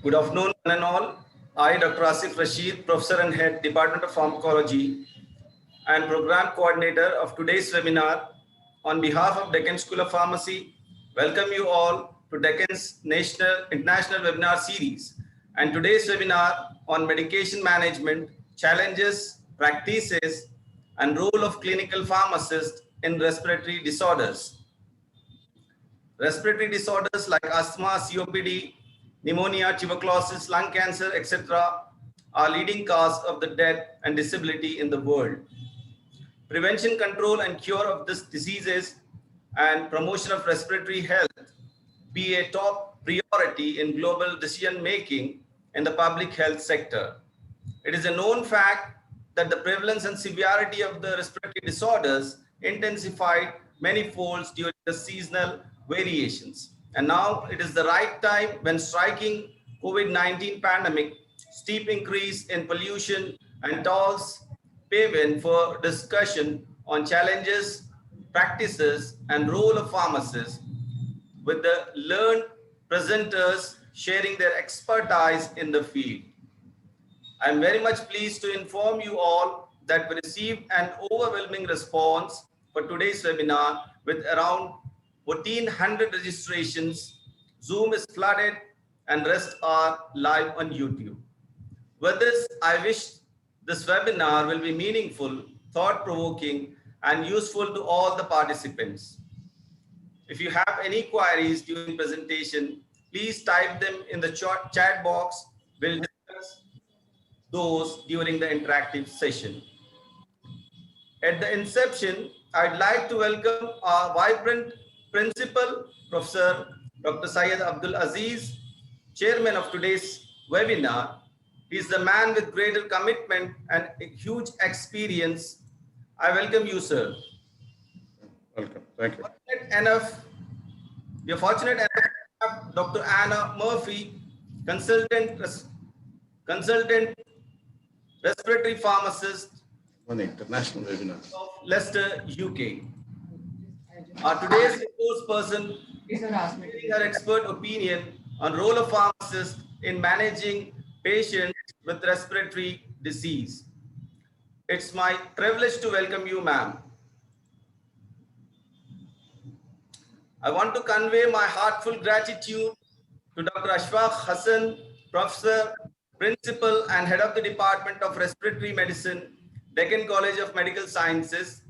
Good afternoon, one and all. I, Dr. Asif Rashid, Professor and Head, Department of Pharmacology and Program Coordinator of today's webinar, on behalf of Deccan School of Pharmacy, welcome you all to Deccan's International Webinar Series and today's webinar on medication management, challenges, practices, and role of clinical pharmacists in respiratory disorders. Respiratory disorders like asthma, COPD, pneumonia, tuberculosis, lung cancer, etc. are leading cause of the death and disability in the world. Prevention, control, and cure of these diseases and promotion of respiratory health be a top priority in global decision-making in the public health sector. It is a known fact that the prevalence and severity of the respiratory disorders intensified many folds during the seasonal variations. And now it is the right time when striking COVID-19 pandemic, steep increase in pollution and tolls pavement for discussion on challenges, practices, and role of pharmacists, with the learned presenters sharing their expertise in the field. I am very much pleased to inform you all that we received an overwhelming response for today's webinar with around 1,400 registrations. Zoom is flooded and rest are live on YouTube. With this, I wish this webinar will be meaningful, thought-provoking, and useful to all the participants. If you have any queries during presentation, please type them in the chat box. We'll discuss those during the interactive session. At the inception, I'd like to welcome our vibrant principal, Professor Dr. Syed Abdul Aziz, chairman of today's webinar. He is the man with greater commitment and a huge experience. I welcome you, sir. Welcome. Thank you. We are fortunate enough to have Dr. Anna Murphy, consultant respiratory pharmacist On the international webinar of Leicester, UK. Today's resource person is giving her expert opinion on role of pharmacist in managing patients with respiratory disease. It's my privilege to welcome you, ma'am. I want to convey my heartfelt gratitude to Dr. Ashfaq Hassan, Professor, Principal and Head of the Department of Respiratory Medicine, Deccan College of Medical Sciences,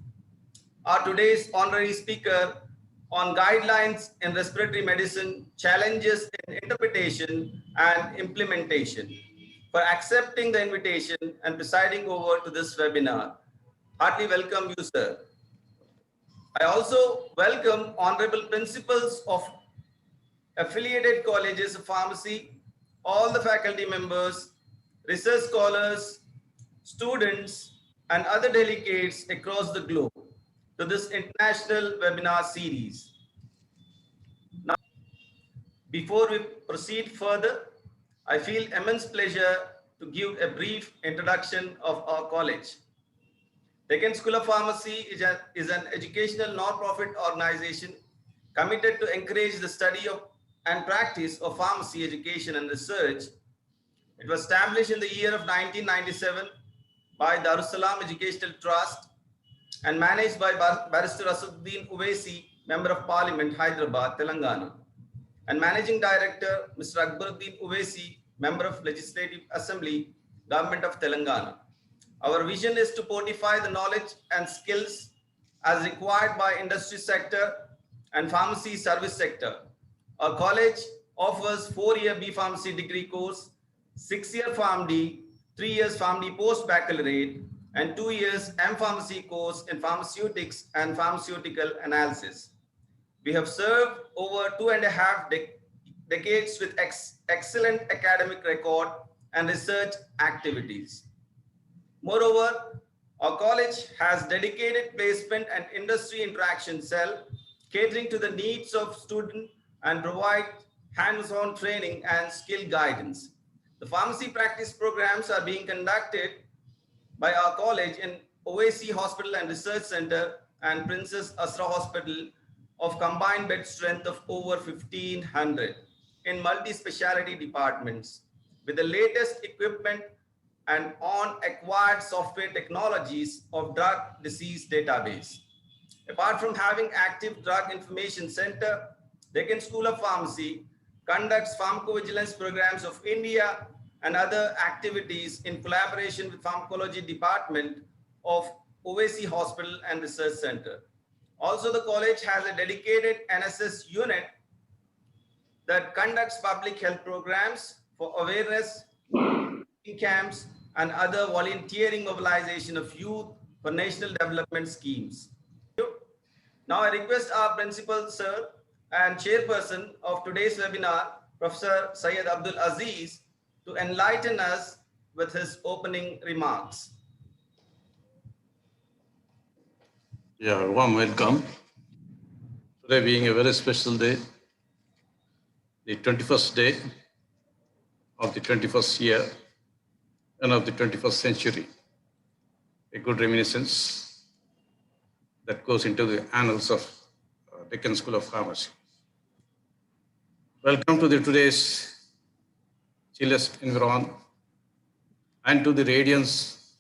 our today's honorary speaker on guidelines in respiratory medicine, challenges in interpretation and implementation, for accepting the invitation and presiding over to this webinar. Heartily welcome you, sir. I also welcome honorable principals of affiliated colleges of pharmacy, all the faculty members, research scholars, students, and other delegates across the globe to this international webinar series. Now, before we proceed further, I feel immense pleasure to give a brief introduction of our college. Deccan School of Pharmacy is an educational non-profit organization committed to encourage the study of and practice of pharmacy education and research. It was established in the year of 1997 by Darussalam Educational Trust and managed by Barrister Asaduddin Uwaisi, Member of Parliament, Hyderabad, Telangana, and Managing Director, Mr. Akbaruddin Uwaisi, Member of Legislative Assembly, Government of Telangana. Our vision is to fortify the knowledge and skills as required by industry sector and pharmacy service sector. Our college offers 4-year B Pharmacy degree course, 6-year PharmD, 3 years PharmD post-baccalaureate, and 2 years M-Pharmacy course in pharmaceutics and pharmaceutical analysis. We have served over 2.5 decades with excellent academic record and research activities. Moreover, our college has dedicated placement and industry interaction cell catering to the needs of students and provide hands-on training and skill guidance. The pharmacy practice programs are being conducted by our college in OAC Hospital and Research Center and Princess Asra Hospital of combined bed strength of over 1,500. in multi-specialty departments with the latest equipment and on acquired software technologies of drug disease database. Apart from having active drug information center, Deccan School of Pharmacy conducts pharmacovigilance programs of India and other activities in collaboration with Pharmacology Department of OAC Hospital and Research Center. Also, the college has a dedicated NSS unit that conducts public health programs for awareness, camps, and other volunteering mobilization of youth for national development schemes. Now I request our principal, sir, and chairperson of today's webinar, Professor Syed Abdul Aziz, to enlighten us with his opening remarks. Yeah, warm welcome. Today being a very special day, the 21st day of the 21st year and of the 21st century. A good reminiscence that goes into the annals of Deccan School of Pharmacy. Welcome to today's chillest environment and to the radiance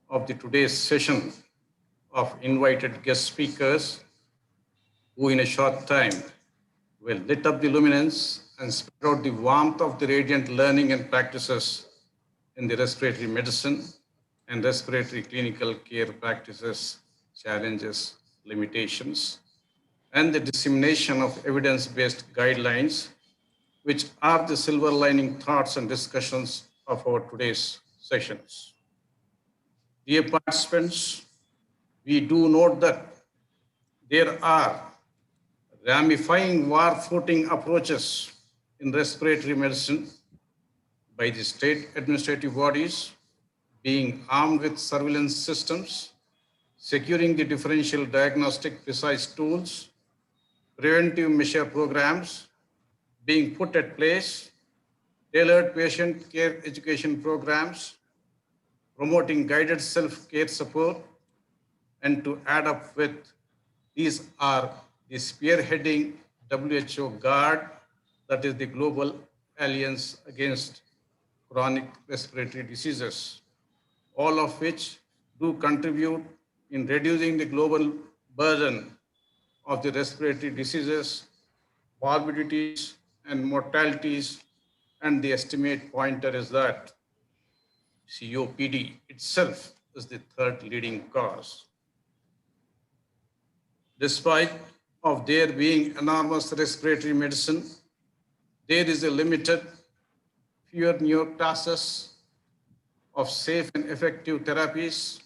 of today's session of invited guest speakers who in a short time will lit up the luminance and spread out the warmth of the radiant learning and practices in the respiratory medicine and respiratory clinical care practices, challenges, limitations, and the dissemination of evidence-based guidelines, which are the silver lining thoughts and discussions of our today's sessions. Dear participants, we do note that there are ramifying war-footing approaches in respiratory medicine by the state administrative bodies being armed with surveillance systems, securing the differential diagnostic precise tools, preventive measure programs being put at place, tailored patient care education programs, promoting guided self-care support, and to add up with these are the spearheading WHO GARD, that is the Global Alliance Against Chronic Respiratory Diseases, all of which do contribute in reducing the global burden of the respiratory diseases, morbidities, and mortalities. And the estimate pointer is that COPD itself is the third leading cause. Despite of there being enormous respiratory medicine, there is a limited fewer new classes of safe and effective therapies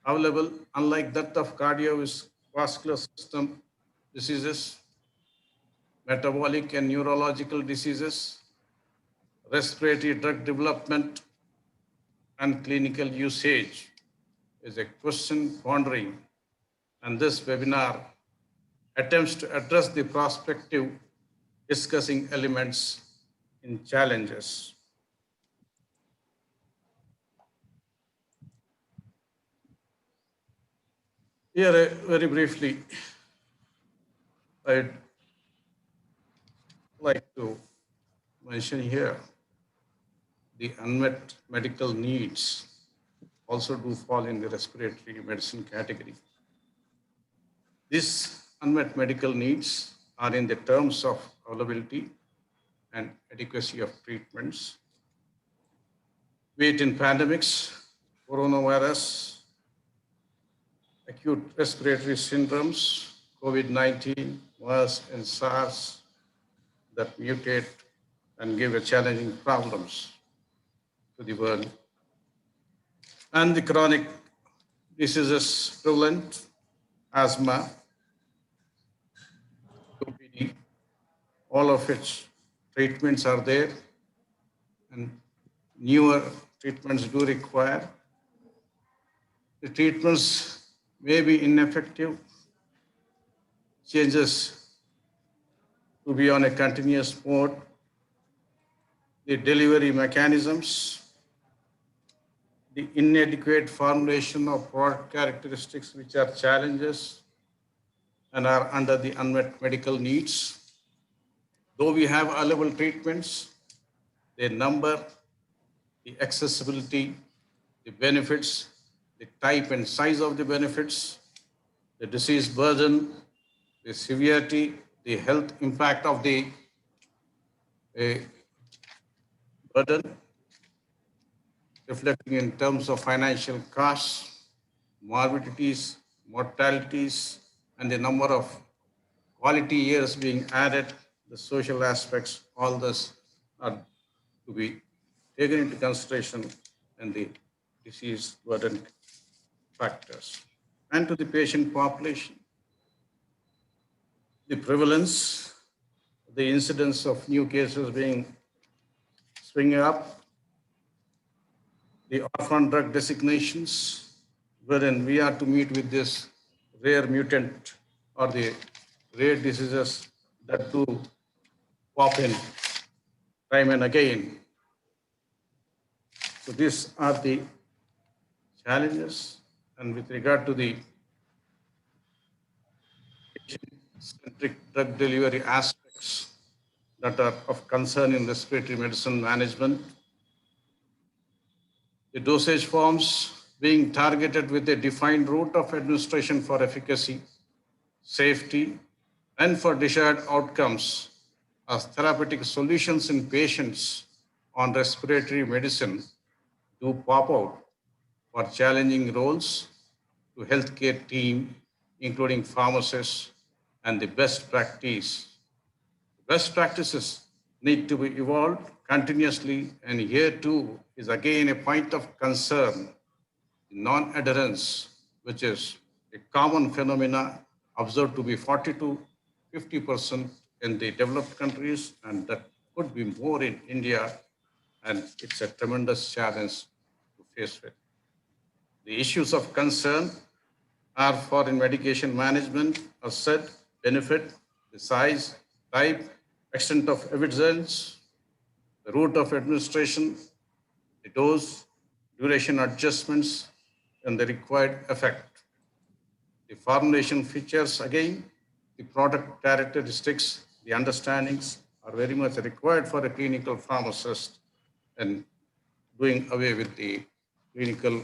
available, unlike that of cardiovascular system diseases, metabolic and neurological diseases, respiratory drug development, and clinical usage is a question pondering, and this webinar attempts to address the prospective discussing elements in challenges. Here, very briefly, I'd like to mention here the unmet medical needs also do fall in the respiratory medicine category. These unmet medical needs are in the terms of availability and adequacy of treatments, be it in pandemics, coronavirus, acute respiratory syndromes, COVID-19, MERS, and SARS that mutate and give a challenging problems to the world, and the chronic diseases prevalent, asthma, COPD, all of which treatments are there, and newer treatments do require. The treatments may be ineffective, changes to be on a continuous mode, the delivery mechanisms, the inadequate formulation of product characteristics, which are challenges and are under the unmet medical needs. Though we have available treatments, their number, the accessibility, the benefits, the type and size of the benefits, the disease burden, the severity, the health impact of the burden, reflecting in terms of financial costs, morbidities, mortalities, and the number of quality years being added, the social aspects, all this are to be taken into consideration and the disease burden factors. And to the patient population, the prevalence, the incidence of new cases being swinging up, the orphan drug designations, wherein we are to meet with this rare mutant or the rare diseases that do pop in time and again. So these are the challenges. And with regard to the patient-centric drug delivery aspects that are of concern in respiratory medicine management, the dosage forms being targeted with a defined route of administration for efficacy, safety, and for desired outcomes as therapeutic solutions in patients on respiratory medicine do pop out for challenging roles to healthcare team, including pharmacists, and the best practice. Best practices need to be evolved continuously, and here too is again a point of concern, non-adherence, which is a common phenomena observed to be 40 to 50% in the developed countries, and that could be more in India, and it's a tremendous challenge to face with. The issues of concern are for in medication management, as said, benefit, the size, type, extent of evidence, the route of administration, the dose, duration adjustments, and the required effect. The formulation features, again, the product characteristics, the understandings are very much required for a clinical pharmacist and doing away with the clinical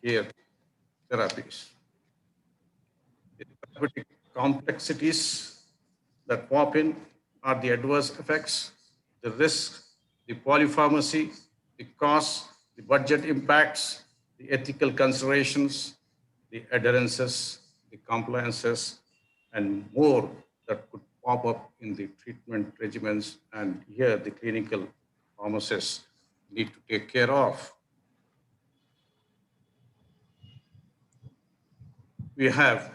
care therapies. The therapeutic complexities that pop in are the adverse effects, the risks, the polypharmacy, the costs, the budget impacts, the ethical considerations, the adherences, the compliances, and more that could pop up in the treatment regimens. And here the clinical pharmacists need to take care of. We have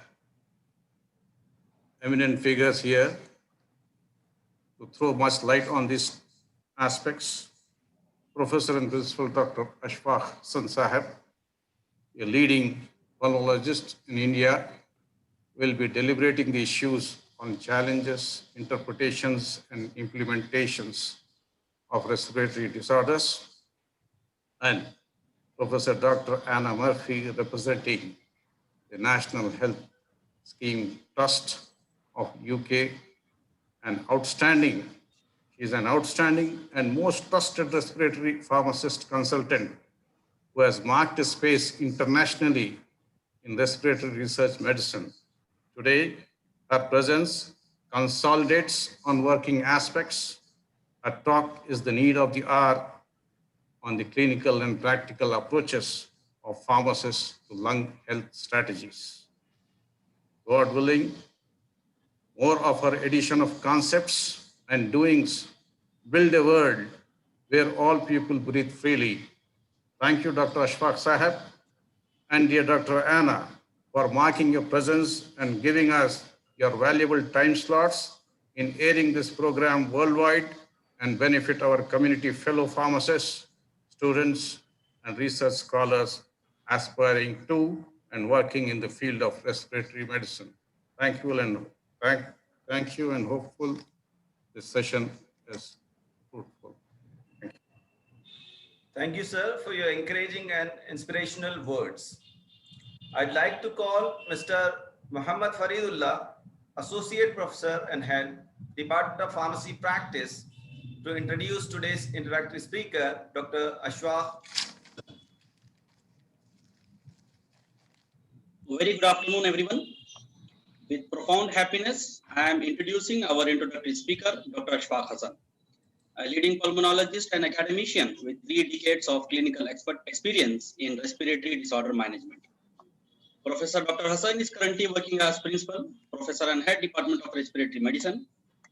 eminent figures here to throw much light on these aspects. Professor and Principal Dr. Ashfaq Hassan Sahib, a leading pulmonologist in India, will be deliberating the issues on challenges, interpretations, and implementations of respiratory disorders. And Professor Dr. Anna Murphy, representing the National Health Scheme Trust of UK, she's an outstanding and most trusted respiratory pharmacist consultant who has marked a space internationally in respiratory research medicine. Today, her presence consolidates on working aspects. Her talk is the need of the hour on the clinical and practical approaches of pharmacists to lung health strategies. God willing, more of her addition of concepts and doings build a world where all people breathe freely. Thank you, Dr. Ashfaq Sahib, and dear Dr. Anna, for marking your presence and giving us your valuable time slots in airing this program worldwide and benefit our community fellow pharmacists, students, and research scholars aspiring to and working in the field of respiratory medicine. Thank you and thank you, and hopeful this session is fruitful. Thank you. Thank you, sir, for your encouraging and inspirational words. I'd like to call Mr. Muhammad Faridullah Associate Professor and Head, Department of Pharmacy Practice, to introduce today's introductory speaker, Dr. Ashwagh. Very good afternoon, everyone. With profound happiness, I am introducing our introductory speaker, Dr. Ashfaq Hassan, a leading pulmonologist and academician with 3 decades of clinical experience in respiratory disorder management. Professor Dr. Hassan is currently working as Principal, Professor and Head Department of Respiratory Medicine,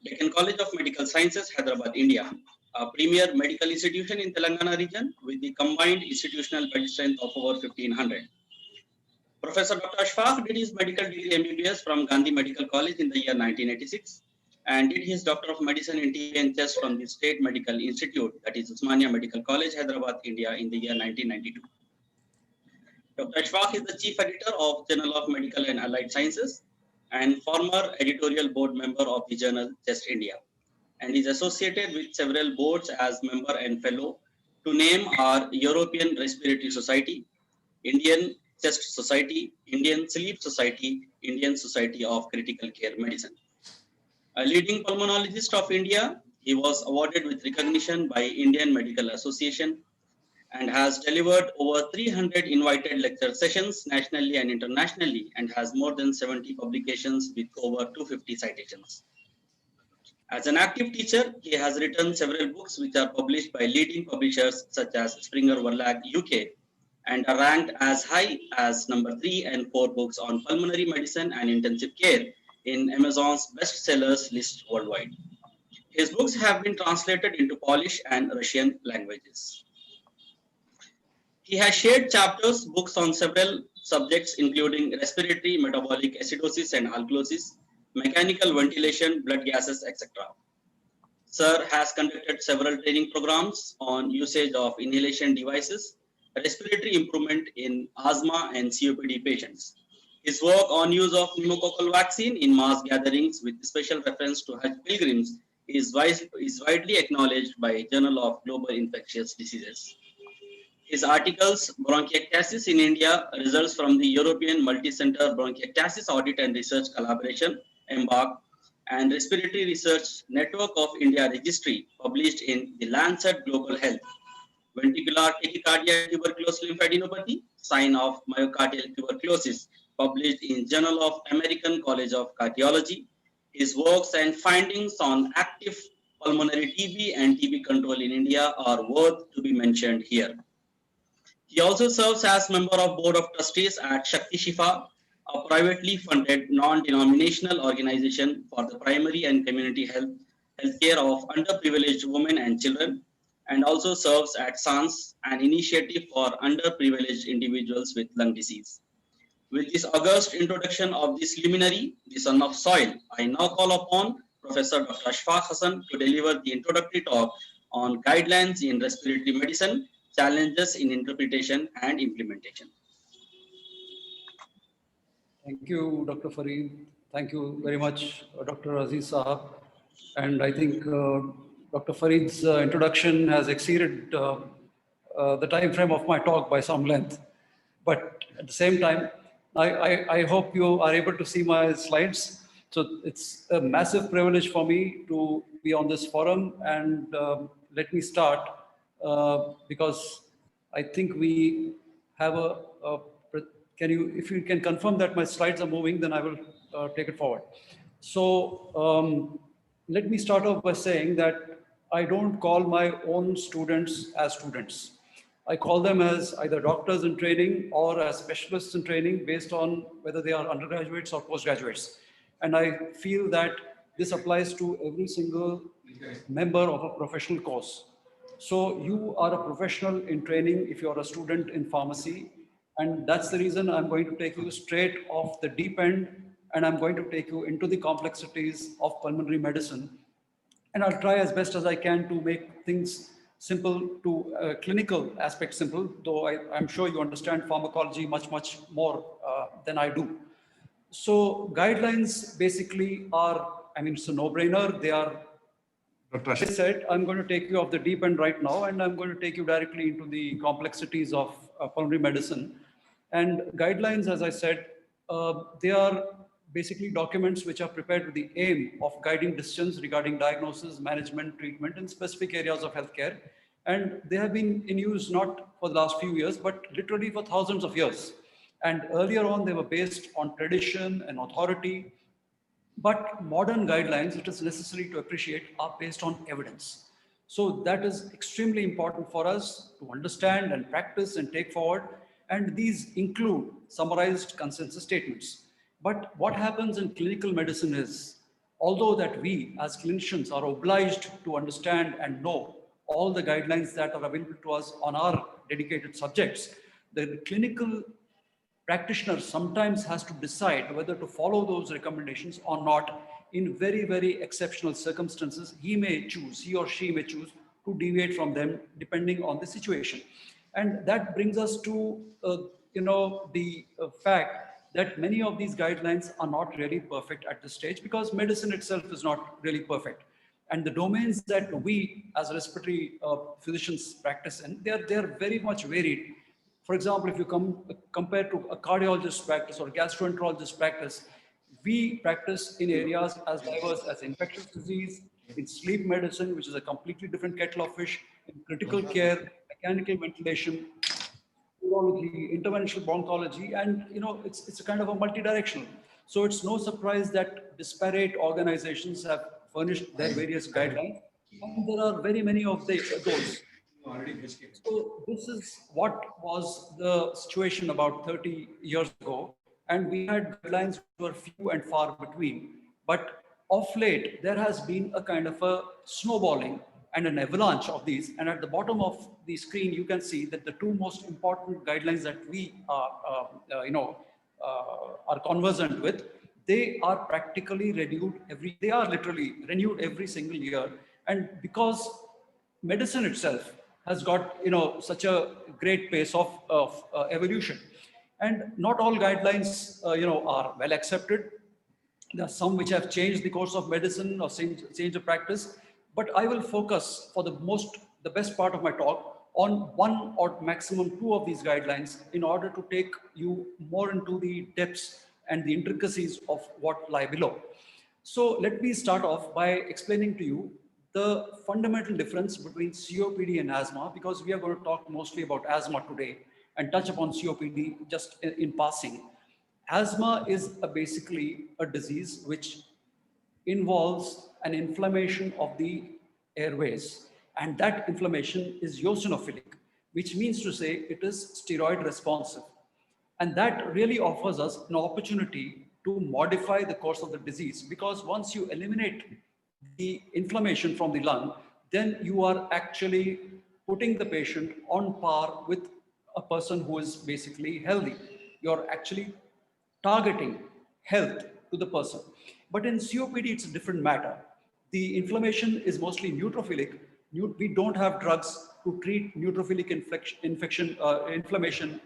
Deccan College of Medical Sciences, Hyderabad, India, a premier medical institution in Telangana region with the combined institutional bed strength of over 1,500. Professor Dr. Ashfaq did his medical degree MBBS from Gandhi Medical College in the year 1986 and did his Doctor of Medicine in TB and Chest from the State Medical Institute, that is Usmania Medical College, Hyderabad, India in the year 1992. Dr. Ashfaq is the Chief Editor of Journal of Medical and Allied Sciences and former editorial board member of the journal Chest India, and is associated with several boards as member and fellow, to name are European Respiratory Society, Indian Chest Society, Indian Sleep Society, Indian Society of Critical Care Medicine. A leading pulmonologist of India, he was awarded with recognition by Indian Medical Association and has delivered over 300 invited lecture sessions nationally and internationally and has more than 70 publications with over 250 citations. As an active teacher, he has written several books which are published by leading publishers such as Springer Verlag UK and are ranked as high as number 3 and 4 books on pulmonary medicine and intensive care in Amazon's bestsellers list worldwide. His books have been translated into Polish and Russian languages. He has shared chapters, books on several subjects including respiratory, metabolic acidosis and alkalosis, mechanical ventilation, blood gases, etc. Sir has conducted several training programs on usage of inhalation devices, respiratory improvement in asthma and COPD patients. His work on use of pneumococcal vaccine in mass gatherings with special reference to Hajj pilgrims is widely acknowledged by Journal of Global Infectious Diseases. His articles, Bronchiectasis in India, results from the European Multi-Center Bronchiectasis Audit and Research Collaboration, EMBARC, and Respiratory Research Network of India Registry, published in the Lancet Global Health. Ventricular tachycardia and tuberculous lymphadenopathy, sign of myocardial tuberculosis, published in Journal of American College of Cardiology. His works and findings on active pulmonary TB and TB control in India are worth to be mentioned here. He also serves as member of Board of Trustees at Shakti Shifa, a privately funded non-denominational organization for the primary and community healthcare of underprivileged women and children, and also serves at SANS, an initiative for underprivileged individuals with lung disease. With this august introduction of this luminary, the son of soil, I now call upon Professor Dr. Ashfaq Hassan to deliver the introductory talk on guidelines in respiratory medicine, challenges in interpretation and implementation. Thank you, Dr. Fareed. Thank you very much, Dr. Aziz Sahab. And I think Dr. Fareed's introduction has exceeded the time frame of my talk by some length. But at the same time, I hope you are able to see my slides. So it's a massive privilege for me to be on this forum. And let me start because I think we have if you can confirm that my slides are moving, then I will take it forward. So let me start off by saying that I don't call my own students as students. I call them as either doctors in training or as specialists in training based on whether they are undergraduates or postgraduates. And I feel that this applies to every single member of a professional course. So you are a professional in training if you are a student in pharmacy. And that's the reason I'm going to take you straight off the deep end, and I'm going to take you into the complexities of pulmonary medicine. And I'll try as best as I can to make things simple to clinical aspect simple, though I'm sure you understand pharmacology much, much more than I do. So guidelines basically are, I mean, it's a no-brainer. They are, as I said, I'm going to take you off the deep end right now, and I'm going to take you directly into the complexities of pulmonary medicine. And guidelines, as I said, they are basically documents which are prepared with the aim of guiding decisions regarding diagnosis, management, treatment in specific areas of healthcare. And they have been in use not for the last few years, but literally for thousands of years. And earlier on, they were based on tradition and authority. But modern guidelines, it is necessary to appreciate, are based on evidence. So that is extremely important for us to understand and practice and take forward. And these include summarized consensus statements. But what happens in clinical medicine is, although that we as clinicians are obliged to understand and know all the guidelines that are available to us on our dedicated subjects, the clinical practitioner sometimes has to decide whether to follow those recommendations or not. In very, very exceptional circumstances, he or she may choose to deviate from them depending on the situation. And that brings us to, the fact that many of these guidelines are not really perfect at this stage, because medicine itself is not really perfect. And the domains that we as respiratory physicians practice in, they're very much varied. For example, if you compare to a cardiologist practice or gastroenterologist practice, we practice in areas as diverse as infectious disease, in sleep medicine, which is a completely different kettle of fish, in critical care, mechanical ventilation, urology, interventional bronchology, and it's a kind of a multi-directional. So it's no surprise that disparate organizations have furnished their various guidelines, and there are very many of those. So this is what was the situation about 30 years ago, and we had guidelines which were few and far between. But of late, there has been a kind of a snowballing and an avalanche of these. And at the bottom of the screen, you can see that the two most important guidelines that we are conversant with, they are practically they are literally renewed every single year. And because medicine itself has got such a great pace of evolution, and not all guidelines are well accepted. There are some which have changed the course of medicine or change of practice, but I will focus for the best part of my talk on one or maximum two of these guidelines in order to take you more into the depths and the intricacies of what lie below. So let me start off by explaining to you the fundamental difference between COPD and asthma, because we are going to talk mostly about asthma today and touch upon COPD just in passing. Asthma is basically a disease which involves an inflammation of the airways, and that inflammation is eosinophilic, which means to say it is steroid responsive. And that really offers us an opportunity to modify the course of the disease, because once you eliminate the inflammation from the lung, then you are actually putting the patient on par with a person who is basically healthy. You're actually targeting health to the person. But in COPD, it's a different matter. The inflammation is mostly neutrophilic. We don't have drugs to treat neutrophilic inflammation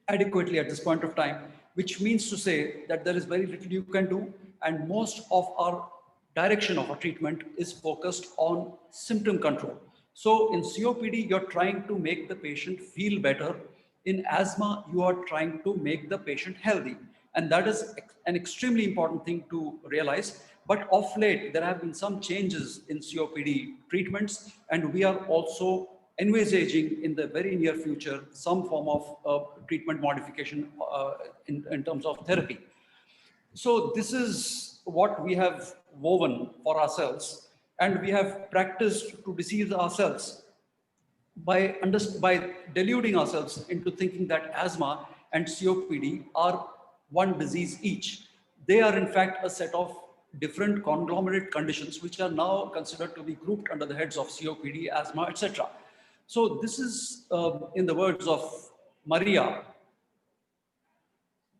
adequately at this point of time, which means to say that there is very little you can do, and most of our direction of our treatment is focused on symptom control. So in COPD, you're trying to make the patient feel better. In asthma, you are trying to make the patient healthy. And that is an extremely important thing to realize. But of late, there have been some changes in COPD treatments, and we are also envisaging in the very near future some form of treatment modification in terms of therapy. So this is what we have woven for ourselves, and we have practiced to deceive ourselves by deluding ourselves into thinking that asthma and COPD are one disease each. They are in fact a set of different conglomerate conditions which are now considered to be grouped under the heads of COPD, asthma, etc. So this is, in the words of Maria,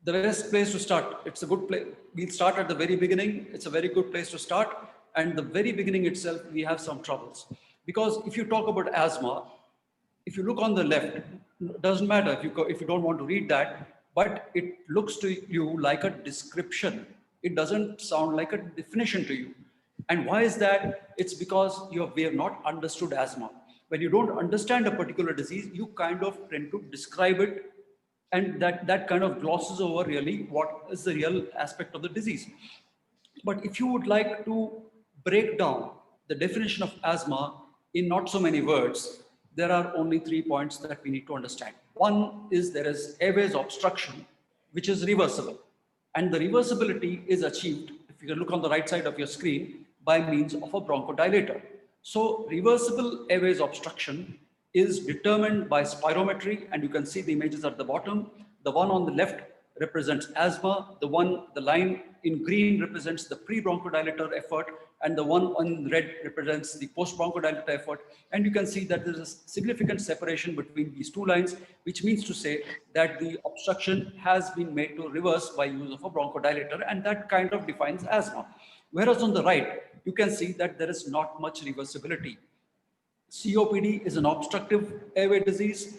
the best place to start. It's a good place. We'll start at the very beginning. It's a very good place to start. And the very beginning itself, we have some troubles. Because if you talk about asthma, if you look on the left, it doesn't matter if you don't want to read that, but it looks to you like a description. It doesn't sound like a definition to you. And why is that? It's because we have not understood asthma. When you don't understand a particular disease, you kind of tend to describe it And that kind of glosses over really what is the real aspect of the disease. But if you would like to break down the definition of asthma in not so many words, there are only 3 points that we need to understand. One is there is airways obstruction, which is reversible. And the reversibility is achieved, if you can look on the right side of your screen, by means of a bronchodilator. So reversible airways obstruction is determined by spirometry, and you can see the images at the bottom. The one on the left represents asthma, the line in green represents the pre-bronchodilator effort, and the one on red represents the post-bronchodilator effort. And you can see that there is a significant separation between these two lines, which means to say that the obstruction has been made to reverse by use of a bronchodilator, and that kind of defines asthma. Whereas on the right, you can see that there is not much reversibility. COPD is an obstructive airway disease.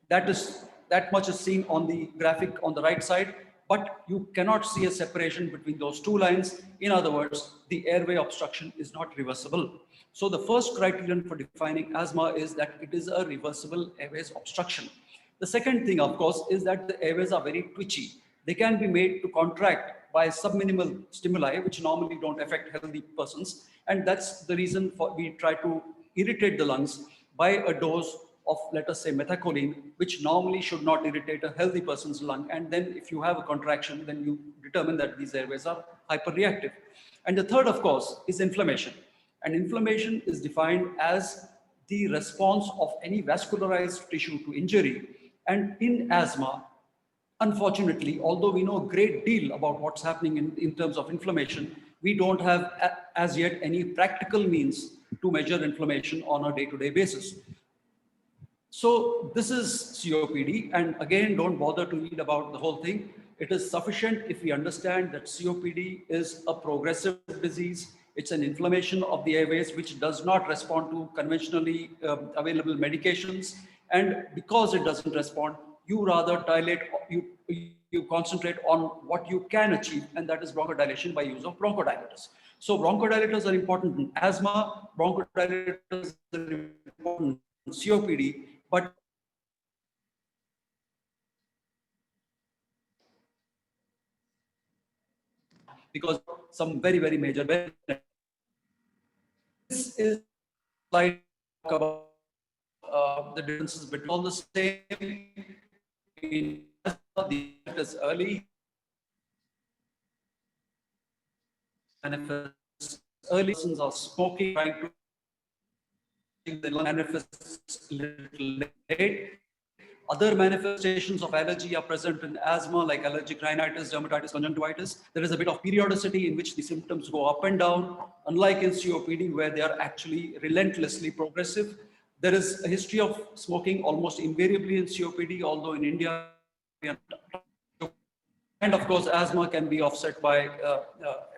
That much is seen on the graphic on the right side, but you cannot see a separation between those two lines. In other words, the airway obstruction is not reversible. So the first criterion for defining asthma is that it is a reversible airways obstruction. The second thing, of course, is that the airways are very twitchy. They can be made to contract by subminimal stimuli, which normally don't affect healthy persons. And that's the reason we try to irritate the lungs by a dose of, let us say, methacholine, which normally should not irritate a healthy person's lung. And then if you have a contraction, then you determine that these airways are hyperreactive. And the third, of course, is inflammation. And inflammation is defined as the response of any vascularized tissue to injury. And in asthma, unfortunately, although we know a great deal about what's happening in terms of inflammation, we don't have as yet any practical means to measure inflammation on a day-to-day basis. So this is COPD, and again, don't bother to read about the whole thing. It is sufficient if we understand that COPD is a progressive disease. It's an inflammation of the airways which does not respond to conventionally available medications. And because it doesn't respond, you rather dilate, you concentrate on what you can achieve, and that is bronchodilation by use of bronchodilators. So bronchodilators are important in asthma, bronchodilators are important in COPD, but because some very, very major benefits. This is slide about the differences between all the same in the early manifests. Early persons are smoking, trying to the manifests little late. Other manifestations of allergy are present in asthma, like allergic rhinitis, dermatitis, conjunctivitis. There is a bit of periodicity in which the symptoms go up and down, unlike in COPD, where they are actually relentlessly progressive. There is a history of smoking almost invariably in COPD, although in India, and of course, asthma can be offset by,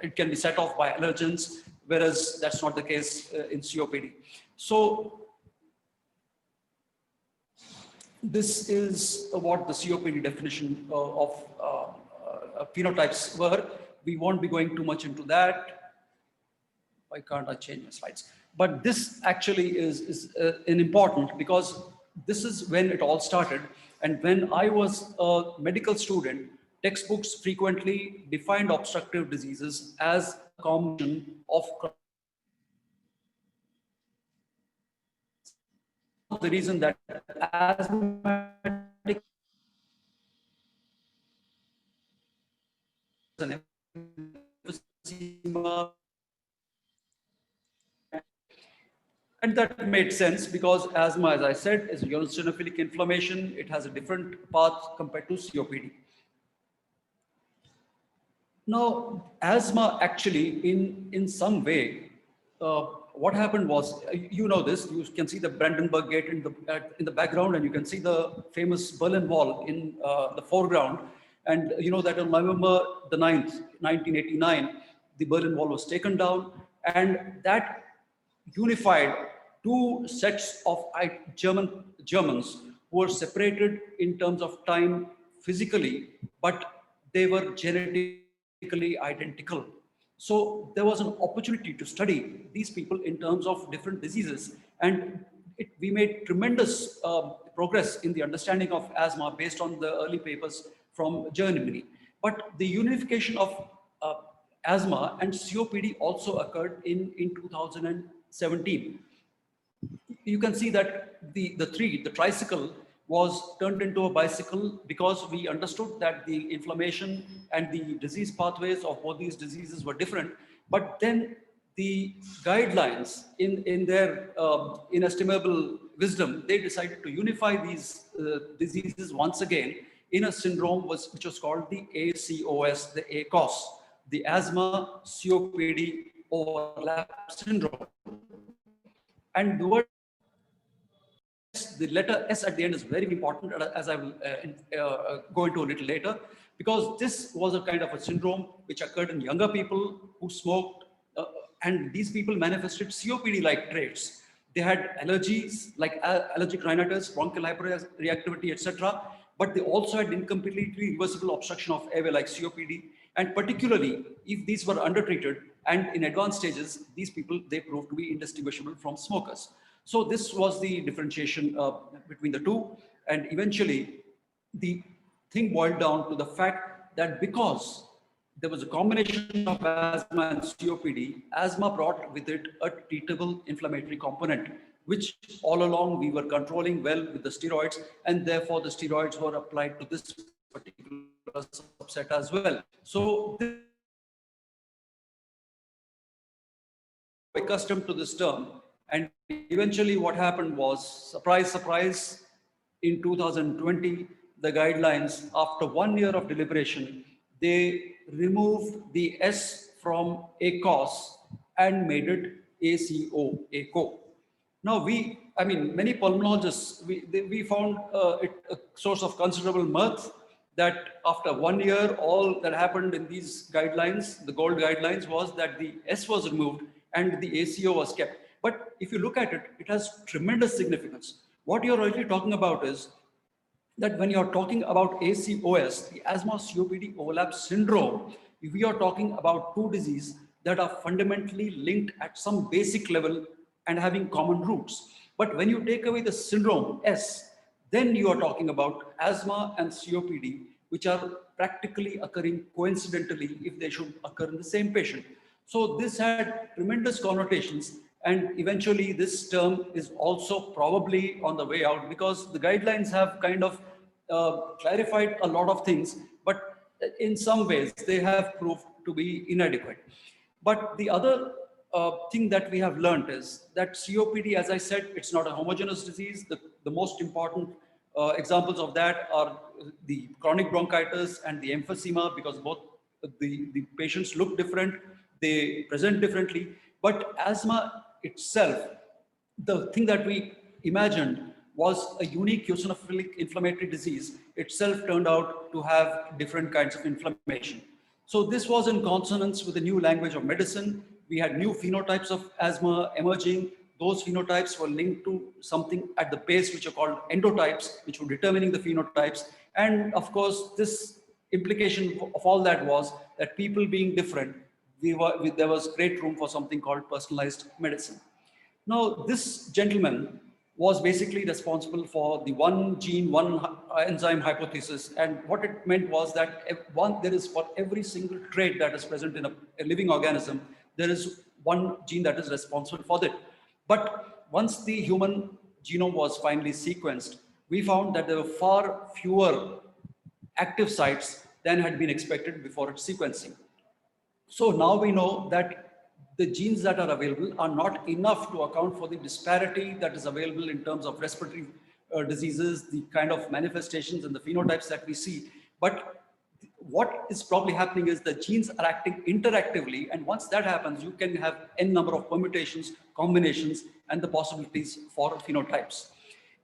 it can be set off by allergens, whereas that's not the case in COPD. So this is what the COPD definition of phenotypes were. We won't be going too much into that. Why can't I change my slides? But this actually is an important, because this is when it all started. And when I was a medical student, textbooks frequently defined obstructive diseases as a combination of the reason that asthmatic an emphysema, and that made sense because asthma, as I said, is eosinophilic inflammation. It has a different path compared to COPD. Now, asthma actually, in some way, what happened was, you know this, you can see the Brandenburg Gate in the background, and you can see the famous Berlin Wall in the foreground. And you know that on November the 9th, 1989, the Berlin Wall was taken down, and that unified two sets of Germans who were separated in terms of time physically, but they were genetically identical. So there was an opportunity to study these people in terms of different diseases. And we made tremendous progress in the understanding of asthma based on the early papers from Germany. But the unification of asthma and COPD also occurred in 2017. You can see that the tricycle was turned into a bicycle because we understood that the inflammation and the disease pathways of both these diseases were different. But then the guidelines, in their inestimable wisdom, they decided to unify these diseases once again in a syndrome which was called the ACOS, the ACOS, the Asthma COPD Overlap Syndrome. And the letter S at the end is very important, as I will go into a little later, because this was a kind of a syndrome which occurred in younger people who smoked, and these people manifested COPD-like traits. They had allergies like allergic rhinitis, bronchial hyperreactivity, etc. But they also had incompletely reversible obstruction of airway like COPD. And particularly if these were undertreated and in advanced stages, these people, they proved to be indistinguishable from smokers. So this was the differentiation between the two. And eventually the thing boiled down to the fact that because there was a combination of asthma and COPD, asthma brought with it a treatable inflammatory component, which all along we were controlling well with the steroids, and therefore the steroids were applied to this particular subset as well. So this accustomed to this term, and eventually what happened was, surprise, surprise, in 2020, the guidelines, after 1 year of deliberation, they removed the S from ACOS and made it ACO, ACO. Now many pulmonologists, we found it a source of considerable mirth that after 1 year, all that happened in these guidelines, the gold guidelines, was that the S was removed and the ACO was kept. But if you look at it, it has tremendous significance. What you're really talking about is that when you're talking about ACOS, the asthma COPD overlap syndrome, we are talking about two diseases that are fundamentally linked at some basic level and having common roots. But when you take away the syndrome S, then you are talking about asthma and COPD, which are practically occurring coincidentally if they should occur in the same patient. So this had tremendous connotations, and eventually this term is also probably on the way out because the guidelines have kind of clarified a lot of things, but in some ways they have proved to be inadequate. But the other thing that we have learned is that COPD, as I said, it's not a homogeneous disease. The most important examples of that are the chronic bronchitis and the emphysema, because both the patients look different, they present differently. But asthma itself, the thing that we imagined was a unique eosinophilic inflammatory disease, itself turned out to have different kinds of inflammation. So this was in consonance with the new language of medicine. We had new phenotypes of asthma emerging. Those phenotypes were linked to something at the base, which are called endotypes, which were determining the phenotypes. And of course, this implication of all that was that people being different, there was great room for something called personalized medicine. Now, this gentleman was basically responsible for the one gene, one enzyme hypothesis. And what it meant was that there is for every single trait that is present in a living organism, there is one gene that is responsible for that. But once the human genome was finally sequenced, we found that there were far fewer active sites than had been expected before its sequencing. So now we know that the genes that are available are not enough to account for the disparity that is available in terms of respiratory diseases, the kind of manifestations and the phenotypes that we see. But what is probably happening is the genes are acting interactively, and once that happens, you can have n number of permutations, combinations, and the possibilities for phenotypes.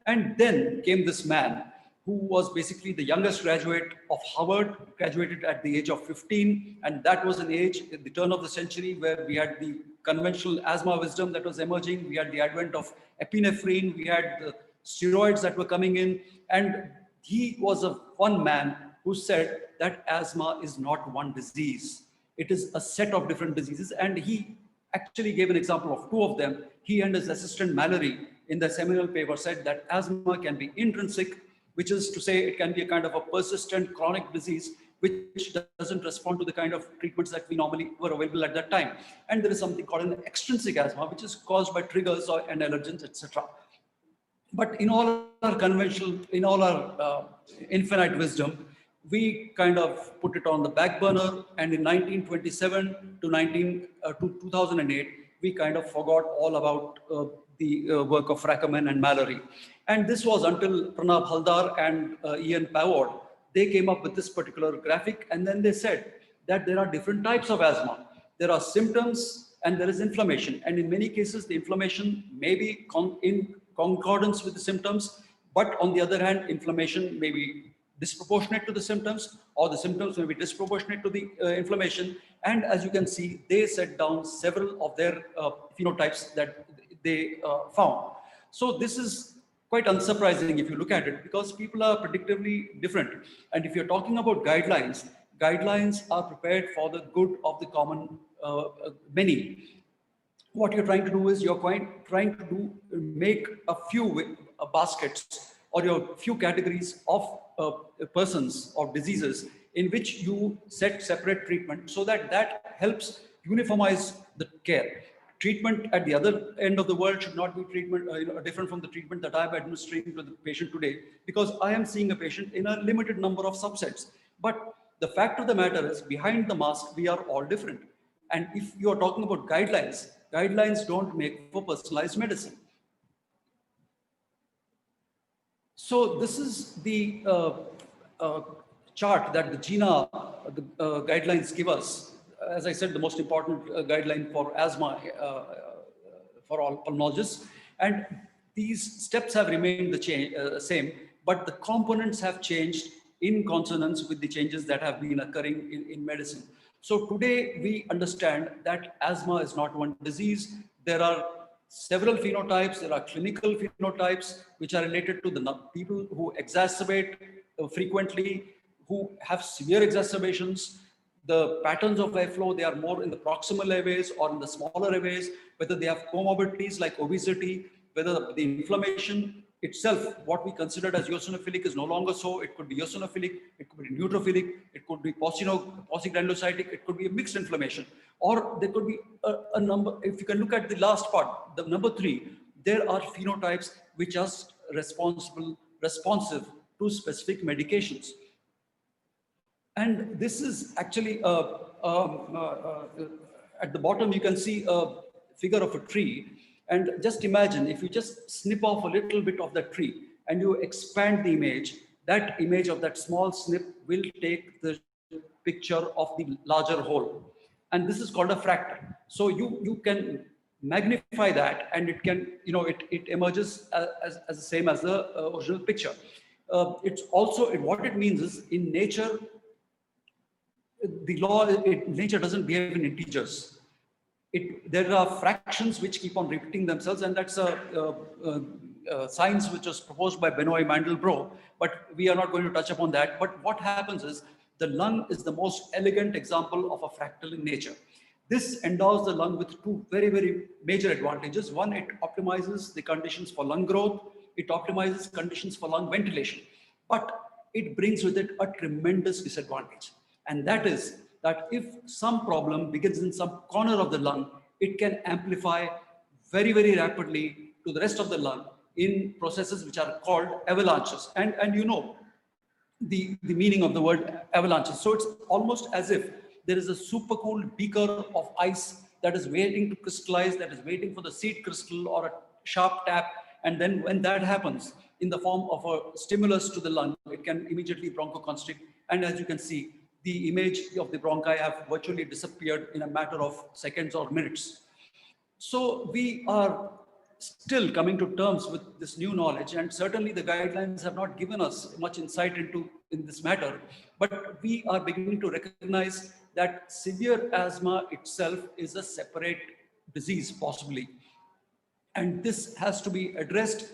And then came this man who was basically the youngest graduate of Harvard, graduated at the age of 15. And that was an age at the turn of the century where we had the conventional asthma wisdom that was emerging. We had the advent of epinephrine. We had the steroids that were coming in. And he was one man who said that asthma is not one disease. It is a set of different diseases. And he actually gave an example of two of them. He and his assistant Mallory in the seminal paper said that asthma can be intrinsic, which is to say it can be a kind of a persistent chronic disease which doesn't respond to the kind of treatments that we normally were available at that time. And there is something called an extrinsic asthma, which is caused by triggers and allergens, etc. But in all our conventional, in all our infinite wisdom, we kind of put it on the back burner. And in 1927 to 2008, we kind of forgot all about the work of Rackerman and Mallory. And this was until Pranab Haldar and Ian Pavord, they came up with this particular graphic. And then they said that there are different types of asthma. There are symptoms and there is inflammation. And in many cases, the inflammation may be in concordance with the symptoms, but on the other hand, inflammation may be disproportionate to the symptoms, or the symptoms may be disproportionate to the inflammation. And as you can see, they set down several of their phenotypes that they found. So this is quite unsurprising if you look at it, because people are predictably different. And if you're talking about guidelines, guidelines are prepared for the good of the common many. What you're trying to do is make a few baskets or your few categories of persons or diseases in which you set separate treatment, so that helps uniformize the care. Treatment at the other end of the world should not be treatment different from the treatment that I'm administering to the patient today, because I am seeing a patient in a limited number of subsets. But the fact of the matter is, behind the mask, we are all different. And if you are talking about guidelines, guidelines don't make for personalized medicine. So this is the chart that the GINA guidelines give us. As I said, the most important guideline for asthma for all pulmonologists. And these steps have remained the same, but the components have changed in consonance with the changes that have been occurring in medicine. So today we understand that asthma is not one disease. There are several phenotypes. There are clinical phenotypes which are related to the people who exacerbate frequently, who have severe exacerbations. The patterns of airflow, they are more in the proximal airways or in the smaller airways, whether they have comorbidities like obesity, whether the inflammation itself, what we considered as eosinophilic, is no longer so. It could be eosinophilic, it could be neutrophilic, it could be polygranulocytic, it could be a mixed inflammation, or there could be a number. If you can look at the last part, the number 3, there are phenotypes which are responsive to specific medications. And this is actually, at the bottom, you can see a figure of a tree. And just imagine if you just snip off a little bit of that tree and you expand the image, that image of that small snip will take the picture of the larger whole. And this is called a fractal. So you can magnify that, and it can, it emerges as the same as the original picture. It's also, what it means is, in nature, the law, nature doesn't behave in integers. There are fractions which keep on repeating themselves, and that's a science which was proposed by Benoit Mandelbrot, but we are not going to touch upon that. But what happens is, the lung is the most elegant example of a fractal in nature. This endows the lung with 2 very, very major advantages. One, it optimizes the conditions for lung growth. It optimizes conditions for lung ventilation. But it brings with it a tremendous disadvantage. And that is that if some problem begins in some corner of the lung, it can amplify very, very rapidly to the rest of the lung in processes which are called avalanches. And the meaning of the word avalanches. So it's almost as if there is a supercooled beaker of ice that is waiting to crystallize, that is waiting for the seed crystal or a sharp tap. And then when that happens in the form of a stimulus to the lung, it can immediately bronchoconstrict. And as you can see, the image of the bronchi have virtually disappeared in a matter of seconds or minutes. So we are still coming to terms with this new knowledge, and certainly the guidelines have not given us much insight in this matter, but we are beginning to recognize that severe asthma itself is a separate disease possibly. And this has to be addressed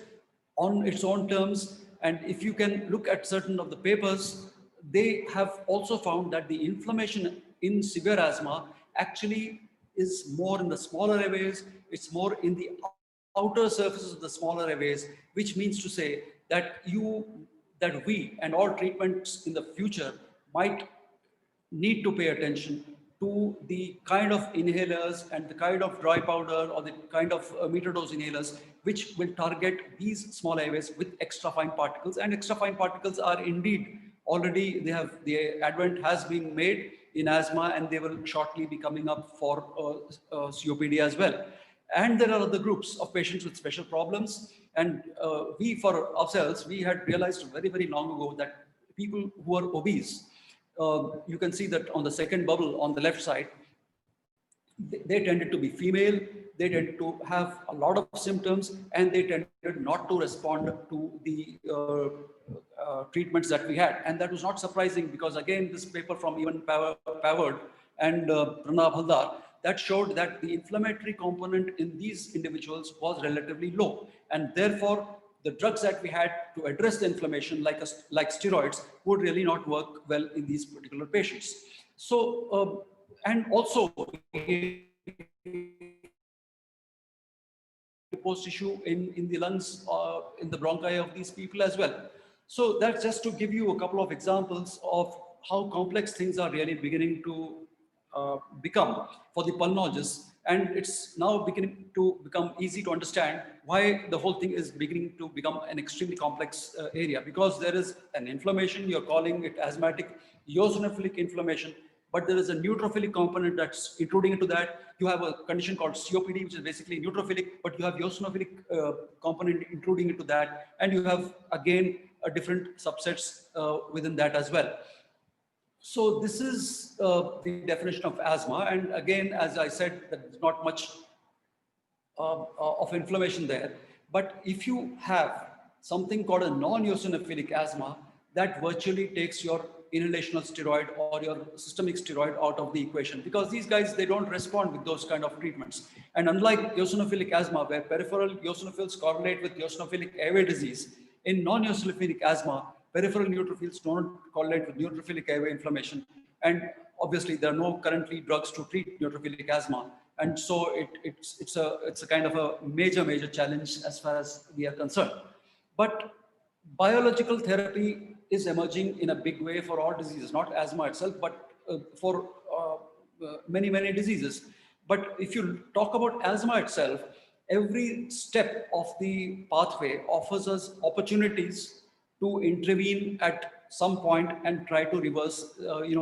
on its own terms. And if you can look at certain of the papers, they have also found that the inflammation in severe asthma actually is more in the smaller airways, it's more in the outer surfaces of the smaller airways, which means to say that we and all treatments in the future might need to pay attention to the kind of inhalers and the kind of dry powder or the kind of meter dose inhalers which will target these small airways with extra fine particles. And extra fine particles are indeed already, the advent has been made in asthma, and they will shortly be coming up for COPD as well. And there are other groups of patients with special problems. And we, for ourselves, we had realized very, very long ago that people who are obese, you can see that on the second bubble on the left side, they tended to be female, they tended to have a lot of symptoms, and they tended not to respond to the treatments that we had. And that was not surprising, because again, this paper from even Pavard and Pranav Haldar, that showed that the inflammatory component in these individuals was relatively low. And therefore, the drugs that we had to address the inflammation, like steroids, would really not work well in these particular patients. So, and also, post tissue in the lungs, in the bronchi of these people as well. So that's just to give you a couple of examples of how complex things are really beginning to become for the pulmonologists. And it's now beginning to become easy to understand why the whole thing is beginning to become an extremely complex area, because there is an inflammation, you're calling it asthmatic eosinophilic inflammation, but there is a neutrophilic component that's intruding into that. You have a condition called COPD, which is basically neutrophilic, but you have eosinophilic component intruding into that. And you have, again, a different subsets within that as well. So this is the definition of asthma. And again, as I said, there's not much of inflammation there. But if you have something called a non-eosinophilic asthma, that virtually takes your inhalational steroid or your systemic steroid out of the equation, because these guys, they don't respond with those kind of treatments. And unlike eosinophilic asthma, where peripheral eosinophils correlate with eosinophilic airway disease, in non-eosinophilic asthma, peripheral neutrophils don't correlate with neutrophilic airway inflammation. And obviously, there are no currently drugs to treat neutrophilic asthma. And so it's a kind of a major challenge as far as we are concerned. But biological therapy is emerging in a big way for all diseases, not asthma itself, but for many diseases. But if you talk about asthma itself, every step of the pathway offers us opportunities to intervene at some point and try to reverse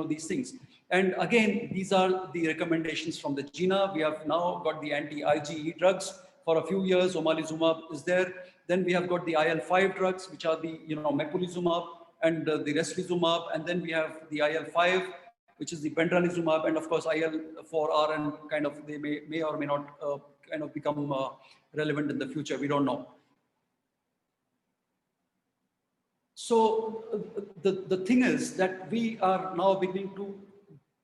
these things. And again, these are the recommendations from the GINA. We have now got the anti-IgE drugs. For a few years, omalizumab is there. Then we have got the IL-5 drugs, which are the mepolizumab and the reslizumab. And then we have the IL-5, which is the benralizumab, and of course IL-4R, and kind of they may or may not kind of become relevant in the future. We don't know. So the thing is that we are now beginning to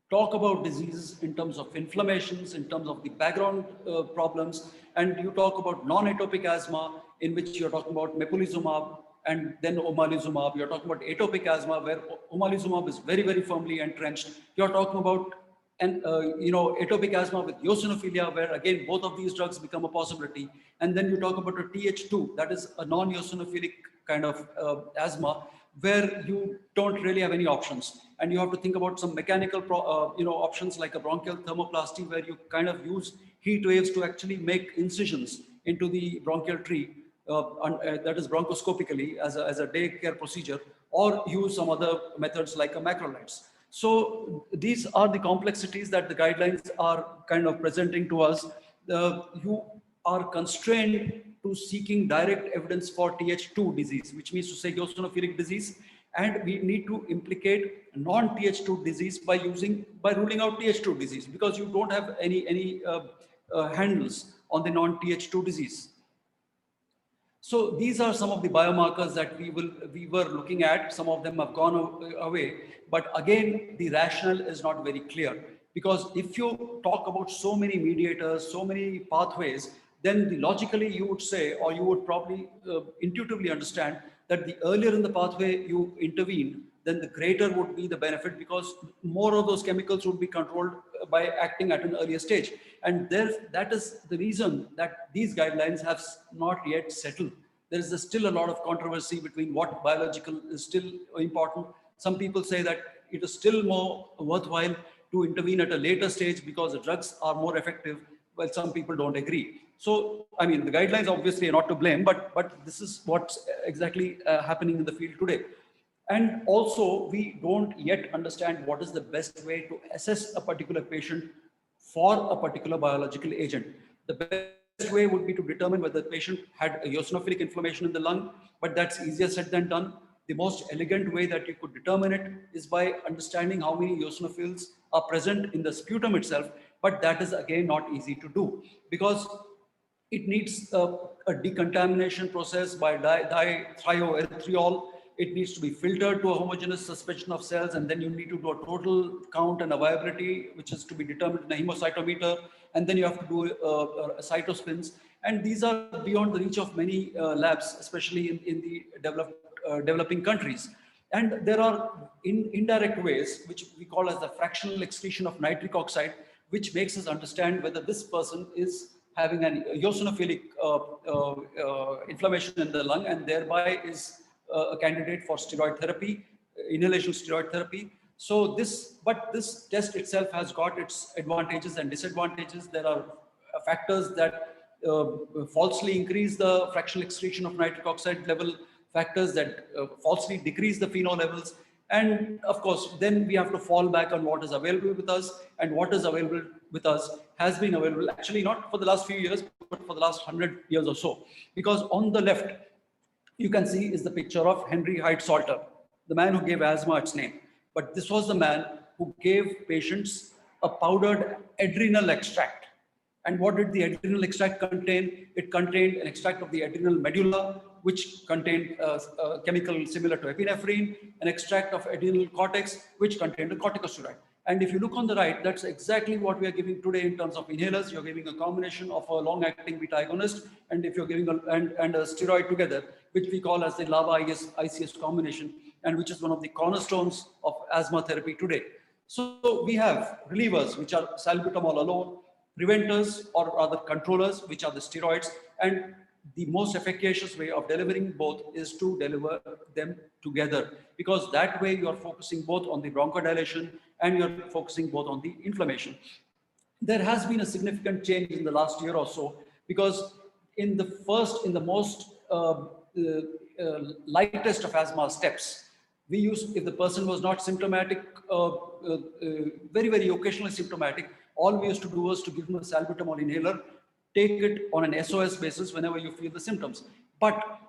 talk about diseases in terms of inflammations, in terms of the background problems, and you talk about non-atopic asthma, in which you're talking about mepolizumab and then omalizumab. You're talking about atopic asthma, where omalizumab is very firmly entrenched. You're talking about atopic asthma with eosinophilia, where again both of these drugs become a possibility. And then you talk about a Th2, that is a non-eosinophilic kind of asthma, where you don't really have any options, and you have to think about some mechanical options like a bronchial thermoplasty, where you kind of use heat waves to actually make incisions into the bronchial tree, that is bronchoscopically as a day care procedure, or use some other methods like a macrolides. So these are the complexities that the guidelines are kind of presenting to us. You are constrained to seeking direct evidence for Th2 disease, which means to say eosinophilic disease, and we need to implicate non-Th2 disease by ruling out Th2 disease, because you don't have any handles on the non-Th2 disease. So these are some of the biomarkers that we were looking at. Some of them have gone away, but again, the rationale is not very clear, because if you talk about so many mediators, so many pathways, then logically you would say, or you would probably intuitively understand, that the earlier in the pathway you intervene, then the greater would be the benefit, because more of those chemicals would be controlled by acting at an earlier stage. And that is the reason that these guidelines have not yet settled. There is still a lot of controversy between what biological is still important. Some people say that it is still more worthwhile to intervene at a later stage because the drugs are more effective, while some people don't agree. So, I mean, the guidelines obviously are not to blame, but this is what's exactly happening in the field today. And also, we don't yet understand what is the best way to assess a particular patient for a particular biological agent. The best way would be to determine whether the patient had a eosinophilic inflammation in the lung, but that's easier said than done. The most elegant way that you could determine it is by understanding how many eosinophils are present in the sputum itself, but that is again not easy to do, because it needs a decontamination process by dithioerythriol. It needs to be filtered to a homogeneous suspension of cells, and then you need to do a total count and a viability, which is to be determined in a hemocytometer, and then you have to do cytospins. And these are beyond the reach of many labs, especially in the developing countries. And there are indirect ways, which we call as the fractional excretion of nitric oxide, which makes us understand whether this person is having an eosinophilic inflammation in the lung, and thereby is a candidate for steroid therapy, inhalation steroid therapy. So this test itself has got its advantages and disadvantages. There are factors that falsely increase the fractional excretion of nitric oxide level, factors that falsely decrease the phenol levels. And of course, then we have to fall back on what is available with us, and what is available with us has been available actually not for the last few years, but for the last 100 years or so. Because on the left, you can see is the picture of Henry Hyde Salter, the man who gave asthma its name. But this was the man who gave patients a powdered adrenal extract. And what did the adrenal extract contain? It contained an extract of the adrenal medulla, which contained a chemical similar to epinephrine, an extract of adrenal cortex, which contained a corticosteroid. And if you look on the right, that's exactly what we are giving today in terms of inhalers. You're giving a combination of a long-acting beta agonist, and if you're giving and a steroid together, which we call as the LAVA-ICS combination, and which is one of the cornerstones of asthma therapy today. So we have relievers, which are salbutamol alone, preventers or rather controllers, which are the steroids, and the most efficacious way of delivering both is to deliver them together, because that way you are focusing both on the bronchodilation and you're focusing both on the inflammation. There has been a significant change in the last year or so, because in the most lightest of asthma steps, we used, if the person was not symptomatic, very, very occasionally symptomatic, all we used to do was to give them a salbutamol inhaler, take it on an SOS basis whenever you feel the symptoms. But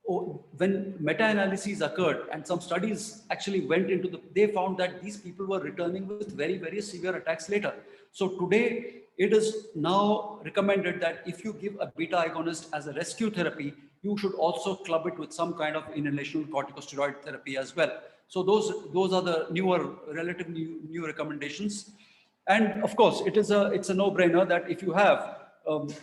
when meta-analyses occurred and some studies actually went into they found that these people were returning with very, very severe attacks later. So today, it is now recommended that if you give a beta agonist as a rescue therapy, you should also club it with some kind of inhalational corticosteroid therapy as well. So those are the relatively new recommendations. And of course, it's a no-brainer that if you have,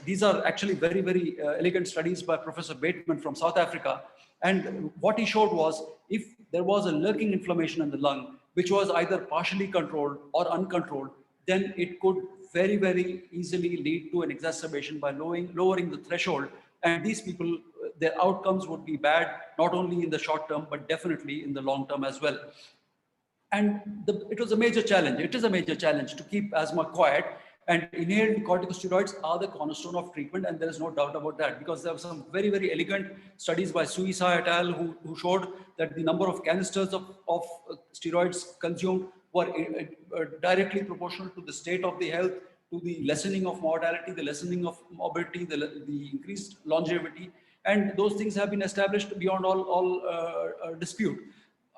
these are actually very, very elegant studies by Professor Bateman from South Africa. And what he showed was, if there was a lurking inflammation in the lung, which was either partially controlled or uncontrolled, then it could very, very easily lead to an exacerbation by lowering the threshold. And these people, their outcomes would be bad, not only in the short term, but definitely in the long term as well. And it was a major challenge. It is a major challenge to keep asthma quiet. And inhaled corticosteroids are the cornerstone of treatment, and there is no doubt about that, because there were some very, very elegant studies by Suisa et al. Who showed that the number of canisters of steroids consumed were directly proportional to the state of the health, to the lessening of mortality, the lessening of morbidity, the increased longevity, and those things have been established beyond all dispute.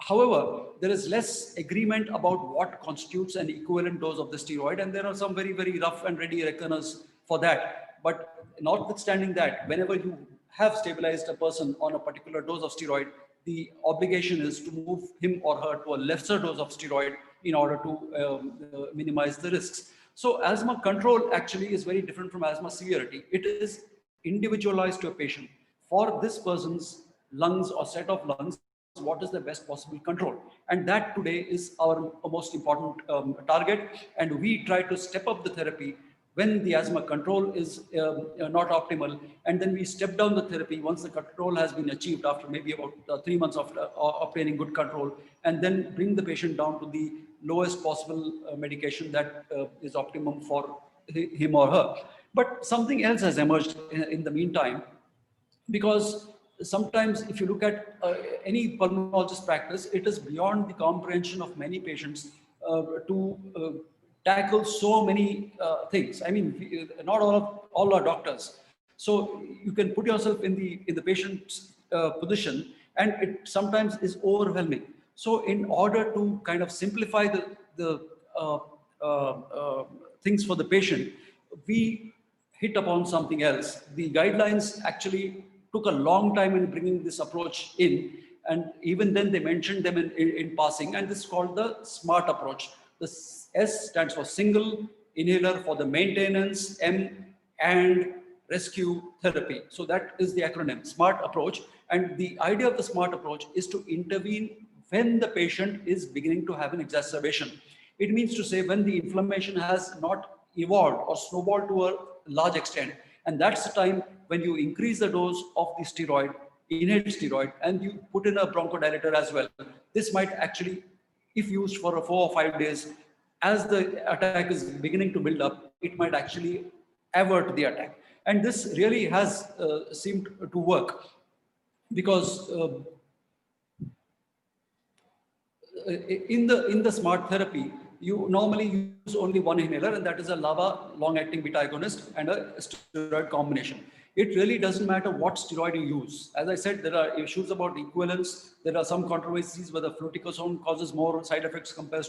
However, there is less agreement about what constitutes an equivalent dose of the steroid, and there are some very, very rough and ready reckoners for that. But notwithstanding that, whenever you have stabilized a person on a particular dose of steroid, the obligation is to move him or her to a lesser dose of steroid in order to minimize the risks. So asthma control actually is very different from asthma severity. It is individualized to a patient. For this person's lungs or set of lungs, what is the best possible control. And that today is our most important target. And we try to step up the therapy when the asthma control is not optimal. And then we step down the therapy once the control has been achieved after maybe about 3 months of obtaining good control, and then bring the patient down to the lowest possible medication that is optimum for him or her. But something else has emerged in the meantime, because sometimes if you look at any pulmonologist practice, it is beyond the comprehension of many patients to tackle so many things. I mean, not all are doctors. So you can put yourself in the patient's position, and it sometimes is overwhelming. So in order to kind of simplify the things for the patient, we hit upon something else. The guidelines actually took a long time in bringing this approach in, and even then they mentioned them in passing, and this is called the SMART approach. The S stands for single inhaler for the maintenance, M and rescue therapy. So that is the acronym, SMART approach. And the idea of the SMART approach is to intervene when the patient is beginning to have an exacerbation. It means to say when the inflammation has not evolved or snowballed to a large extent. And that's the time when you increase the dose of the steroid, inhaled steroid, and you put in a bronchodilator as well. This might actually, if used for 4 or 5 days, as the attack is beginning to build up, it might actually avert the attack. And this really has seemed to work, because in the SMART therapy, you normally use only one inhaler, and that is a LAVA long-acting beta agonist and a steroid combination. It really doesn't matter what steroid you use. As I said, there are issues about equivalence. There are some controversies whether fluticasone causes more side effects compared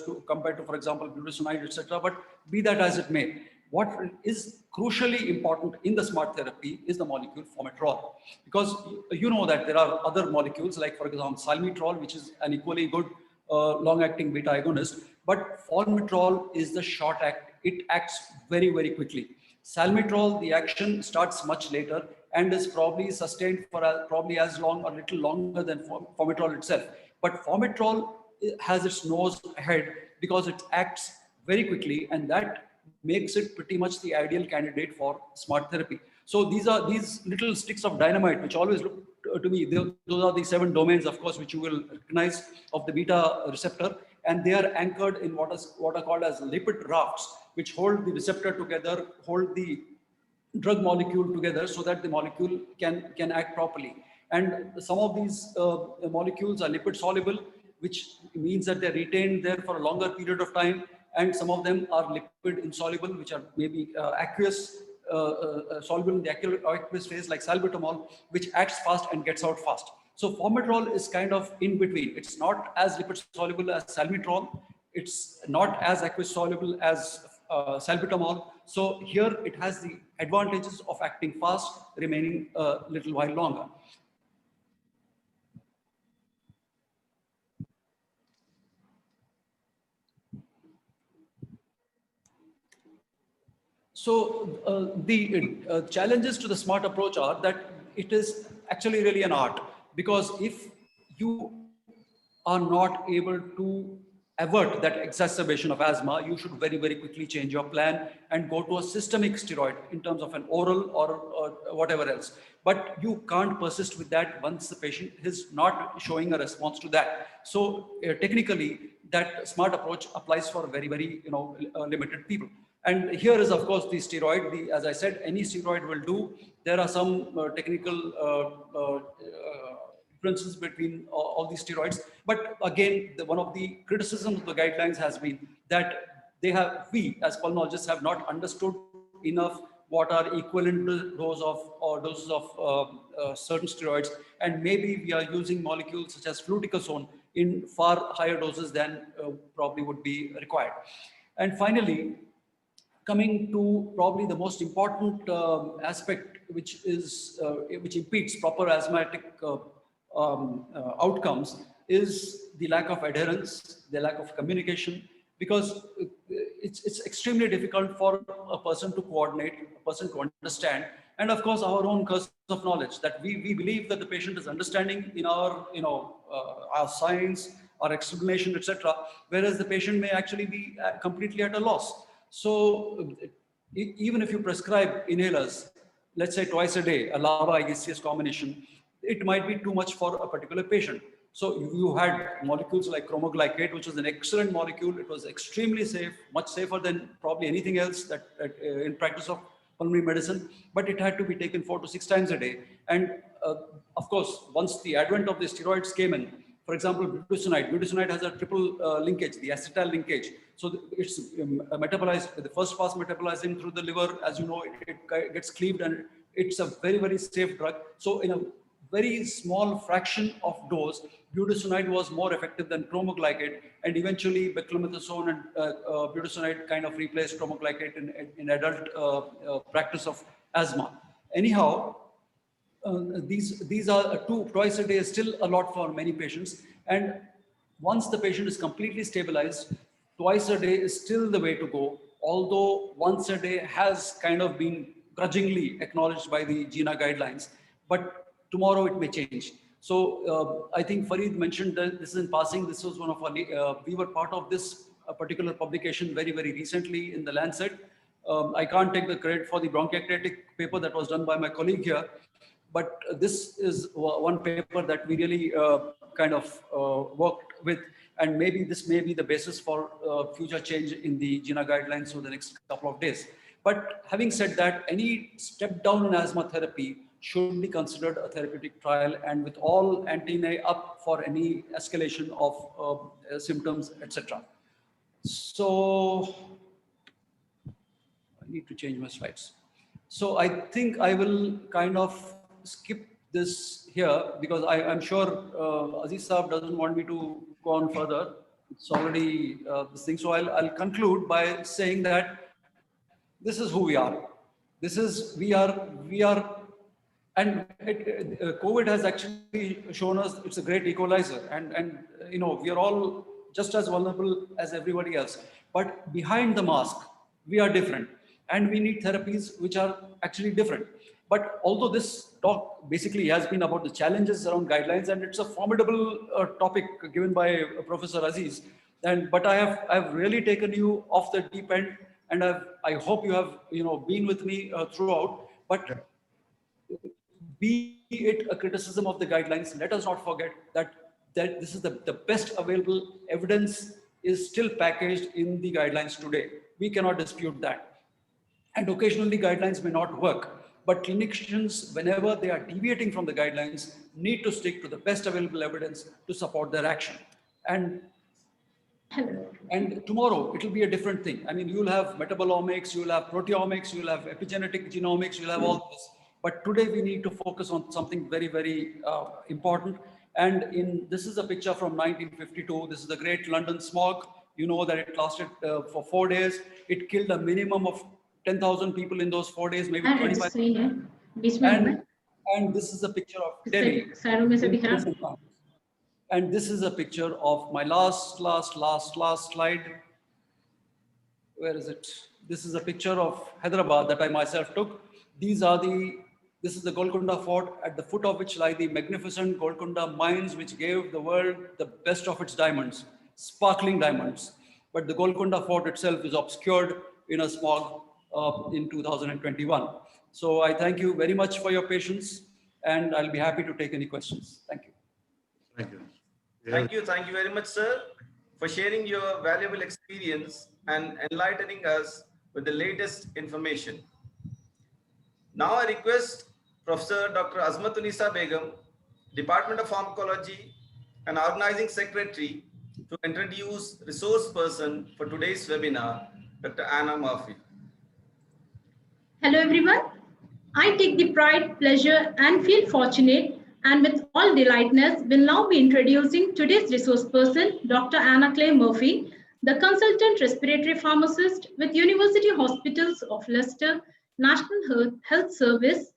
to, for example, budesonide, etc. But be that as it may, what is crucially important in the SMART therapy is the molecule formoterol, because you know that there are other molecules like, for example, salmeterol, which is an equally good long-acting beta agonist, but formoterol is the short act. It acts very, very quickly. Salmeterol, the action starts much later and is probably sustained for probably as long or little longer than formoterol itself. But formoterol has its nose ahead because it acts very quickly, and that makes it pretty much the ideal candidate for SMART therapy. So these are these little sticks of dynamite, which always look to me, those are the 7 domains, of course, which you will recognize of the beta receptor, and they are anchored in what are called as lipid rafts, which hold the receptor together, hold the drug molecule together, so that the molecule can act properly. And some of these molecules are lipid soluble, which means that they're retained there for a longer period of time, and some of them are lipid insoluble, which are maybe aqueous, soluble in the aqueous phase, like salbutamol, which acts fast and gets out fast. So formoterol is kind of in between. It's not as lipid soluble as salmeterol. It's not as aqueous soluble as salbutamol. So here it has the advantages of acting fast, remaining a little while longer. So the challenges to the SMART approach are that it is actually really an art, because if you are not able to avert that exacerbation of asthma, you should very, very quickly change your plan and go to a systemic steroid in terms of an oral or whatever else. But you can't persist with that once the patient is not showing a response to that. So technically, that SMART approach applies for very, very limited people. And here is, of course, the steroid. As I said, any steroid will do. There are some technical differences between all these steroids. But again, one of the criticisms of the guidelines has been that we as pulmonologists have not understood enough what are equivalent doses of certain steroids. And maybe we are using molecules such as fluticasone in far higher doses than probably would be required. And finally, coming to probably the most important aspect, which impedes proper asthmatic outcomes, is the lack of adherence, the lack of communication, because it's extremely difficult for a person to coordinate, a person to understand, and of course our own curse of knowledge, that we believe that the patient is understanding in our our science, our explanation, etc. Whereas the patient may actually be completely at a loss. So even if you prescribe inhalers, let's say twice a day, a LABA-IGCS combination, it might be too much for a particular patient. So you had molecules like chromoglycate, which was an excellent molecule. It was extremely safe, much safer than probably anything else that in practice of pulmonary medicine, but it had to be taken 4 to 6 times a day. And of course, once the advent of the steroids came in, for example, budesonide has a triple linkage, the acetyl linkage. So it's metabolized, the first pass metabolizing through the liver, as you know, it gets cleaved, and it's a very, very safe drug. So in a very small fraction of dose, budesonide was more effective than chromoglycate, and eventually beclomethasone and budesonide kind of replaced chromoglycate in adult practice of asthma. Anyhow, these are twice a day is still a lot for many patients, and once the patient is completely stabilized, twice a day is still the way to go, although once a day has kind of been grudgingly acknowledged by the GINA guidelines, but tomorrow it may change. So I think Farid mentioned that this is in passing. This was one of our, we were part of this particular publication very, very recently in the Lancet. I can't take the credit for the bronchiectatic paper that was done by my colleague here, but this is one paper that we really kind of worked with, and maybe this may be the basis for future change in the GINA guidelines over the next couple of days. But having said that, any step down in asthma therapy should be considered a therapeutic trial, and with all antennae up for any escalation of symptoms, etc. So I need to change my slides. So I think I will kind of skip this here, because I'm sure Aziz Saab doesn't want me to go on further. It's already this thing. So I'll conclude by saying that this is who we are. This is, we are, and COVID has actually shown us it's a great equalizer, and you know, we are all just as vulnerable as everybody else. But behind the mask, we are different, and we need therapies which are actually different. But although this talk basically has been about the challenges around guidelines, and it's a formidable topic given by Professor Aziz, but I've really taken you off the deep end, and I hope you have been with me throughout. But be it a criticism of the guidelines, let us not forget that this is the best available evidence is still packaged in the guidelines today. We cannot dispute that. And occasionally guidelines may not work, but clinicians, whenever they are deviating from the guidelines, need to stick to the best available evidence to support their action. And tomorrow it will be a different thing. I mean, you'll have metabolomics, you'll have proteomics, you'll have epigenetic genomics, you'll have all this. But today we need to focus on something very, very important. And this is a picture from 1952. This is the Great London Smog. You know that it lasted for 4 days. It killed a minimum of 10,000 people in those 4 days, maybe 25. And this is a picture of Delhi. And this is a picture of my last slide. Where is it? This is a picture of Hyderabad that I myself took. This is the Golconda Fort, at the foot of which lie the magnificent Golconda mines, which gave the world the best of its diamonds, sparkling diamonds. But the Golconda Fort itself is obscured in a smog in 2021. So I thank you very much for your patience, and I'll be happy to take any questions. Thank you. Thank you. Thank you very much, sir, for sharing your valuable experience and enlightening us with the latest information. Now I request Professor Dr. Azmatulnisa Begum, Department of Pharmacology and Organizing Secretary, to introduce resource person for today's webinar, Dr. Anna Murphy. Hello everyone. I take the pride, pleasure and feel fortunate, and with all delightness will now be introducing today's resource person, Dr. Anna Claire Murphy, the consultant respiratory pharmacist with University Hospitals of Leicester, National Health Service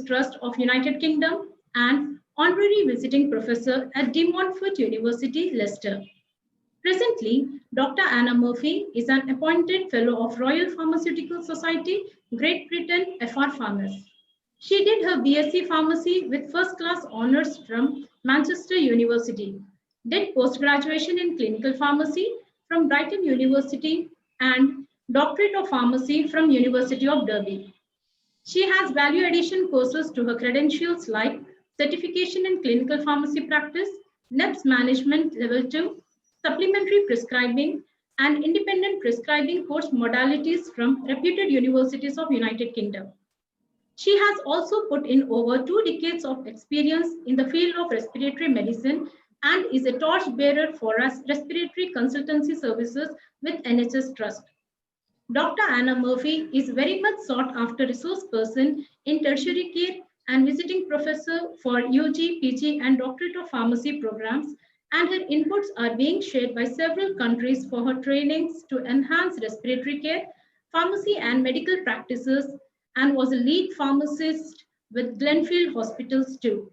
Trust of United Kingdom, and honorary visiting professor at De Montfort University, Leicester. Presently, Dr. Anna Murphy is an appointed fellow of Royal Pharmaceutical Society, Great Britain, FR Pharmacist. She did her BSc Pharmacy with first class honors from Manchester University, did postgraduation in clinical pharmacy from Brighton University and doctorate of pharmacy from University of Derby. She has value addition courses to her credentials like certification in clinical pharmacy practice, NEPS management level 2, supplementary prescribing, and independent prescribing course modalities from reputed universities of United Kingdom. She has also put in over 2 decades of experience in the field of respiratory medicine and is a torchbearer for us respiratory consultancy services with NHS Trust. Dr. Anna Murphy is very much sought after resource person in tertiary care and visiting professor for UG, PG, and Doctorate of Pharmacy programs, and her inputs are being shared by several countries for her trainings to enhance respiratory care, pharmacy, and medical practices, and was a lead pharmacist with Glenfield Hospitals too.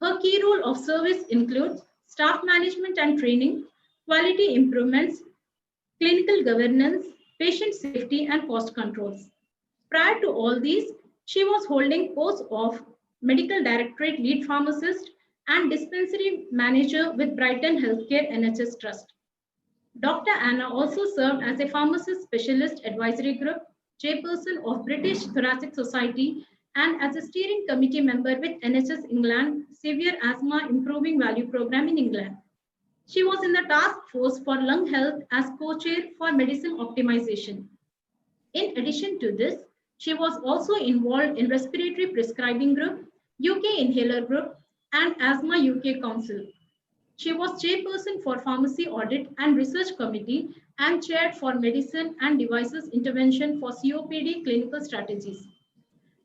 Her key role of service includes staff management and training, quality improvements, clinical governance, patient safety, and cost controls. Prior to all these, she was holding posts of Medical Directorate Lead Pharmacist and Dispensary Manager with Brighton Healthcare NHS Trust. Dr. Anna also served as a pharmacist specialist advisory group, chairperson of British Thoracic Society, and as a steering committee member with NHS England Severe Asthma Improving Value Program in England. She was in the task force for lung health as co-chair for medicine optimization. In addition to this, she was also involved in Respiratory Prescribing Group, UK Inhaler Group, and Asthma UK Council. She was chairperson for Pharmacy Audit and Research Committee and chaired for Medicine and Devices Intervention for COPD Clinical Strategies.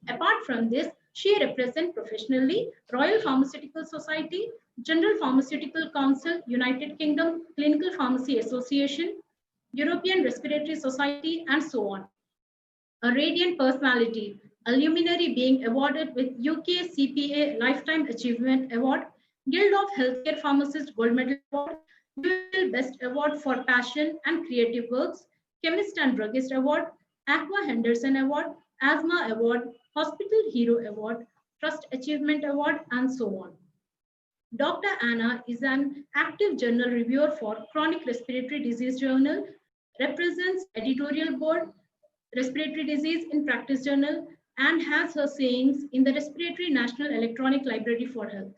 Apart from this, she represents professionally Royal Pharmaceutical Society, General Pharmaceutical Council, United Kingdom Clinical Pharmacy Association, European Respiratory Society, and so on. A radiant personality, a luminary being awarded with UK CPA Lifetime Achievement Award, Guild of Healthcare Pharmacists Gold Medal Award, UL Best Award for Passion and Creative Works, Chemist and Druggist Award, Aqua Henderson Award, Asthma Award, Hospital Hero Award, Trust Achievement Award, and so on. Dr. Anna is an active journal reviewer for Chronic Respiratory Disease Journal, represents editorial board, Respiratory Disease in Practice Journal, and has her sayings in the Respiratory National Electronic Library for Health.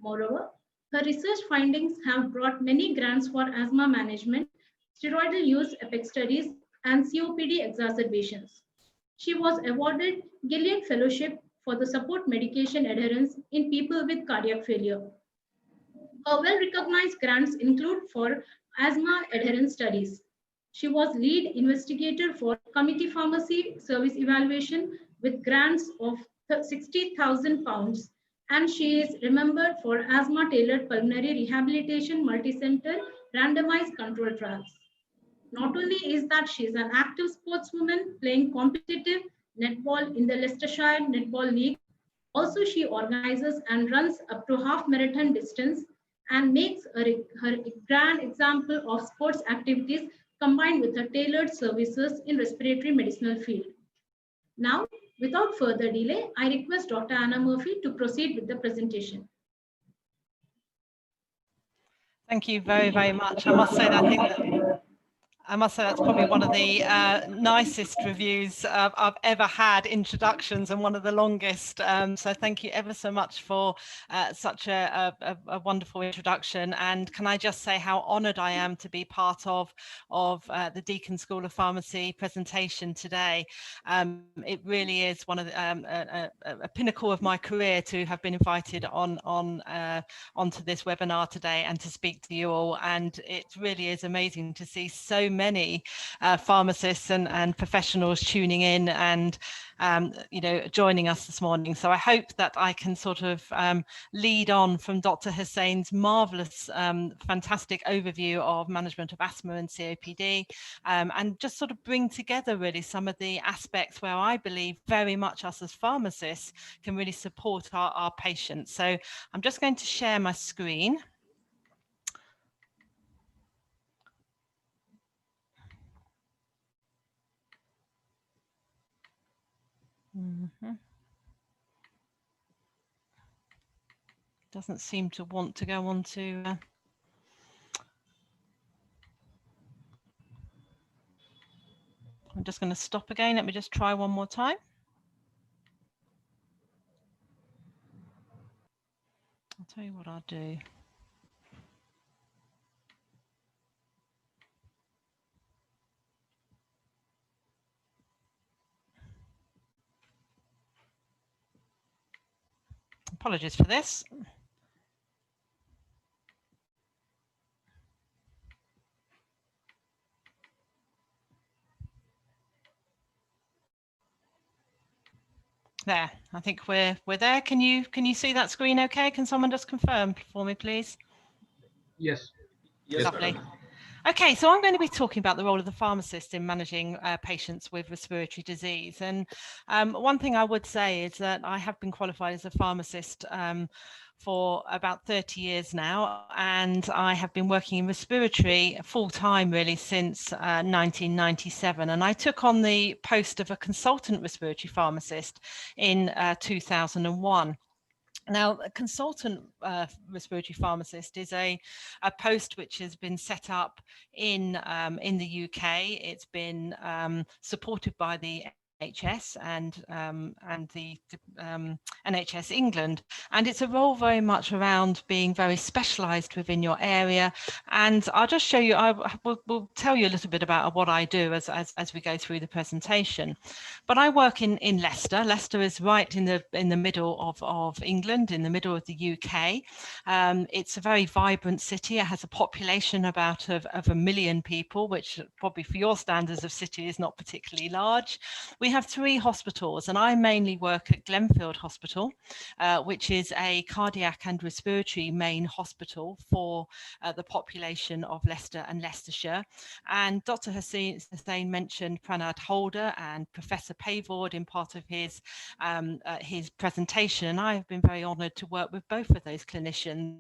Moreover, her research findings have brought many grants for asthma management, steroidal use epic studies, and COPD exacerbations. She was awarded Gilead Fellowship for the support medication adherence in people with cardiac failure. Her well-recognized grants include for asthma adherence studies. She was lead investigator for committee pharmacy service evaluation with grants of £60,000, and she is remembered for asthma tailored pulmonary rehabilitation multi-center randomized control trials. Not only is that she is an active sportswoman playing competitive netball in the Leicestershire Netball League, also she organizes and runs up to half marathon distance and makes her a grand example of sports activities combined with her tailored services in respiratory medicinal field. Now, without further delay, I request Dr. Anna Murphy to proceed with the presentation. Thank you very, very much. I must say that that's probably one of the nicest reviews I've ever had, introductions, and one of the longest. So thank you ever so much for such a wonderful introduction. And can I just say how honoured I am to be part of the Deakin School of Pharmacy presentation today. It really is one of the, a pinnacle of my career to have been invited onto this webinar today and to speak to you all. And it really is amazing to see so many pharmacists and professionals tuning in and joining us this morning. So I hope that I can sort of lead on from Dr. Hussain's marvelous, fantastic overview of management of asthma and COPD, and just sort of bring together really some of the aspects where I believe very much us as pharmacists can really support our patients. So I'm just going to share my screen. Doesn't seem to want to go on to. I'm just going to stop again. Let me just try one more time. I'll tell you what I'll do. Apologies for this. There, I think we're there. Can you see that screen okay? Can someone just confirm for me, please? Yes. Yes, Lovely. madam. Okay, so I'm going to be talking about the role of the pharmacist in managing patients with respiratory disease. And one thing I would say is that I have been qualified as a pharmacist for about 30 years now, and I have been working in respiratory full-time really since 1997. And I took on the post of a consultant respiratory pharmacist in 2001. Now, a consultant respiratory pharmacist is a post which has been set up in the UK. It's been supported by the NHS and the NHS England, and it's a role very much around being very specialised within your area. And I'll just show you. We'll tell you a little bit about what I do as we go through the presentation. But I work in Leicester. Leicester is right in the middle of England, in the middle of the UK. It's a very vibrant city. It has a population about of 1 million people, which probably for your standards of city is not particularly large. We have 3 hospitals, and I mainly work at Glenfield Hospital, which is a cardiac and respiratory main hospital for the population of Leicester and Leicestershire. And Dr. Hussain mentioned Pranad Holder and Professor Pavord in part of his presentation, and I have been very honoured to work with both of those clinicians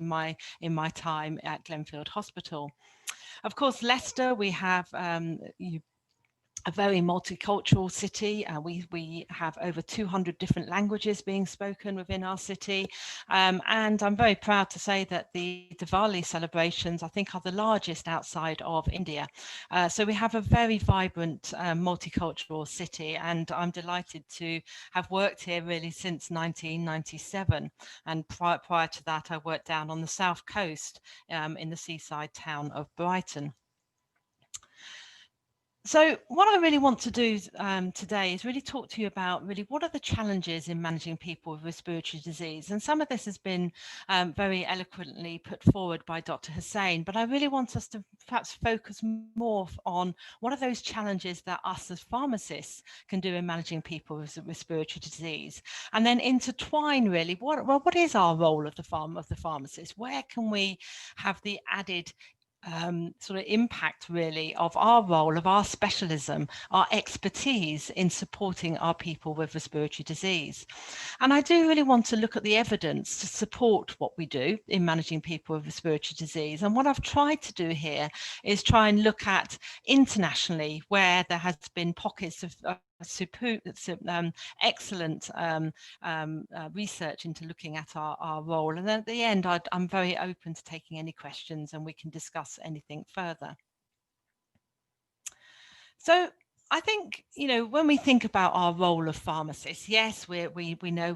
in my time at Glenfield Hospital. Of course, Leicester, we have a very multicultural city. We have over 200 different languages being spoken within our city. And I'm very proud to say that the Diwali celebrations, I think, are the largest outside of India. So we have a very vibrant multicultural city, and I'm delighted to have worked here really since 1997. And prior to that, I worked down on the south coast in the seaside town of Brighton. So what I really want to do today is really talk to you about really what are the challenges in managing people with respiratory disease. And some of this has been very eloquently put forward by Dr. Hussain, but I really want us to perhaps focus more on what are those challenges that us as pharmacists can do in managing people with respiratory disease, and then intertwine really what is our role of the pharmacist? Where can we have the added sort of impact really of our role, of our specialism, our expertise in supporting our people with respiratory disease. And I do really want to look at the evidence to support what we do in managing people with respiratory disease. And what I've tried to do here is try and look at internationally where there has been pockets of excellent research into looking at our role. And then at the end, I'm very open to taking any questions and we can discuss anything further. So I think, you know, when we think about our role of pharmacists, yes, we know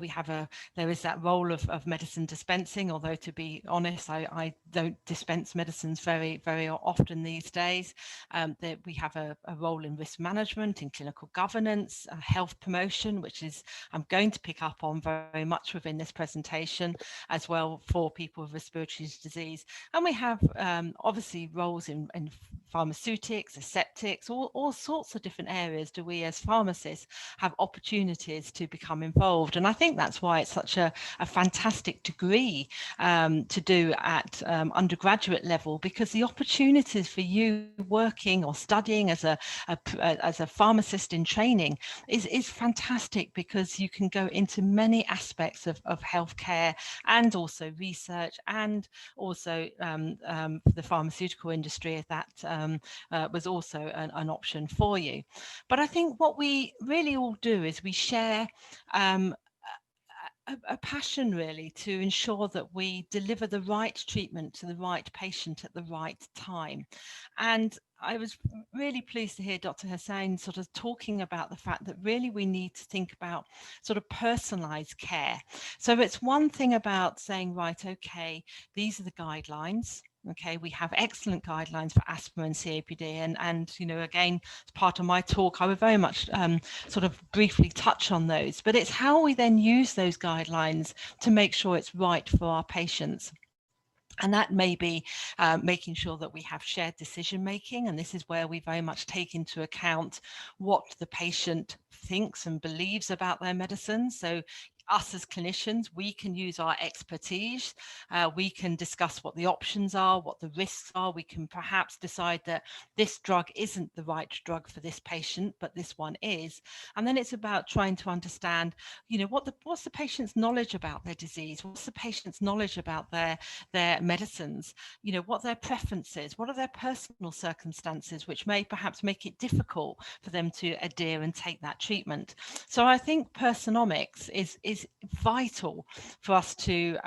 there is that role of medicine dispensing, although to be honest, I don't dispense medicines very often these days. That we have a role in risk management, in clinical governance, health promotion, which is I'm going to pick up on very much within this presentation as well for people with respiratory disease. And we have obviously roles in pharmaceutics, aseptics, all sorts of different areas do we as pharmacists have opportunities to become involved. And I think that's why it's such a fantastic degree to do at undergraduate level, because the opportunities for you working or studying as a pharmacist in training is fantastic, because you can go into many aspects of healthcare and also research, and also the pharmaceutical industry, if that was also an option for you. But I think what we really all do is we share a passion really to ensure that we deliver the right treatment to the right patient at the right time. And I was really pleased to hear Dr. Hussain sort of talking about the fact that really we need to think about sort of personalized care. So it's one thing about saying, right, okay, these are the guidelines. Okay, we have excellent guidelines for asthma and COPD, and you know, again, as part of my talk, I would very much sort of briefly touch on those. But it's how we then use those guidelines to make sure it's right for our patients. And that may be making sure that we have shared decision making. And this is where we very much take into account what the patient thinks and believes about their medicine. So us as clinicians, we can use our expertise. We can discuss what the options are, what the risks are. We can perhaps decide that this drug isn't the right drug for this patient, but this one is. And then it's about trying to understand, you know, what's the patient's knowledge about their disease? What's the patient's knowledge about their medicines? You know, what their preferences? What are their personal circumstances, which may perhaps make it difficult for them to adhere and take that treatment? So I think personomics is vital for us to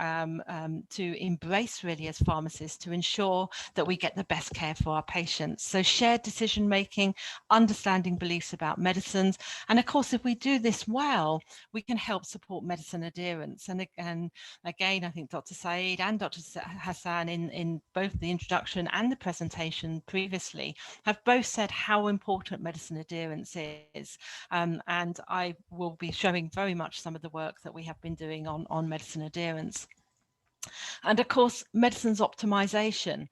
embrace really as pharmacists, to ensure that we get the best care for our patients. So shared decision making, understanding beliefs about medicines, and of course, if we do this well, we can help support medicine adherence. And again, I think Dr. Saeed and Dr. Hassan in both the introduction and the presentation previously have both said how important medicine adherence is. And I will be showing very much some of the work that we have been doing on medicine adherence. And of course, medicines optimization.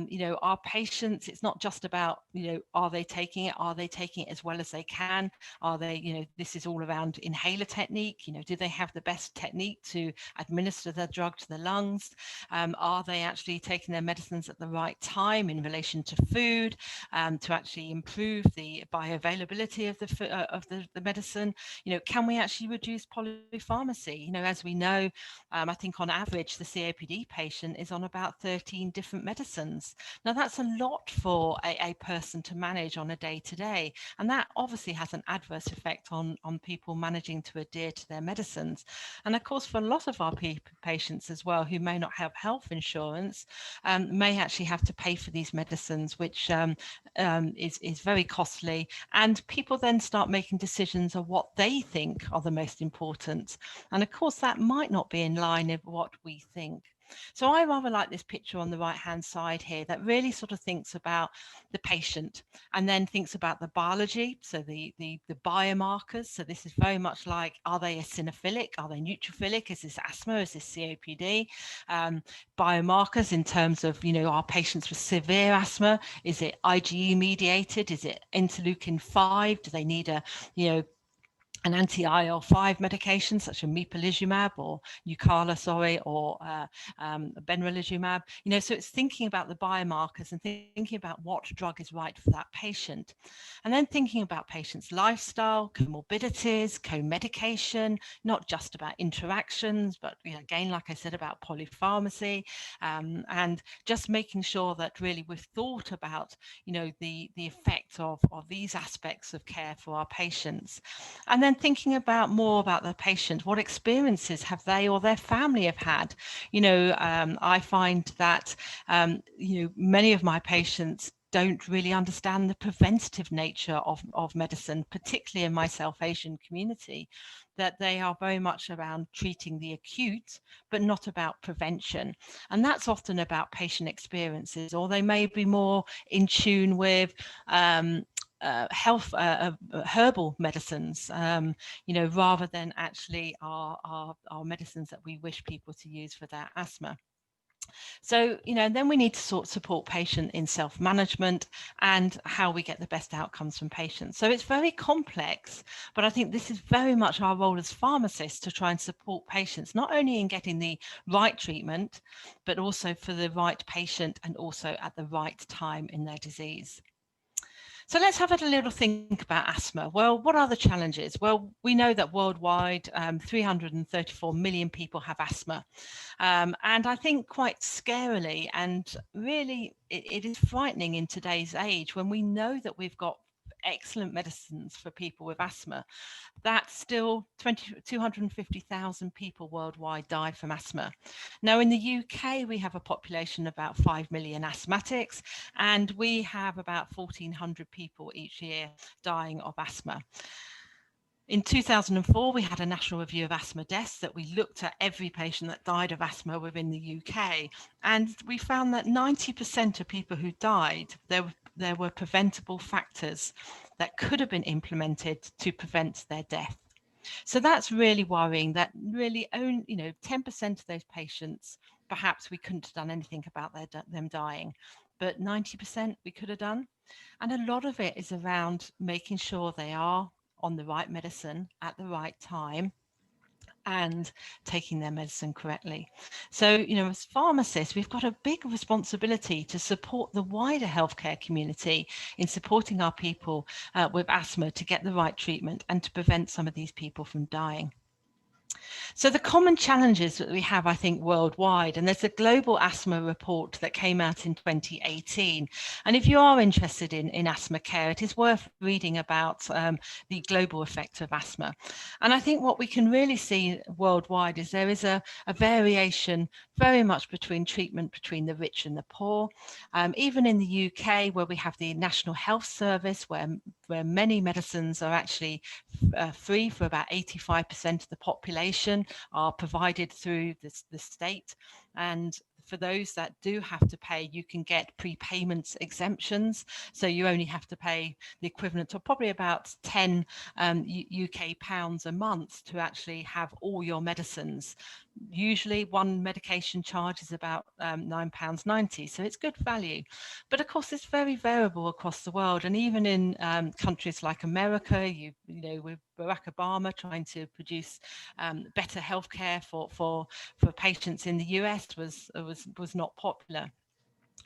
You know, our patients, it's not just about, you know, are they taking it? Are they taking it as well as they can? Are they, you know, this is all around inhaler technique. You know, do they have the best technique to administer their drug to the lungs? Are they actually taking their medicines at the right time in relation to food, to actually improve the bioavailability of the medicine? You know, can we actually reduce polypharmacy? You know, as we know, I think on average, the COPD patient is on about 13 different medicines. Now, that's a lot for a person to manage on a day-to-day, and that obviously has an adverse effect on people managing to adhere to their medicines. And of course, for a lot of our patients as well, who may not have health insurance, may actually have to pay for these medicines, which is very costly. And people then start making decisions of what they think are the most important. And of course, that might not be in line with what we think. So I rather like this picture on the right hand side here that really sort of thinks about the patient and then thinks about the biology, so the biomarkers. So this is very much like, are they eosinophilic? Are they neutrophilic? Is this asthma? Is this COPD? Biomarkers in terms of, you know, are patients with severe asthma? Is it IgE mediated? Is it interleukin 5? Do they need a, you know, an anti-IL-5 medication such as mepolizumab or Nucala, or benralizumab. You know, so it's thinking about the biomarkers and thinking about what drug is right for that patient. And then thinking about patients' lifestyle, comorbidities, co-medication, not just about interactions, but, you know, again, like I said, about polypharmacy, and just making sure that really we've thought about, you know, the effect of these aspects of care for our patients. And then thinking about more about the patient, what experiences have they or their family have had? You know, I find that, you know, many of my patients don't really understand the preventative nature of medicine, particularly in my South Asian community, that they are very much around treating the acute, but not about prevention. And that's often about patient experiences, or they may be more in tune with herbal medicines, you know, rather than actually our medicines that we wish people to use for their asthma. So, you know, then we need to support patient in self-management and how we get the best outcomes from patients. So it's very complex, but I think this is very much our role as pharmacists to try and support patients, not only in getting the right treatment, but also for the right patient and also at the right time in their disease. So let's have a little think about asthma. Well, what are the challenges? Well, we know that worldwide, 334 million people have asthma. And I think quite scarily, and really it is frightening in today's age when we know that we've got excellent medicines for people with asthma, that still 250,000 people worldwide die from asthma. Now, in the UK, we have a population of about 5 million asthmatics, and we have about 1,400 people each year dying of asthma. In 2004, we had a national review of asthma deaths that we looked at every patient that died of asthma within the UK. And we found that 90% of people who died, there were preventable factors that could have been implemented to prevent their death. So that's really worrying, that really only 10% of those patients, perhaps we couldn't have done anything about them dying, but 90% we could have done. And a lot of it is around making sure they are on the right medicine at the right time and taking their medicine correctly. So, as pharmacists, we've got a big responsibility to support the wider healthcare community in supporting our people with asthma to get the right treatment and to prevent some of these people from dying. So the common challenges that we have, I think, worldwide, and there's a global asthma report that came out in 2018. And if you are interested in asthma care, it is worth reading about the global effect of asthma. And I think what we can really see worldwide is there is a variation very much between treatment between the rich and the poor. Even in the UK, where we have the National Health Service, where many medicines are actually free for about 85% of the population, are provided through the state. And for those that do have to pay, you can get prepayment exemptions. So you only have to pay the equivalent of probably about 10 UK pounds a month to actually have all your medicines. Usually one medication charge is about £9.90, so it's good value. But of course, it's very variable across the world, and even in countries like America, with Barack Obama trying to produce better healthcare for patients in the US was not popular.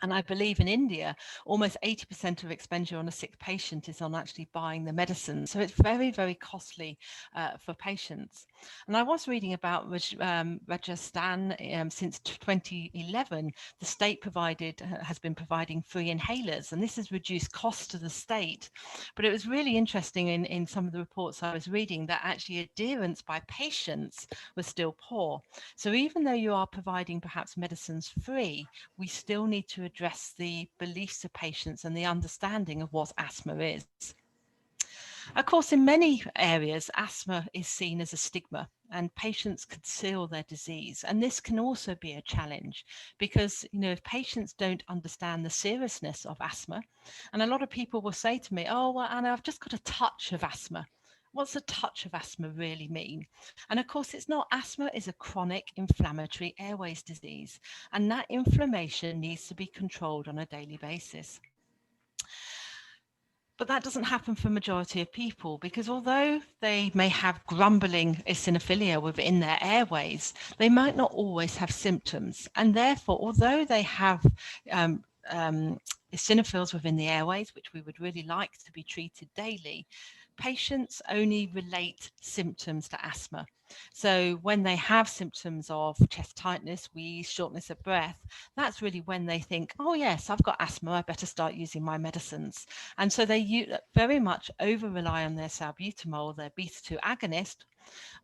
And I believe in India, almost 80% of expenditure on a sick patient is on actually buying the medicine. So it's very, very costly for patients. And I was reading about Rajasthan since 2011, the state has been providing free inhalers, and this has reduced costs to the state. But it was really interesting in some of the reports I was reading that actually adherence by patients was still poor. So even though you are providing perhaps medicines free, we still need to address the beliefs of patients and the understanding of what asthma is. Of course, in many areas, asthma is seen as a stigma and patients conceal their disease. And this can also be a challenge because, if patients don't understand the seriousness of asthma, and a lot of people will say to me, oh, well, Anna, I've just got a touch of asthma. What's a touch of asthma really mean? And of course, it's not. Asthma is a chronic inflammatory airways disease, and that inflammation needs to be controlled on a daily basis. But that doesn't happen for the majority of people because although they may have grumbling eosinophilia within their airways, they might not always have symptoms. And therefore, although they have eosinophils within the airways, which we would really like to be treated daily, patients only relate symptoms to asthma. So when they have symptoms of chest tightness, wheeze, shortness of breath, that's really when they think, oh yes, I've got asthma, I better start using my medicines. And so they very much over rely on their salbutamol, their beta-2 agonist,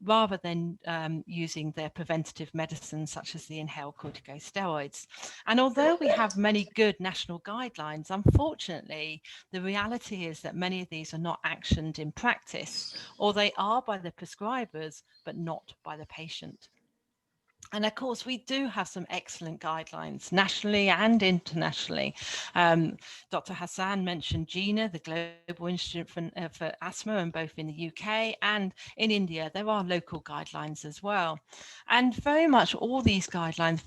rather than using their preventative medicines such as the inhaled corticosteroids. And although we have many good national guidelines, unfortunately, the reality is that many of these are not actioned in practice, or they are by the prescribers, but not by the patient. And of course, we do have some excellent guidelines nationally and internationally. Dr. Hassan mentioned GINA, the Global Institute for Asthma, and both in the UK and in India, there are local guidelines as well. And very much all these guidelines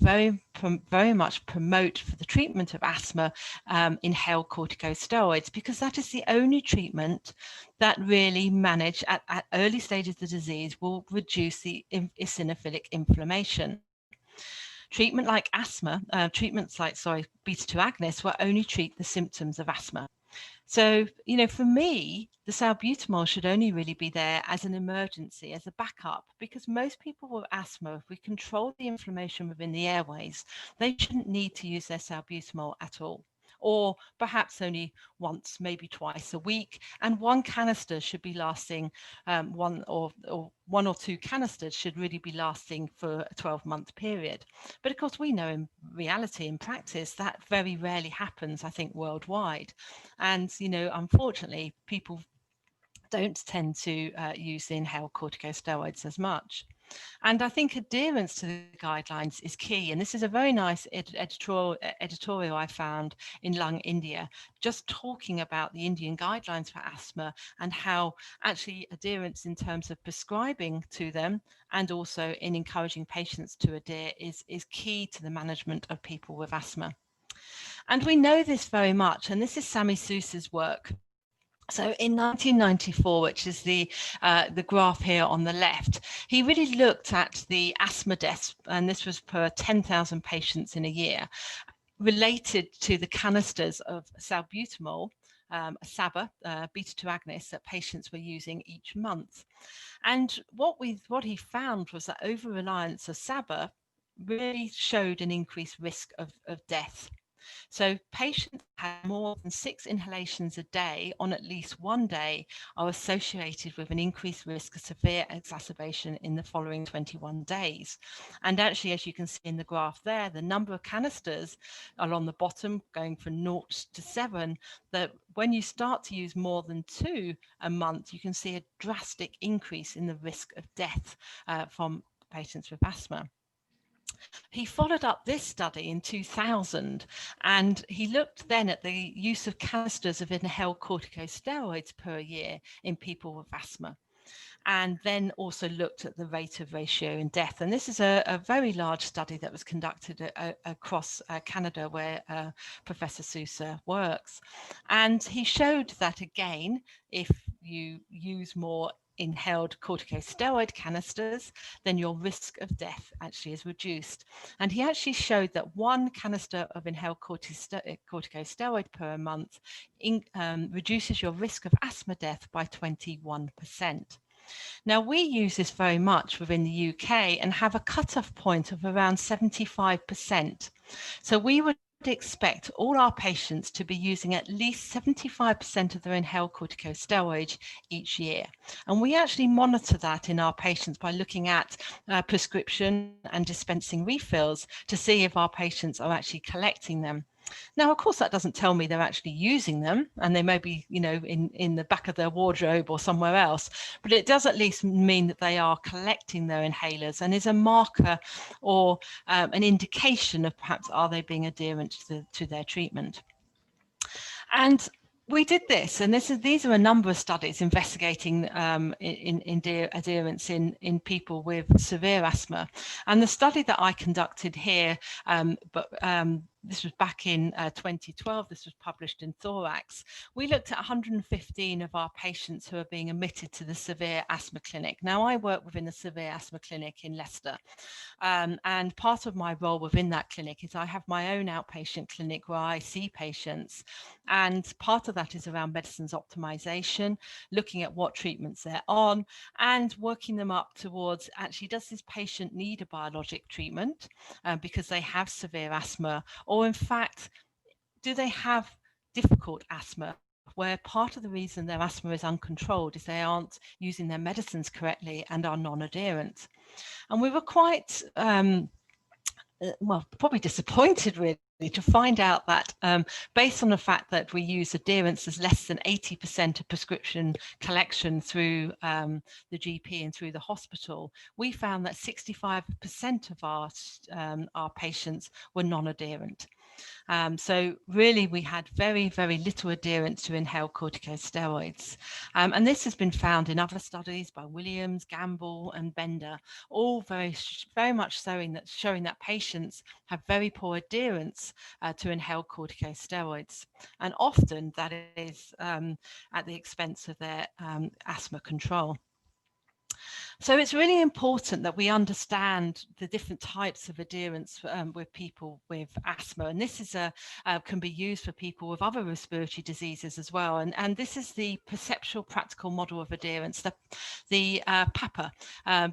very much promote for the treatment of asthma inhaled corticosteroids, because that is the only treatment that really manage at early stages of the disease will reduce the eosinophilic inflammation. Treatments like beta-2 agonists will only treat the symptoms of asthma. So, for me, the salbutamol should only really be there as an emergency, as a backup, because most people with asthma, if we control the inflammation within the airways, they shouldn't need to use their salbutamol at all. or perhaps only once, maybe twice a week. And one canister should be lasting, one or two canisters should really be lasting for a 12-month period. But of course, we know in reality, in practice, that very rarely happens, I think, worldwide. And, you know, unfortunately, people don't tend to use the inhaled corticosteroids as much. And I think adherence to the guidelines is key. And this is a very nice editorial I found in Lung India, just talking about the Indian guidelines for asthma and how actually adherence in terms of prescribing to them and also in encouraging patients to adhere is key to the management of people with asthma. And we know this very much, and this is Sami Sousa's work. So in 1994, which is the graph here on the left, he really looked at the asthma deaths, and this was per 10,000 patients in a year, related to the canisters of salbutamol, a SABA, beta-2 agonist that patients were using each month. And what he found was that over-reliance of SABA really showed an increased risk of death. So patients who had more than 6 inhalations a day on at least one day are associated with an increased risk of severe exacerbation in the following 21 days. And actually, as you can see in the graph there, the number of canisters along the bottom going from 0 to 7, that when you start to use more than 2 a month, you can see a drastic increase in the risk of death from patients with asthma. He followed up this study in 2000, and he looked then at the use of canisters of inhaled corticosteroids per year in people with asthma, and then also looked at the rate of ratio in death. And this is a very large study that was conducted across Canada, where Professor Sousa works. And he showed that, again, if you use more inhaled corticosteroid canisters, then your risk of death actually is reduced. And he actually showed that 1 canister of inhaled corticosteroid per month reduces your risk of asthma death by 21%. Now, we use this very much within the UK and have a cutoff point of around 75%. So we would expect all our patients to be using at least 75% of their inhaled corticosteroids each year. And we actually monitor that in our patients by looking at prescription and dispensing refills to see if our patients are actually collecting them. Now, of course, that doesn't tell me they're actually using them, and they may be, you know, in the back of their wardrobe or somewhere else, but it does at least mean that they are collecting their inhalers and is a marker or an indication of perhaps are they being adherent to their treatment. And we did this, and these are a number of studies investigating adherence in people with severe asthma. And the study that I conducted here, this was back in 2012, this was published in Thorax. We looked at 115 of our patients who are being admitted to the severe asthma clinic. Now, I work within the severe asthma clinic in Leicester. And part of my role within that clinic is I have my own outpatient clinic where I see patients. And part of that is around medicines optimization, looking at what treatments they're on and working them up towards actually, does this patient need a biologic treatment because they have severe asthma? Or in fact, do they have difficult asthma, where part of the reason their asthma is uncontrolled is they aren't using their medicines correctly and are non-adherent? And we were quite, well, probably disappointed really to find out that based on the fact that we use adherence as less than 80% of prescription collection through the GP and through the hospital, we found that 65% of our patients were non-adherent. So really, we had very, very little adherence to inhaled corticosteroids. And this has been found in other studies by Williams, Gamble, and Bender, all very much showing that patients have very poor adherence to inhaled corticosteroids. And often that is at the expense of their asthma control. So it's really important that we understand the different types of adherence with people with asthma. And this is can be used for people with other respiratory diseases as well. And this is the Perceptual Practical Model of Adherence, the PAPA,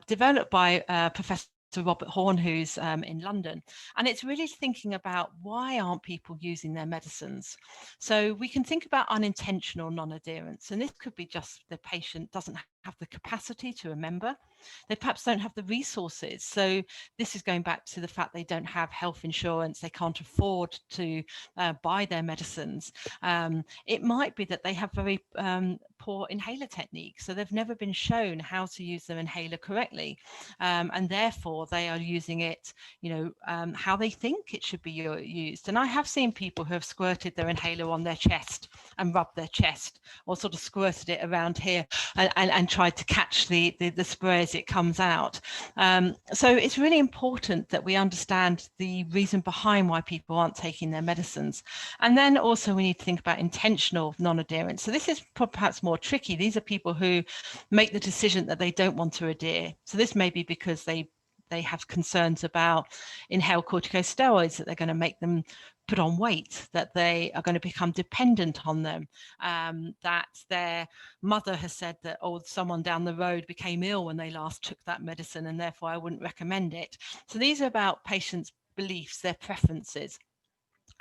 developed by Professor Robert Horn, who's in London. And it's really thinking about why aren't people using their medicines? So we can think about unintentional non-adherence, and this could be just the patient doesn't have the capacity to remember. They perhaps don't have the resources. So this is going back to the fact they don't have health insurance, they can't afford to buy their medicines. It might be that they have very poor inhaler techniques, so they've never been shown how to use their inhaler correctly, and therefore they are using it, how they think it should be used. And I have seen people who have squirted their inhaler on their chest and rubbed their chest, or sort of squirted it around here and tried to catch the spray as it comes out. So it's really important that we understand the reason behind why people aren't taking their medicines. And then also we need to think about intentional non-adherence. So this is perhaps more tricky. These are people who make the decision that they don't want to adhere. So this may be because they have concerns about inhaled corticosteroids, that they're going to make them put on weight, that they are going to become dependent on them, that their mother has said that, oh, someone down the road became ill when they last took that medicine and therefore I wouldn't recommend it. So these are about patients' beliefs, their preferences,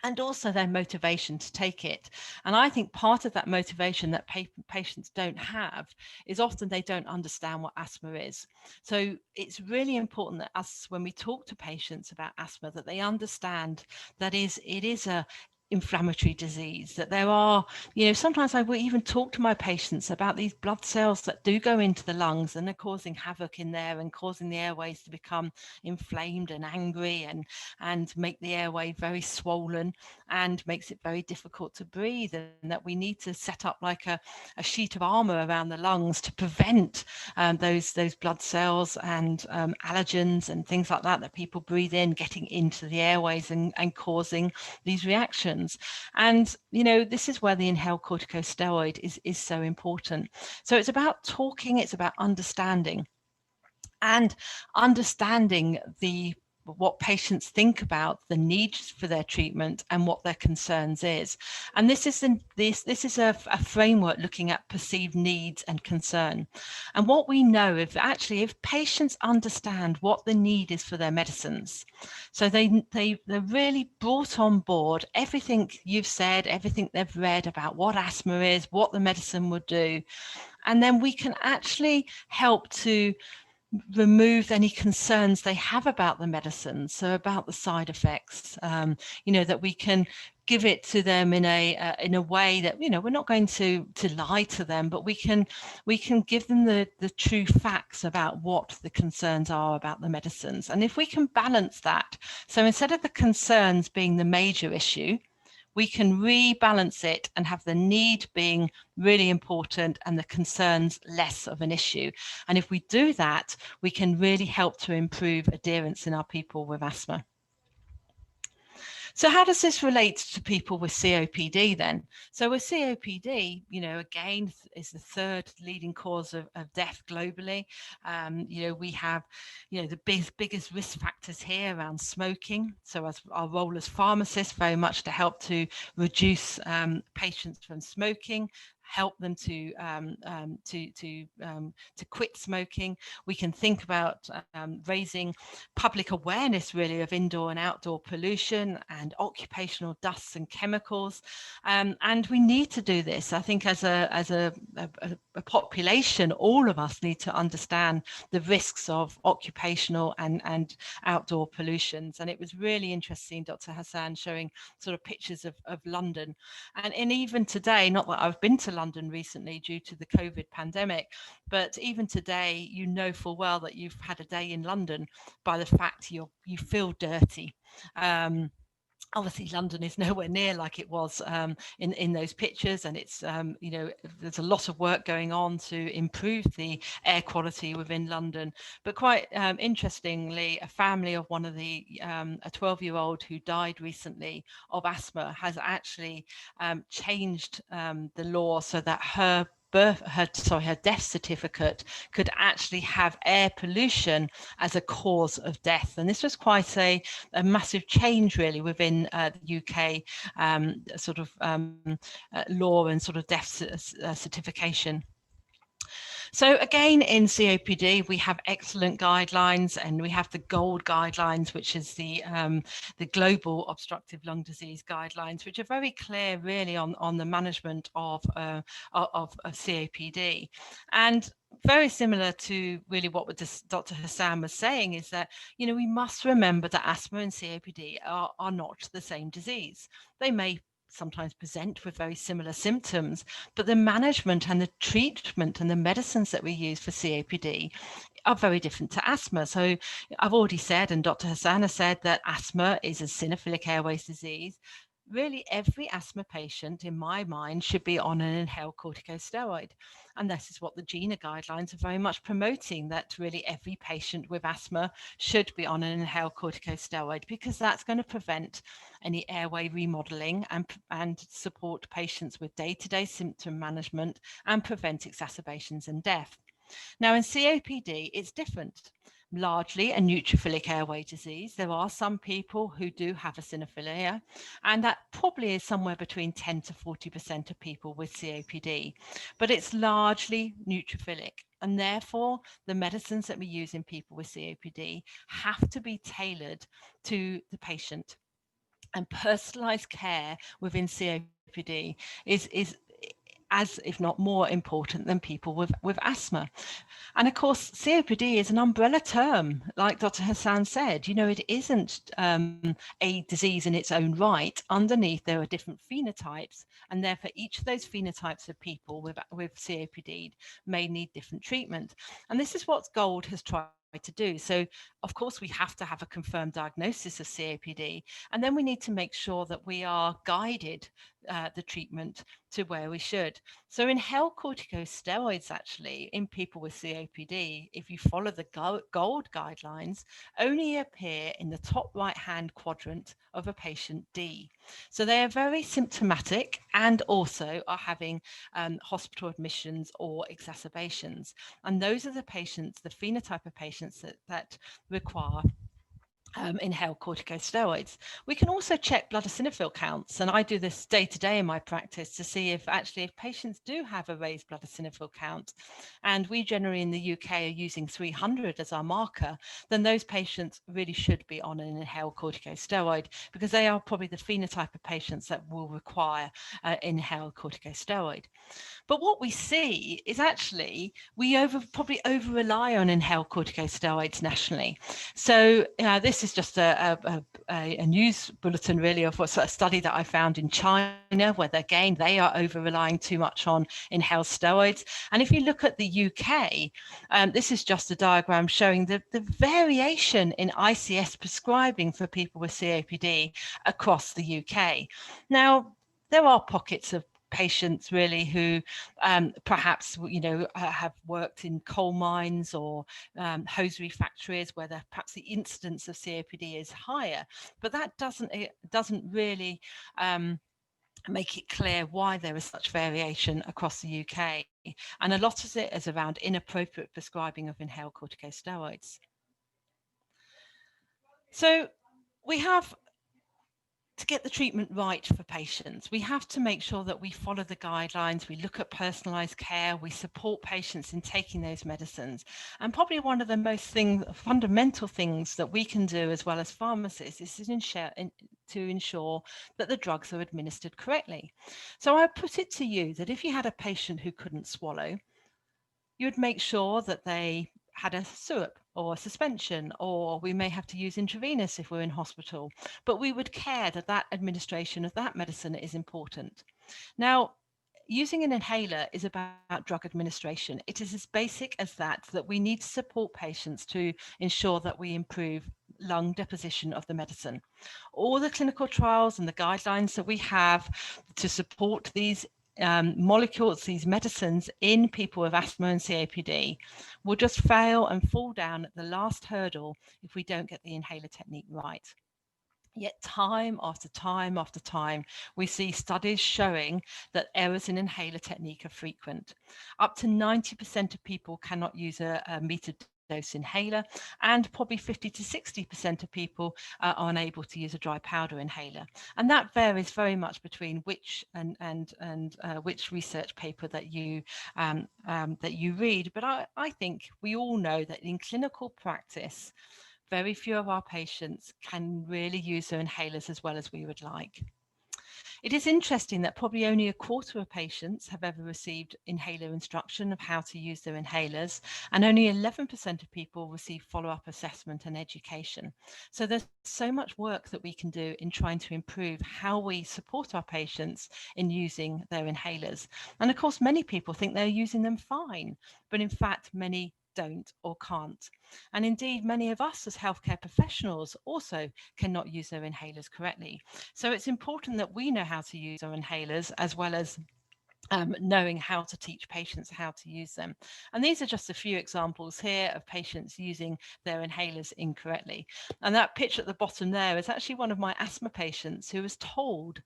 and also their motivation to take it. And I think part of that motivation that patients don't have is often they don't understand what asthma is. So it's really important that us, when we talk to patients about asthma, that they understand that it is a inflammatory disease, that there are, sometimes I will even talk to my patients about these blood cells that do go into the lungs and are causing havoc in there and causing the airways to become inflamed and angry and make the airway very swollen and makes it very difficult to breathe, and that we need to set up like a sheet of armor around the lungs to prevent those blood cells and allergens and things like that people breathe in getting into the airways and causing these reactions. And this is where the inhaled corticosteroid is so important. So it's about talking, it's about understanding, and understanding what patients think about the needs for their treatment and what their concerns is. And this is a framework looking at perceived needs and concern. And what we know, if patients understand what the need is for their medicines, so they're really brought on board everything you've said, everything they've read about what asthma is, what the medicine would do, and then we can actually help to remove any concerns they have about the medicine, so about the side effects, that we can give it to them in a way that we're not going to lie to them, but we can give them the true facts about what the concerns are about the medicines. And if we can balance that, so instead of the concerns being the major issue, we can rebalance it and have the need being really important and the concerns less of an issue. And if we do that, we can really help to improve adherence in our people with asthma. So how does this relate to people with COPD then? So with COPD, again, is the third leading cause of death globally. We have, the biggest risk factors here around smoking. So as our role as pharmacists, very much to help to reduce patients from smoking, help them to quit smoking. We can think about raising public awareness really of indoor and outdoor pollution and occupational dusts and chemicals, and we need to do this. I think as a population, all of us need to understand the risks of occupational and outdoor pollutions. And it was really interesting, Dr. Hassan, showing sort of pictures of London, and even today, not that I've been to London recently due to the COVID pandemic, but even today, full well that you've had a day in London by the fact you feel dirty. Obviously, London is nowhere near like it was in those pictures, and it's there's a lot of work going on to improve the air quality within London. But quite interestingly, a family of one of the a 12-year-old who died recently of asthma has actually changed the law so that her death certificate could actually have air pollution as a cause of death. And this was quite a massive change really within the UK law and sort of death certification. So again, in COPD, we have excellent guidelines, and we have the GOLD guidelines, which is the global obstructive lung disease guidelines, which are very clear really on the management of COPD. And very similar to really what Dr. Hassan was saying is that, you know, we must remember that asthma and COPD are not the same disease. They may sometimes present with very similar symptoms, but the management and the treatment and the medicines that we use for COPD are very different to asthma. So I've already said, and Dr. Hassan has said, that asthma is a eosinophilic airways disease. Really, every asthma patient, in my mind, should be on an inhaled corticosteroid. And this is what the GINA guidelines are very much promoting, that really every patient with asthma should be on an inhaled corticosteroid, because that's going to prevent any airway remodeling and support patients with day-to-day symptom management and prevent exacerbations and death. Now, in COPD, it's different. Largely a neutrophilic airway disease. There are some people who do have eosinophilia, and that probably is somewhere between 10 to 40% of people with COPD, but it's largely neutrophilic. And therefore, the medicines that we use in people with COPD have to be tailored to the patient. And personalized care within COPD is as, if not more important than people with asthma. And of course, COPD is an umbrella term, like Dr. Hassan said. You know, it isn't a disease in its own right. Underneath, there are different phenotypes, and therefore each of those phenotypes of people with COPD may need different treatment. And this is what GOLD has tried to do. So of course we have to have a confirmed diagnosis of COPD, and then we need to make sure that we are guided the treatment to where we should. So inhaled corticosteroids, actually, in people with COPD, if you follow the GOLD guidelines, only appear in the top right-hand quadrant of a patient D. So they are very symptomatic and also are having hospital admissions or exacerbations. And those are the patients, the phenotype of patients that require inhaled corticosteroids. We can also check blood eosinophil counts, and I do this day to day in my practice to see if actually if patients do have a raised blood eosinophil count, and we generally in the UK are using 300 as our marker, then those patients really should be on an inhaled corticosteroid, because they are probably the phenotype of patients that will require inhaled corticosteroid. But what we see is actually we probably over rely on inhaled corticosteroids nationally. So this is just a news bulletin really of a study that I found in China, where again they are over relying too much on inhaled steroids. And if you look at the UK, this is just a diagram showing the variation in ICS prescribing for people with COPD across the UK. Now, there are pockets of patients really who perhaps, you know, have worked in coal mines or hosiery factories where perhaps the incidence of COPD is higher, but that doesn't really make it clear why there is such variation across the UK. And a lot of it is around inappropriate prescribing of inhaled corticosteroids. So we have to get the treatment right for patients, we have to make sure that we follow the guidelines, we look at personalized care, we support patients in taking those medicines. And probably one of the most fundamental things that we can do as well as pharmacists is to ensure that the drugs are administered correctly. So I put it to you that if you had a patient who couldn't swallow, you would make sure that they had a syrup or a suspension, or we may have to use intravenous if we're in hospital, but we would care that that administration of that medicine is important. Now, using an inhaler is about drug administration. It is as basic as that we need to support patients to ensure that we improve lung deposition of the medicine. All the clinical trials and the guidelines that we have to support these molecules, these medicines in people with asthma and COPD will just fail and fall down at the last hurdle if we don't get the inhaler technique right. Yet time after time after time, we see studies showing that errors in inhaler technique are frequent. Up to 90% of people cannot use a metered dose inhaler, and probably 50 to 60% of people are unable to use a dry powder inhaler. And that varies very much between which which research paper that you read. But I think we all know that in clinical practice, very few of our patients can really use their inhalers as well as we would like. It is interesting that probably only a quarter of patients have ever received inhaler instruction of how to use their inhalers, and only 11% of people receive follow-up assessment and education. So there's so much work that we can do in trying to improve how we support our patients in using their inhalers. And of course, many people think they're using them fine, but in fact, many don't or can't. And indeed, many of us as healthcare professionals also cannot use their inhalers correctly. So it's important that we know how to use our inhalers as well as knowing how to teach patients how to use them. And these are just a few examples here of patients using their inhalers incorrectly. And that picture at the bottom there is actually one of my asthma patients who was told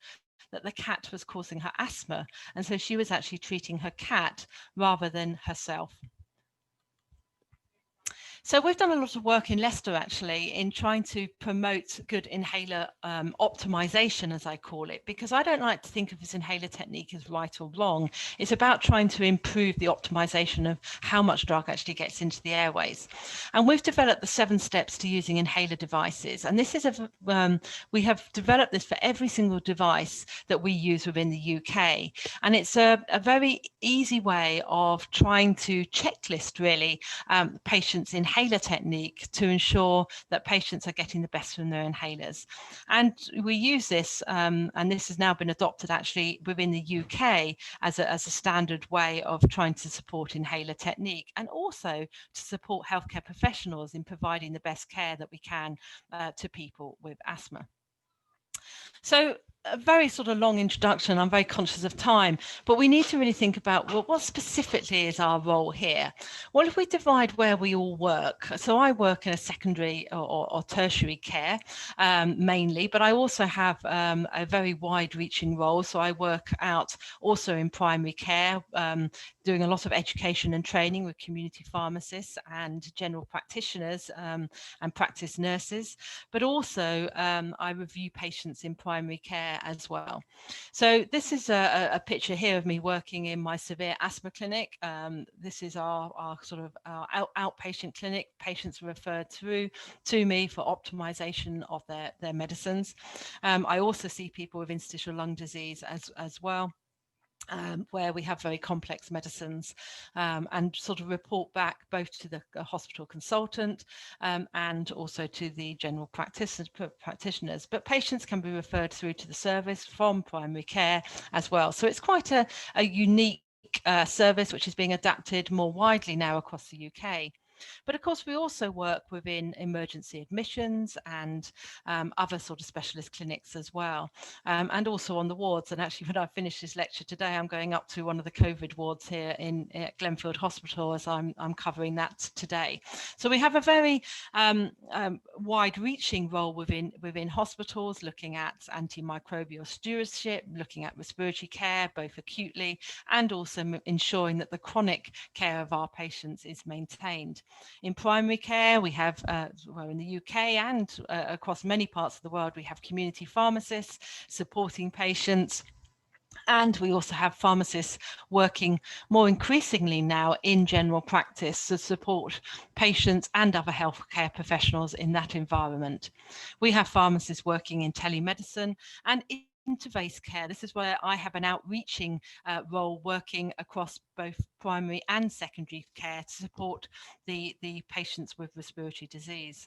that the cat was causing her asthma. And so she was actually treating her cat rather than herself. So we've done a lot of work in Leicester actually in trying to promote good inhaler optimization, as I call it, because I don't like to think of this inhaler technique as right or wrong. It's about trying to improve the optimization of how much drug actually gets into the airways. And we've developed the 7 steps to using inhaler devices. And this is we have developed this for every single device that we use within the UK. And it's a very easy way of trying to checklist really patients' inhaler technique to ensure that patients are getting the best from their inhalers. And we use this, and this has now been adopted actually within the UK as a standard way of trying to support inhaler technique, and also to support healthcare professionals in providing the best care that we can to people with asthma. So a very sort of long introduction. I'm very conscious of time, but we need to really think about, well, what specifically is our role here? Well, if we divide where we all work, so I work in a secondary or tertiary care mainly, but I also have a very wide-reaching role. So I work out also in primary care, doing a lot of education and training with community pharmacists and general practitioners and practice nurses, but also I review patients in primary care as well. So this is a picture here of me working in my severe asthma clinic. This is our sort of our outpatient clinic. Patients are referred through to me for optimization of their medicines. I also see people with interstitial lung disease as well. Where we have very complex medicines and sort of report back both to the hospital consultant and also to the general practitioners. But patients can be referred through to the service from primary care as well. So it's quite a unique service which is being adapted more widely now across the UK. But of course, we also work within emergency admissions and other sort of specialist clinics as well, and also on the wards. And actually, when I finish this lecture today, I'm going up to one of the COVID wards here at Glenfield Hospital as I'm covering that today. So we have a very wide-reaching role within hospitals, looking at antimicrobial stewardship, looking at respiratory care, both acutely and also ensuring that the chronic care of our patients is maintained. In primary care, we have, well, in the UK and across many parts of the world, we have community pharmacists supporting patients. And we also have pharmacists working more increasingly now in general practice to support patients and other healthcare professionals in that environment. We have pharmacists working in telemedicine and interface care. This is where I have an outreaching role working across both primary and secondary care to support the patients with respiratory disease.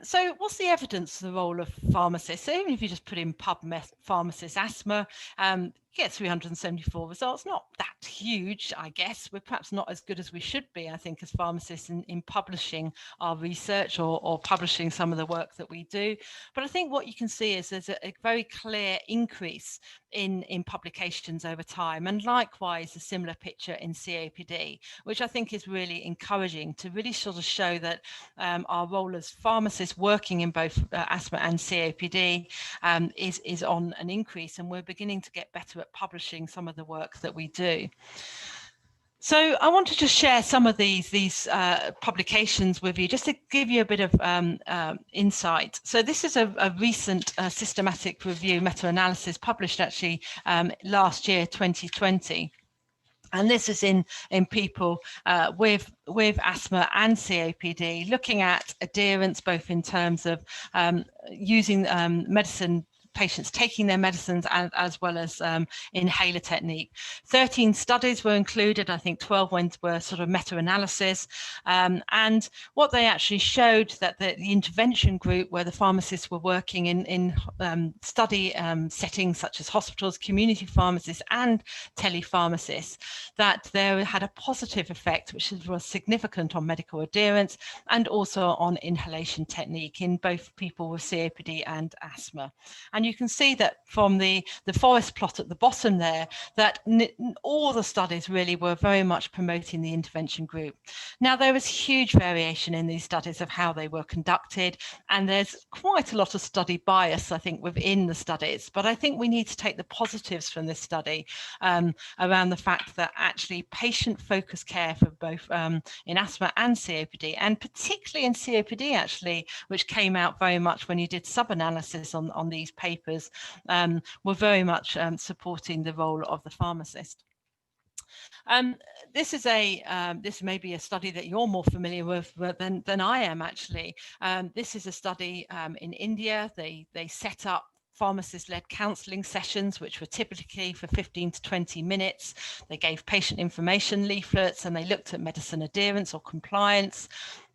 So what's the evidence for the role of pharmacists? So even if you just put in PubMed pharmacist asthma, you get 374 results, not that huge, I guess. We're perhaps not as good as we should be, I think, as pharmacists in publishing our research or publishing some of the work that we do. But I think what you can see is there's a very clear increase in publications over time, and likewise a similar picture in COPD, which I think is really encouraging to really sort of show that our role as pharmacists working in both asthma and COPD is on an increase, and we're beginning to get better at publishing some of the work that we do. So I wanted to share some of these publications with you, just to give you a bit of insight. So this is a recent systematic review meta-analysis published actually last year, 2020. And this is in people with asthma and COPD, looking at adherence both in terms of using medicine, patients taking their medicines, and as well as inhaler technique. 13 studies were included. I think 12 ones were sort of meta-analysis. And what they actually showed that the intervention group, where the pharmacists were working in study settings such as hospitals, community pharmacists and telepharmacists, that there had a positive effect, which was significant on medical adherence and also on inhalation technique in both people with COPD and asthma. And you can see that from the forest plot at the bottom there, that all the studies really were very much promoting the intervention group. Now, there was huge variation in these studies of how they were conducted, and there's quite a lot of study bias, I think, within the studies. But I think we need to take the positives from this study around the fact that actually patient-focused care for both in asthma and COPD, and particularly in COPD, actually, which came out very much when you did sub-analysis on these papers, were very much supporting the role of the pharmacist. This may be a study that you're more familiar with than I am, actually. This is a study in India. They set up pharmacist-led counselling sessions, which were typically for 15 to 20 minutes. They gave patient information leaflets, and they looked at medicine adherence or compliance,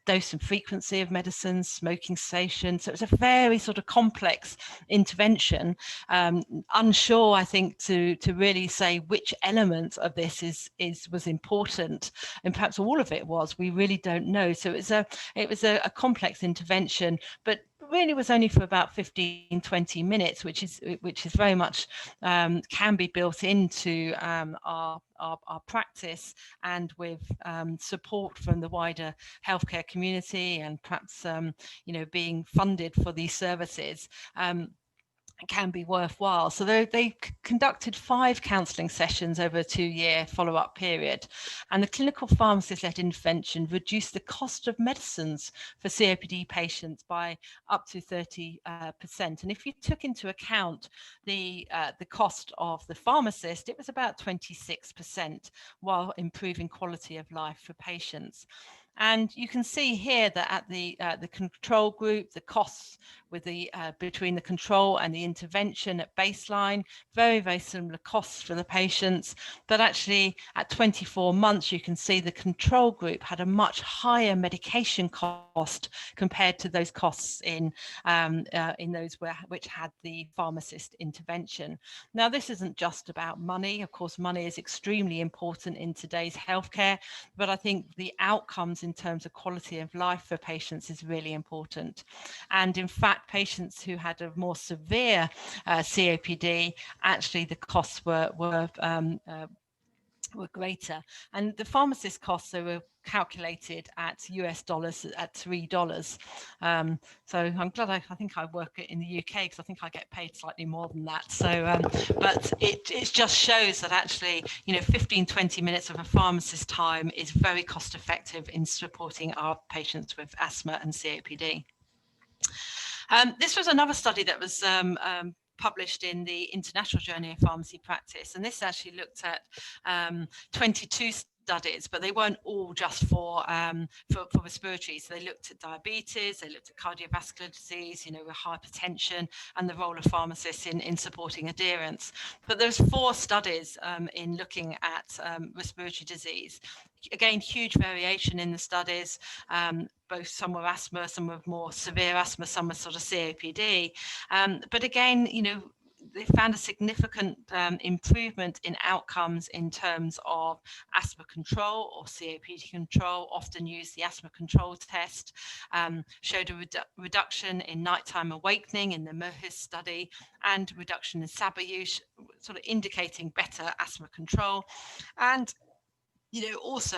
dose and frequency of medicines, smoking cessation. So it's a very sort of complex intervention. Unsure, I think, to really say which element of this was important, and perhaps all of it was. We really don't know. So it was a complex intervention, but really was only for about 15-20 minutes, which is very much can be built into our practice, and with support from the wider healthcare community, and perhaps being funded for these services, can be worthwhile. So they conducted 5 counselling sessions over a 2-year follow-up period, and the clinical pharmacist-led intervention reduced the cost of medicines for COPD patients by up to 30%. And if you took into account the cost of the pharmacist, it was about 26%, while improving quality of life for patients. And you can see here that at the control group, the costs with between the control and the intervention at baseline, very, very similar costs for the patients. But actually at 24 months, you can see the control group had a much higher medication cost compared to those costs in those which had the pharmacist intervention. Now, this isn't just about money. Of course, money is extremely important in today's healthcare, but I think the outcomes in terms of quality of life for patients is really important. And in fact, patients who had a more severe COPD, actually the costs were greater. And the pharmacist costs, they were calculated at US dollars at $3. So I'm glad I think I work in the UK, because I think I get paid slightly more than that. So but it just shows that actually 15-20 minutes of a pharmacist time is very cost effective in supporting our patients with asthma and COPD. This was another study that was published in the International Journal of Pharmacy Practice, and this actually looked at 22 studies, but they weren't all just for respiratory. So they looked at diabetes, they looked at cardiovascular disease, hypertension, and the role of pharmacists in supporting adherence. But there's 4 studies in looking at respiratory disease. Again, huge variation in the studies. Both some were asthma, some were more severe asthma, some were sort of COPD. But again, they found a significant improvement in outcomes in terms of asthma control or COPD control, often used the asthma control test, showed a reduction in nighttime awakening in the MOHIS study, and reduction in SABA use, sort of indicating better asthma control. And also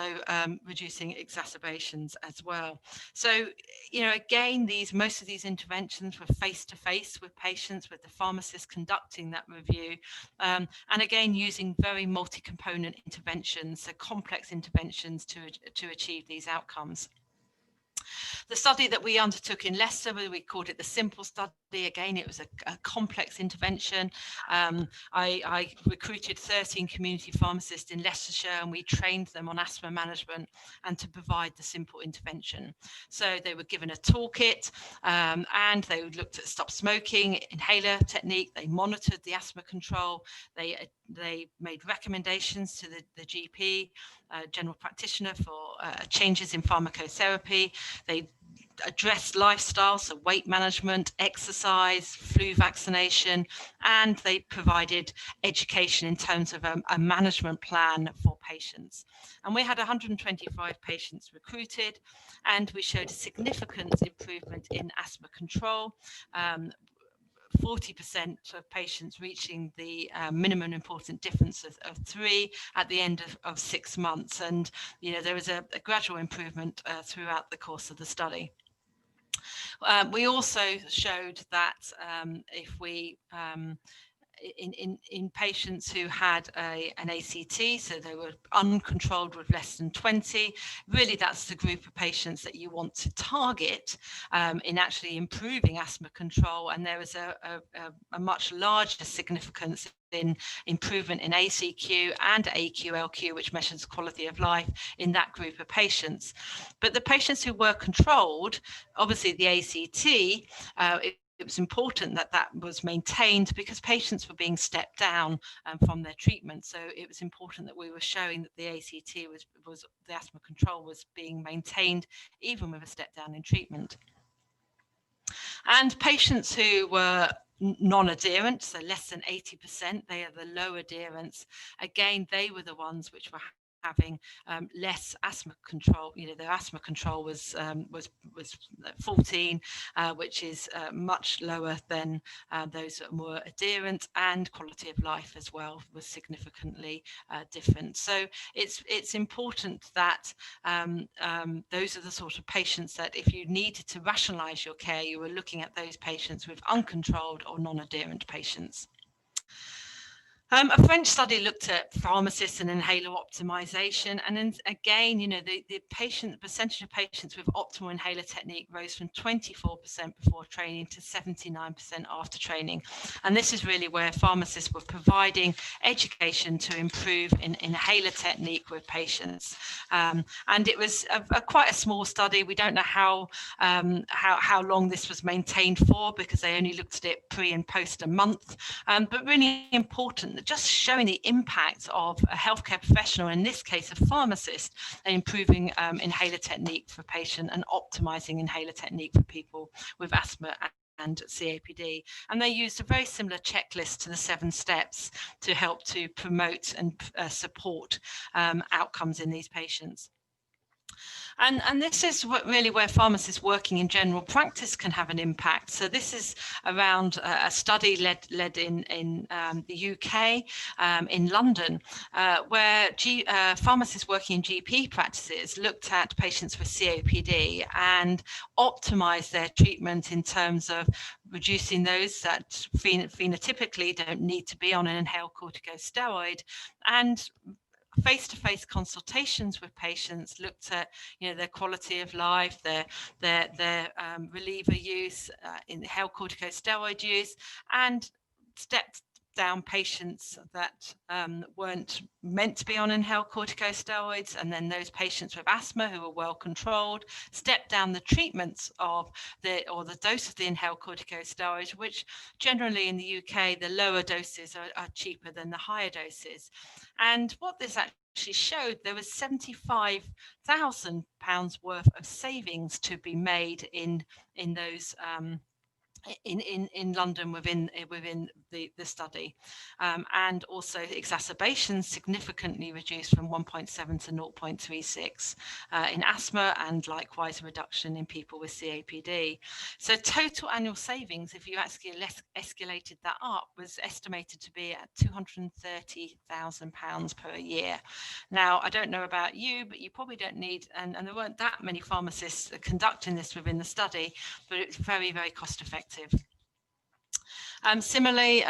reducing exacerbations as well. So, again, most of these interventions were face-to-face with patients, with the pharmacist conducting that review, and again, using very multi-component interventions, so complex interventions to achieve these outcomes. The study that we undertook in Leicester, we called it the SIMPLE study. Again, it was a complex intervention. I recruited 13 community pharmacists in Leicestershire, and we trained them on asthma management and to provide the simple intervention. So they were given a toolkit, and they looked at stop smoking, inhaler technique. They monitored the asthma control. They made recommendations to the GP, general practitioner, for changes in pharmacotherapy. They addressed lifestyle, so weight management, exercise, flu vaccination, and they provided education in terms of a management plan for patients. And we had 125 patients recruited, and we showed a significant improvement in asthma control. 40% of patients reaching the minimum important difference of 3 at the end of 6 months. And there was a gradual improvement throughout the course of the study. We also showed that if we in patients who had an ACT, so they were uncontrolled with less than 20, really that's the group of patients that you want to target in actually improving asthma control. And there was a much larger significance in improvement in ACQ and AQLQ, which measures quality of life in that group of patients. But the patients who were controlled, obviously the ACT, it was important that that was maintained because patients were being stepped down from their treatment. So it was important that we were showing that the ACT was the asthma control was being maintained even with a step down in treatment. And patients who were non-adherent, so less than 80%, they are the low adherence. Again, they were the ones which were having less asthma control. Their asthma control was 14, which is much lower than those that were adherent, and quality of life as well was significantly different. So it's important that those are the sort of patients that if you needed to rationalize your care, you were looking at those patients with uncontrolled or non-adherent patients. A French study looked at pharmacists and inhaler optimization, and then again, the percentage of patients with optimal inhaler technique rose from 24% before training to 79% after training. And this is really where pharmacists were providing education to improve in inhaler technique with patients. And it was quite a small study. We don't know how long this was maintained for, because they only looked at it pre and post a month, but really important, just showing the impact of a healthcare professional, in this case a pharmacist, in improving inhaler technique for patient and optimizing inhaler technique for people with asthma and COPD. And they used a very similar checklist to the 7 steps to help to promote and support outcomes in these patients. And this is really where pharmacists working in general practice can have an impact. So this is around a study led in the UK, in London, where pharmacists working in GP practices looked at patients with COPD and optimized their treatment in terms of reducing those that phenotypically don't need to be on an inhaled corticosteroid, and face-to-face consultations with patients looked at their quality of life, their reliever use, inhaled corticosteroid use, and stepped down patients that weren't meant to be on inhaled corticosteroids, and then those patients with asthma who were well controlled stepped down the treatments of the dose of the inhaled corticosteroids, which generally in the UK the lower doses are cheaper than the higher doses. And what this actually showed, there was £75,000 worth of savings to be made in those in London within the study, and also exacerbations significantly reduced from 1.7 to 0.36 in asthma, and likewise a reduction in people with COPD. So total annual savings, if you actually escalated that up, was estimated to be at £230,000 per year. Now, I don't know about you, but you probably don't need, and there weren't that many pharmacists conducting this within the study, but it's very, very cost effective. Similarly,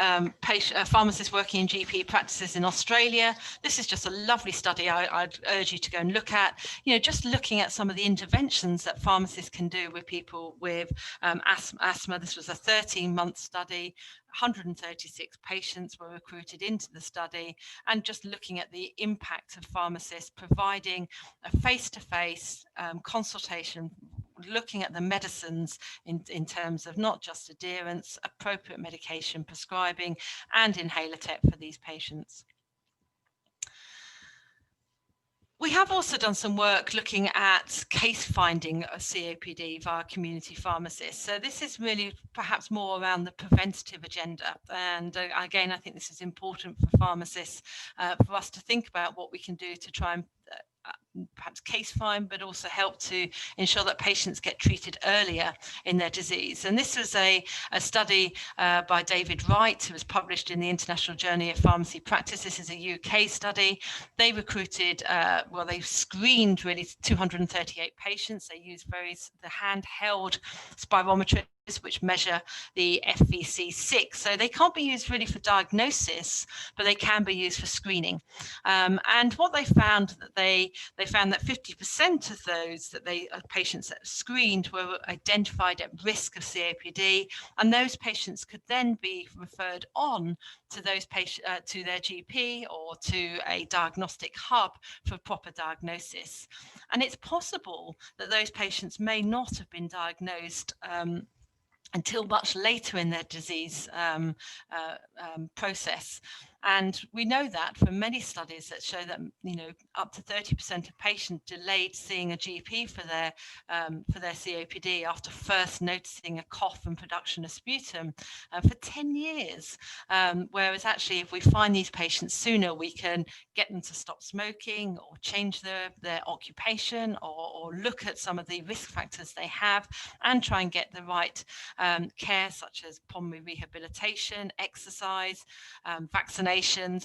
pharmacists working in GP practices in Australia. This is just a lovely study I'd urge you to go and look at. Just looking at some of the interventions that pharmacists can do with people with asthma. This was a 13-month study. 136 patients were recruited into the study, and just looking at the impact of pharmacists providing a face-to-face consultation, looking at the medicines in terms of not just adherence, appropriate medication prescribing, and inhaler tech for these patients. We have also done some work looking at case finding of COPD via community pharmacists. So this is really perhaps more around the preventative agenda. And again, I think this is important for pharmacists, for us to think about what we can do to try and perhaps case find, but also help to ensure that patients get treated earlier in their disease. And this was a study by David Wright, who was published in the International Journal of Pharmacy Practice. This is a UK study. They recruited, they screened really 238 patients. They used the handheld spirometry, which measure the FVC6. So they can't be used really for diagnosis, but they can be used for screening. And what they found, that they found that 50% of those patients that screened were identified at risk of COPD, and those patients could then be referred on to those patients to their GP or to a diagnostic hub for proper diagnosis. And it's possible that those patients may not have been diagnosed until much later in their disease process. And we know that from many studies that show that up to 30% of patients delayed seeing a GP for their COPD after first noticing a cough and production of sputum for 10 years. Whereas actually, if we find these patients sooner, we can get them to stop smoking or change their occupation, or look at some of the risk factors they have and try and get the right care, such as pulmonary rehabilitation, exercise, vaccinations,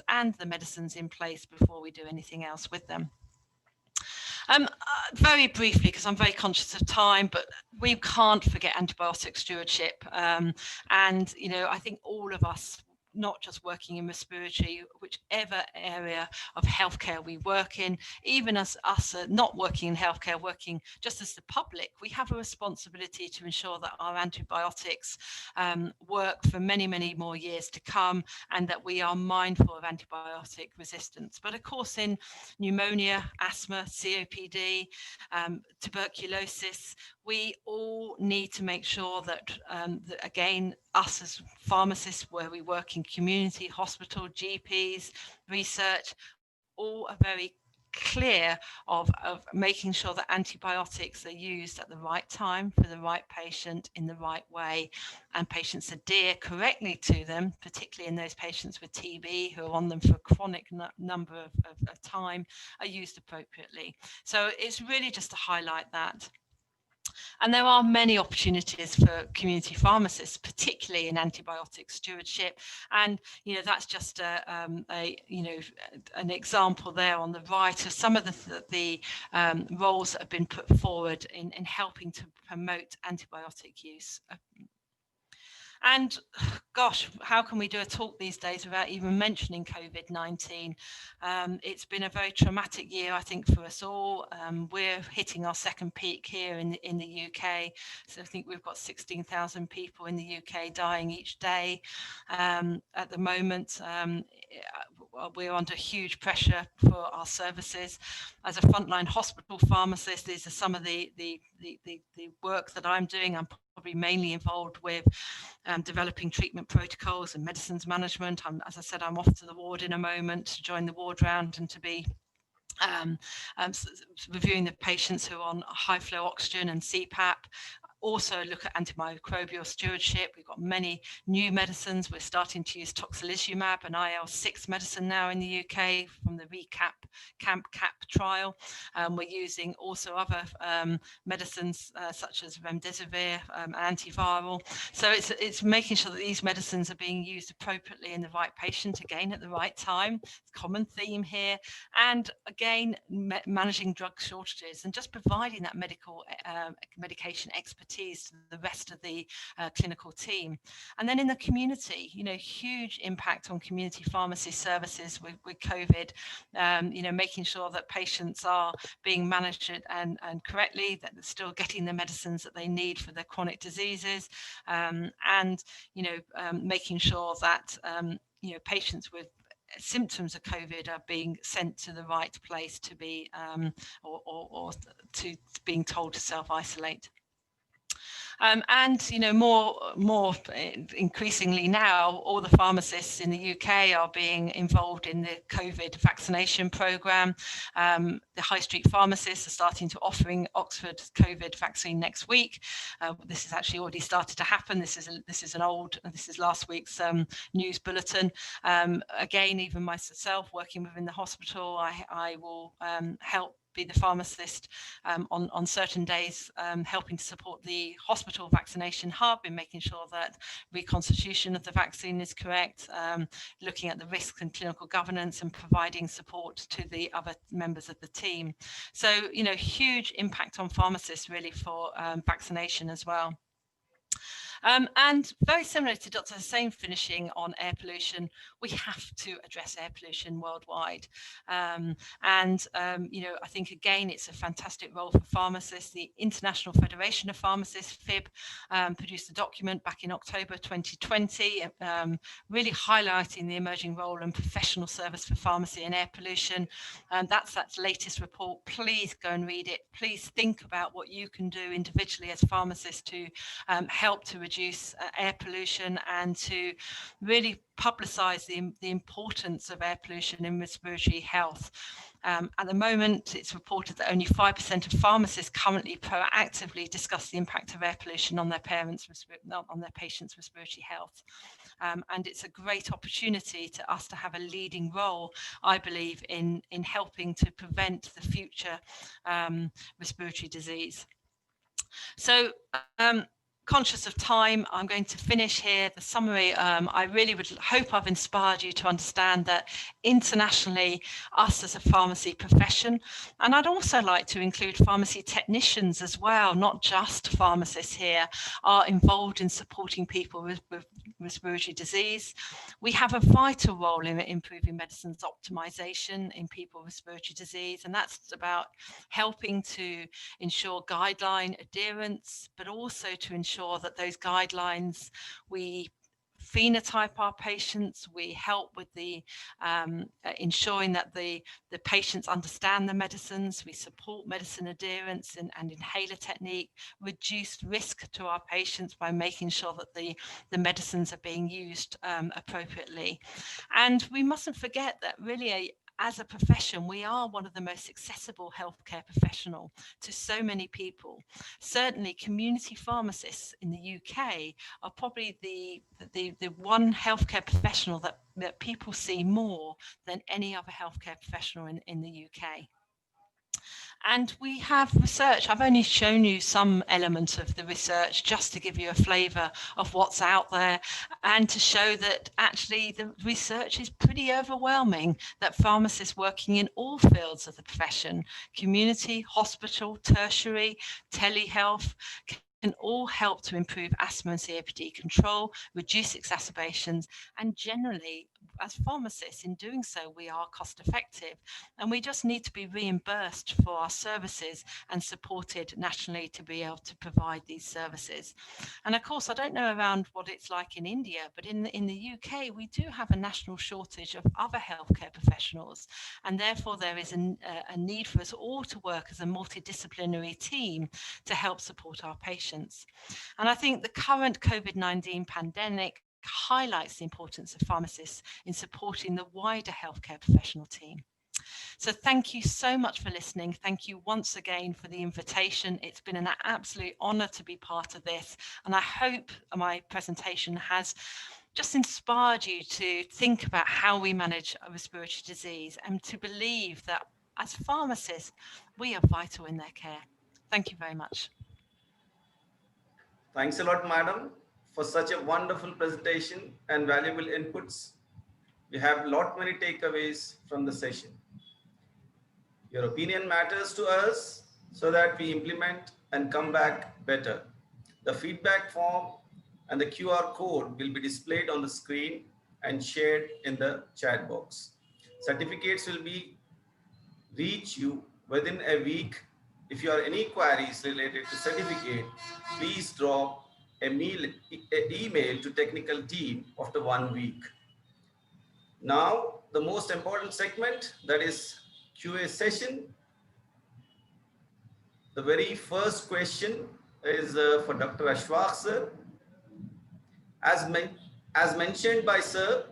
and the medicines in place before we do anything else with them. Very briefly, because I'm very conscious of time, but we can't forget antibiotic stewardship. And I think all of us, not just working in respiratory, whichever area of healthcare we work in, even as us not working in healthcare, working just as the public, we have a responsibility to ensure that our antibiotics work for many, many more years to come, and that we are mindful of antibiotic resistance. But of course, in pneumonia, asthma, COPD, tuberculosis, we all need to make sure that, again, us as pharmacists, where we work in community, hospital, GPs, research, all are very clear of making sure that antibiotics are used at the right time for the right patient in the right way, and patients adhere correctly to them, particularly in those patients with TB who are on them for a chronic number of time, are used appropriately. So it's really just to highlight that. And there are many opportunities for community pharmacists, particularly in antibiotic stewardship. And that's just an example there on the right of some of the roles that have been put forward in helping to promote antibiotic use. And gosh, how can we do a talk these days without even mentioning COVID-19? It's been a very traumatic year, I think, for us all. We're hitting our second peak here in the UK. So I think we've got 16,000 people in the UK dying each day at the moment. We're under huge pressure for our services. As a frontline hospital pharmacist, these are some of the work that I'm doing. I'm probably mainly involved with developing treatment protocols and medicines management. As I said, I'm off to the ward in a moment to join the ward round and to be reviewing the patients who are on high flow oxygen and CPAP. also look at antimicrobial stewardship. We've got many new medicines. We're starting to use tocilizumab, an IL-6 medicine now in the UK from the CAMP trial. We're using also other medicines such as remdesivir, antiviral. So it's making sure that these medicines are being used appropriately in the right patient, again at the right time. It's a common theme here. And again, managing drug shortages and just providing that medication expertise to the rest of the clinical team. And then in the community, you know, huge impact on community pharmacy services with COVID, you know, making sure that patients are being managed and correctly, that they're still getting the medicines that they need for their chronic diseases, and, you know, making sure that, you know, patients with symptoms of COVID are being sent to the right place to be, or to being told to self-isolate. And you know, more increasingly now, all the pharmacists in the UK are being involved in the COVID vaccination programme. The high street pharmacists are starting to offering Oxford COVID vaccine next week. This has actually already started to happen. This is last week's news bulletin. Again, even myself working within the hospital, I will help be the pharmacist on certain days, helping to support the hospital vaccination hub in making sure that reconstitution of the vaccine is correct, looking at the risks and clinical governance and providing support to the other members of the team. So, you know, huge impact on pharmacists really for vaccination as well. And very similar to Dr. Hussain finishing on air pollution, we have to address air pollution worldwide. You know, I think, again, it's a fantastic role for pharmacists. The International Federation of Pharmacists, FIB, produced a document back in October 2020, really highlighting the emerging role and professional service for pharmacy in air pollution. That's that latest report. Please go and read it. Please think about what you can do individually as pharmacists to help to reduce air pollution and to really publicise the importance of air pollution in respiratory health. At the moment, it's reported that only 5% of pharmacists currently proactively discuss the impact of air pollution on their patients' respiratory health. And it's a great opportunity to us to have a leading role, I believe, in helping to prevent the future respiratory disease. So, conscious of time, I'm going to finish here the summary. I really would hope I've inspired you to understand that internationally, us as a pharmacy profession, and I'd also like to include pharmacy technicians as well, not just pharmacists here, are involved in supporting people with respiratory disease. We have a vital role in improving medicines optimization in people with respiratory disease, and that's about helping to ensure guideline adherence, but also to ensure that those guidelines, we phenotype our patients, we help with the ensuring that the patients understand the medicines, we support medicine adherence and inhaler technique, reduce risk to our patients by making sure that the medicines are being used appropriately. And we mustn't forget that really as a profession, we are one of the most accessible healthcare professional to so many people. Certainly, community pharmacists in the UK are probably the one healthcare professional that people see more than any other healthcare professional in the UK. And we have research. I've only shown you some element of the research just to give you a flavour of what's out there and to show that actually the research is pretty overwhelming, that pharmacists working in all fields of the profession, community, hospital, tertiary, telehealth, can all help to improve asthma and COPD control, reduce exacerbations, and generally, as pharmacists, in doing so, we are cost effective, and we just need to be reimbursed for our services and supported nationally to be able to provide these services. And of course, I don't know around what it's like in India, but in the UK, we do have a national shortage of other healthcare professionals, and therefore there is a need for us all to work as a multidisciplinary team to help support our patients. And I think the current COVID-19 pandemic highlights the importance of pharmacists in supporting the wider healthcare professional team. So thank you so much for listening. Thank you once again for the invitation. It's been an absolute honour to be part of this, and I hope my presentation has just inspired you to think about how we manage a respiratory disease and to believe that as pharmacists, we are vital in their care. Thank you very much. Thanks a lot, madam, for such a wonderful presentation and valuable inputs. We have many takeaways from the session. Your opinion matters to us so that we implement and come back better. The feedback form and the QR code will be displayed on the screen and shared in the chat box. Certificates will be reach you within a week. If you have any queries related to certificate, please drop an email to technical team after 1 week. Now, the most important segment, that is QA session. The very first question is for Dr. Ashfaq sir. As mentioned by sir,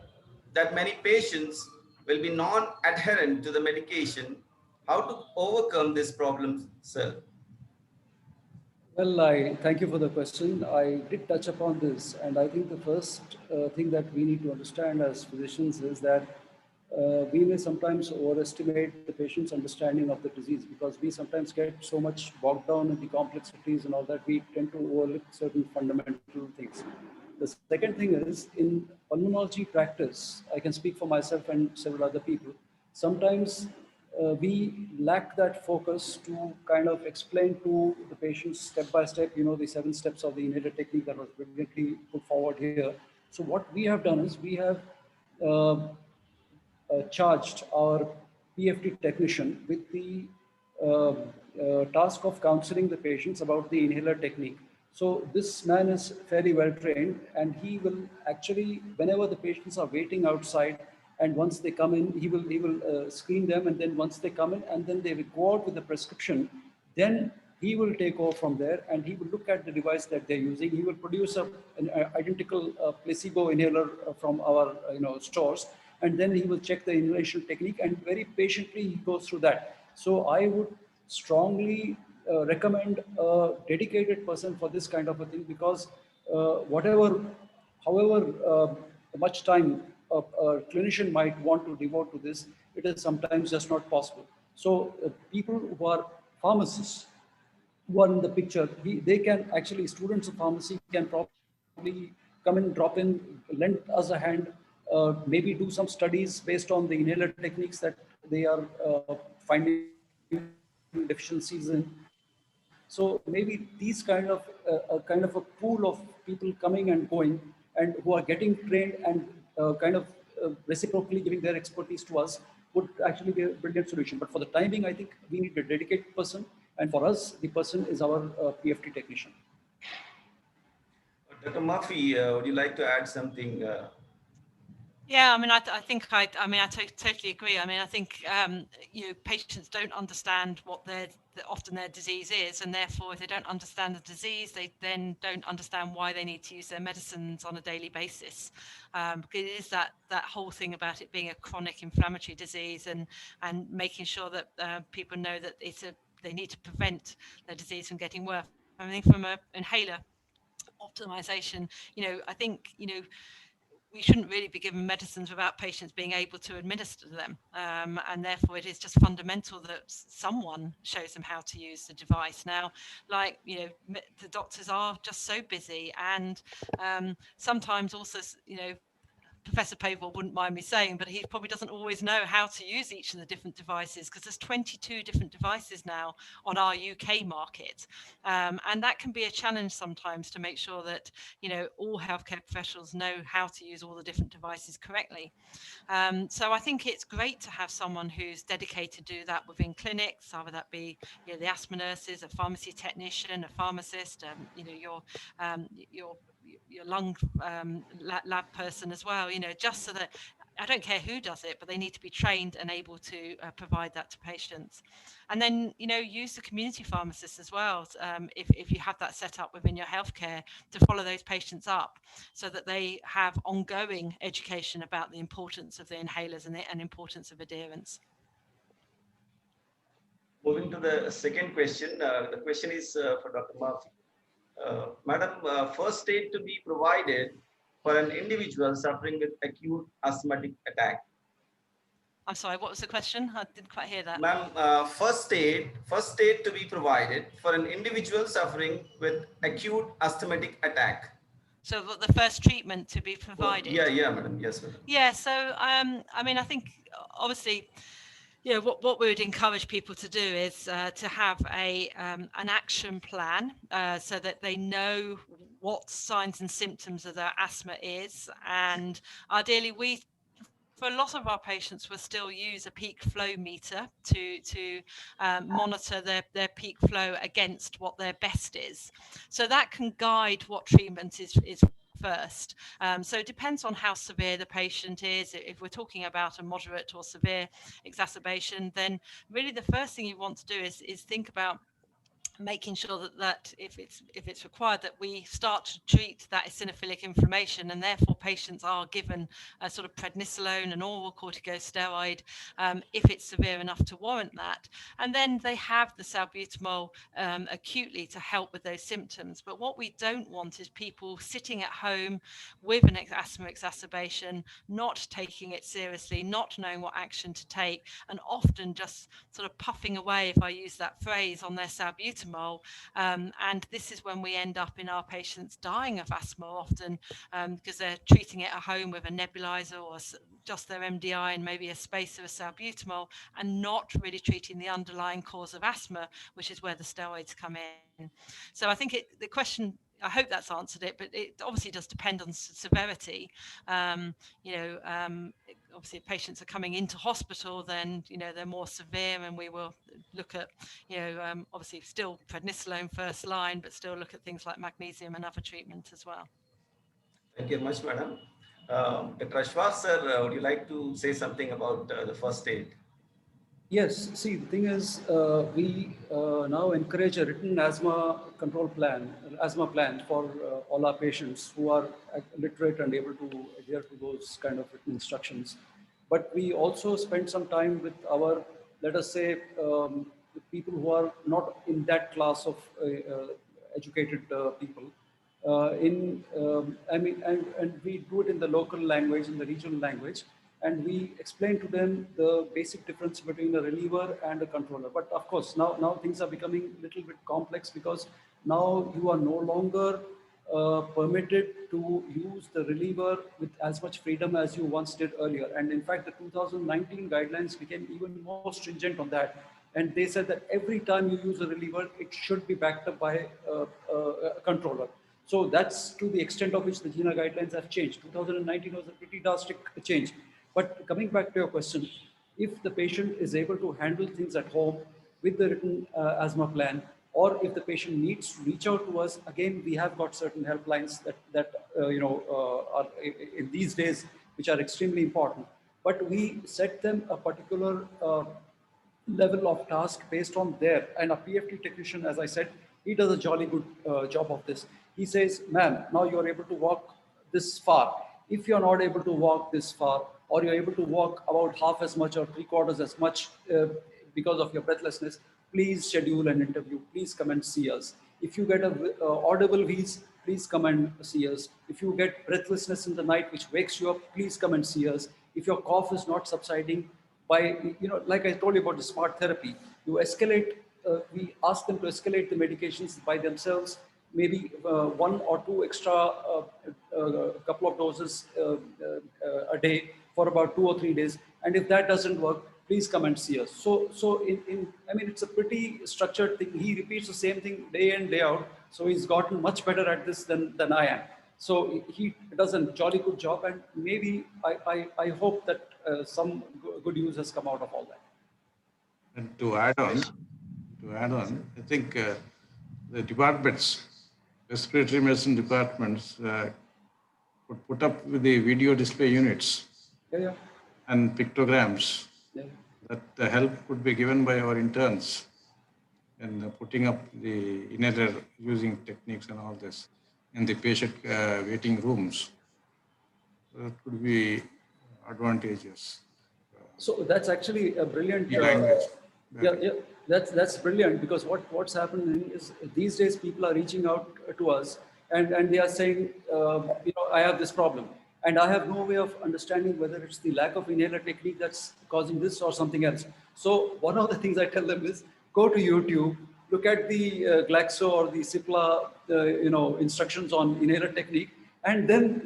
that many patients will be non-adherent to the medication. How to overcome this problem, sir? Well, I thank you for the question. I did touch upon this, and I think the first thing that we need to understand as physicians is that we may sometimes overestimate the patient's understanding of the disease, because we sometimes get so much bogged down in the complexities and all that, we tend to overlook certain fundamental things. The second thing is, in pulmonology practice, I can speak for myself and several other people, sometimes we lack that focus to kind of explain to the patients step by step, the 7 steps of the inhaler technique that was brilliantly put forward here. So what we have done is we have charged our PFT technician with the task of counseling the patients about the inhaler technique. So this man is fairly well trained, and he will actually, whenever the patients are waiting outside, and once they come in, he will screen them, and then once they come in, and then they will go out with the prescription, then he will take over from there, and he will look at the device that they're using. He will produce an identical placebo inhaler from our stores, and then he will check the inhalation technique, and very patiently he goes through that. So I would strongly recommend a dedicated person for this kind of a thing, because however much time a clinician might want to devote to this, it is sometimes just not possible. So people who are pharmacists, who are in the picture, they can actually, students of pharmacy can probably come in, drop in, lend us a hand, maybe do some studies based on the inhaler techniques that they are finding deficiencies in. So maybe these kind of a pool of people coming and going, and who are getting trained and reciprocally giving their expertise to us, would actually be a brilliant solution. But for the time being, I think we need a dedicated person, and for us, the person is our PFT technician. Dr. Murphy, would you like to add something? Yeah, I mean, I think I totally agree. I mean, I think patients don't understand what often their disease is, and therefore, if they don't understand the disease, they then don't understand why they need to use their medicines on a daily basis. Because it is that whole thing about it being a chronic inflammatory disease, and making sure that people know that they need to prevent their disease from getting worse. I mean, from an inhaler optimization, I think we shouldn't really be given medicines without patients being able to administer them. And therefore, it is just fundamental that someone shows them how to use the device. Now, the doctors are just so busy, and sometimes also, Professor Pavel wouldn't mind me saying, but he probably doesn't always know how to use each of the different devices, because there's 22 different devices now on our UK market. And that can be a challenge sometimes to make sure that, all healthcare professionals know how to use all the different devices correctly. So I think it's great to have someone who's dedicated to do that within clinics, either that be the asthma nurses, a pharmacy technician, a pharmacist, your lung lab person as well, just so that, I don't care who does it, but they need to be trained and able to provide that to patients. And then, use the community pharmacists as well, if you have that set up within your healthcare, to follow those patients up, so that they have ongoing education about the importance of the inhalers and importance of adherence. Moving to the second question. The question is for Dr. Murphy. Madam, first aid to be provided for an individual suffering with acute asthmatic attack. I'm sorry, what was the question? I didn't quite hear that. Ma'am, first aid to be provided for an individual suffering with acute asthmatic attack. So the first treatment to be provided? Yeah, madam. Yes, madam. Yeah, so I mean, I think obviously, you know, what we would encourage people to do is to have an action plan so that they know what signs and symptoms of their asthma is, and ideally for a lot of our patients, we'll still use a peak flow meter to monitor their peak flow against what their best is. So that can guide what treatment is first. So it depends on how severe the patient is. If we're talking about a moderate or severe exacerbation, then really the first thing you want to do is think about making sure that if it's required, that we start to treat that eosinophilic inflammation, and therefore patients are given a sort of prednisolone, an oral corticosteroid, if it's severe enough to warrant that, and then they have the salbutamol acutely to help with those symptoms. But what we don't want is people sitting at home with an asthma exacerbation, not taking it seriously, not knowing what action to take, and often just sort of puffing away, if I use that phrase, on their salbutamol. And this is when we end up in our patients dying of asthma often, because they're treating it at home with a nebulizer or just their MDI and maybe a spacer of salbutamol, and not really treating the underlying cause of asthma, which is where the steroids come in. So I think the question, I hope that's answered it, but it obviously does depend on severity. Obviously if patients are coming into hospital, then, you know, they're more severe, and we will look at, obviously still prednisolone first line, but still look at things like magnesium and other treatment as well. Thank you very much, madam. Dr. Ashwaf, sir, would you like to say something about the first aid? Yes, see, the thing is, we now encourage a written asthma plan for all our patients who are literate and able to adhere to those kind of written instructions. But we also spend some time with our, let us say, people who are not in that class of educated people. And we do it in the local language, in the regional language, and we explain to them the basic difference between a reliever and a controller. But of course, now things are becoming a little bit complex, because now you are no longer permitted to use the reliever with as much freedom as you once did earlier. And in fact, the 2019 guidelines became even more stringent on that. And they said that every time you use a reliever, it should be backed up by a controller. So that's to the extent of which the GINA guidelines have changed. 2019 was a pretty drastic change. But coming back to your question, if the patient is able to handle things at home with the written asthma plan, or if the patient needs to reach out to us, again, we have got certain helplines that are in these days, which are extremely important. But we set them a particular level of task based on their, and a PFT technician, as I said, he does a jolly good job of this. He says, ma'am, now you're able to walk this far. If you're not able to walk this far, or you're able to walk about half as much or 3/4 as much because of your breathlessness, please schedule an interview. Please come and see us. If you get a audible wheeze, please come and see us. If you get breathlessness in the night, which wakes you up, please come and see us. If your cough is not subsiding, like I told you about the smart therapy, you escalate, we ask them to escalate the medications by themselves, maybe 1 or 2 extra couple of doses a day for about 2 or 3 days. And if that doesn't work, please come and see us. So it's a pretty structured thing. He repeats the same thing day in, day out. So he's gotten much better at this than I am. So he does a jolly good job, and maybe I hope that some good use has come out of all that. And to add on, I think the departments, respiratory medicine departments, could put up with the video display units and pictograms. That the help could be given by our interns in putting up the inhaler using techniques and all this in the patient waiting rooms. So that could be advantageous. So that's actually a brilliant. Yeah, that's brilliant, because what's happening is these days people are reaching out to us and they are saying, I have this problem, and I have no way of understanding whether it's the lack of inhaler technique that's causing this or something else. So one of the things I tell them is go to YouTube, look at the Glaxo or the Cipla, instructions on inhaler technique, and then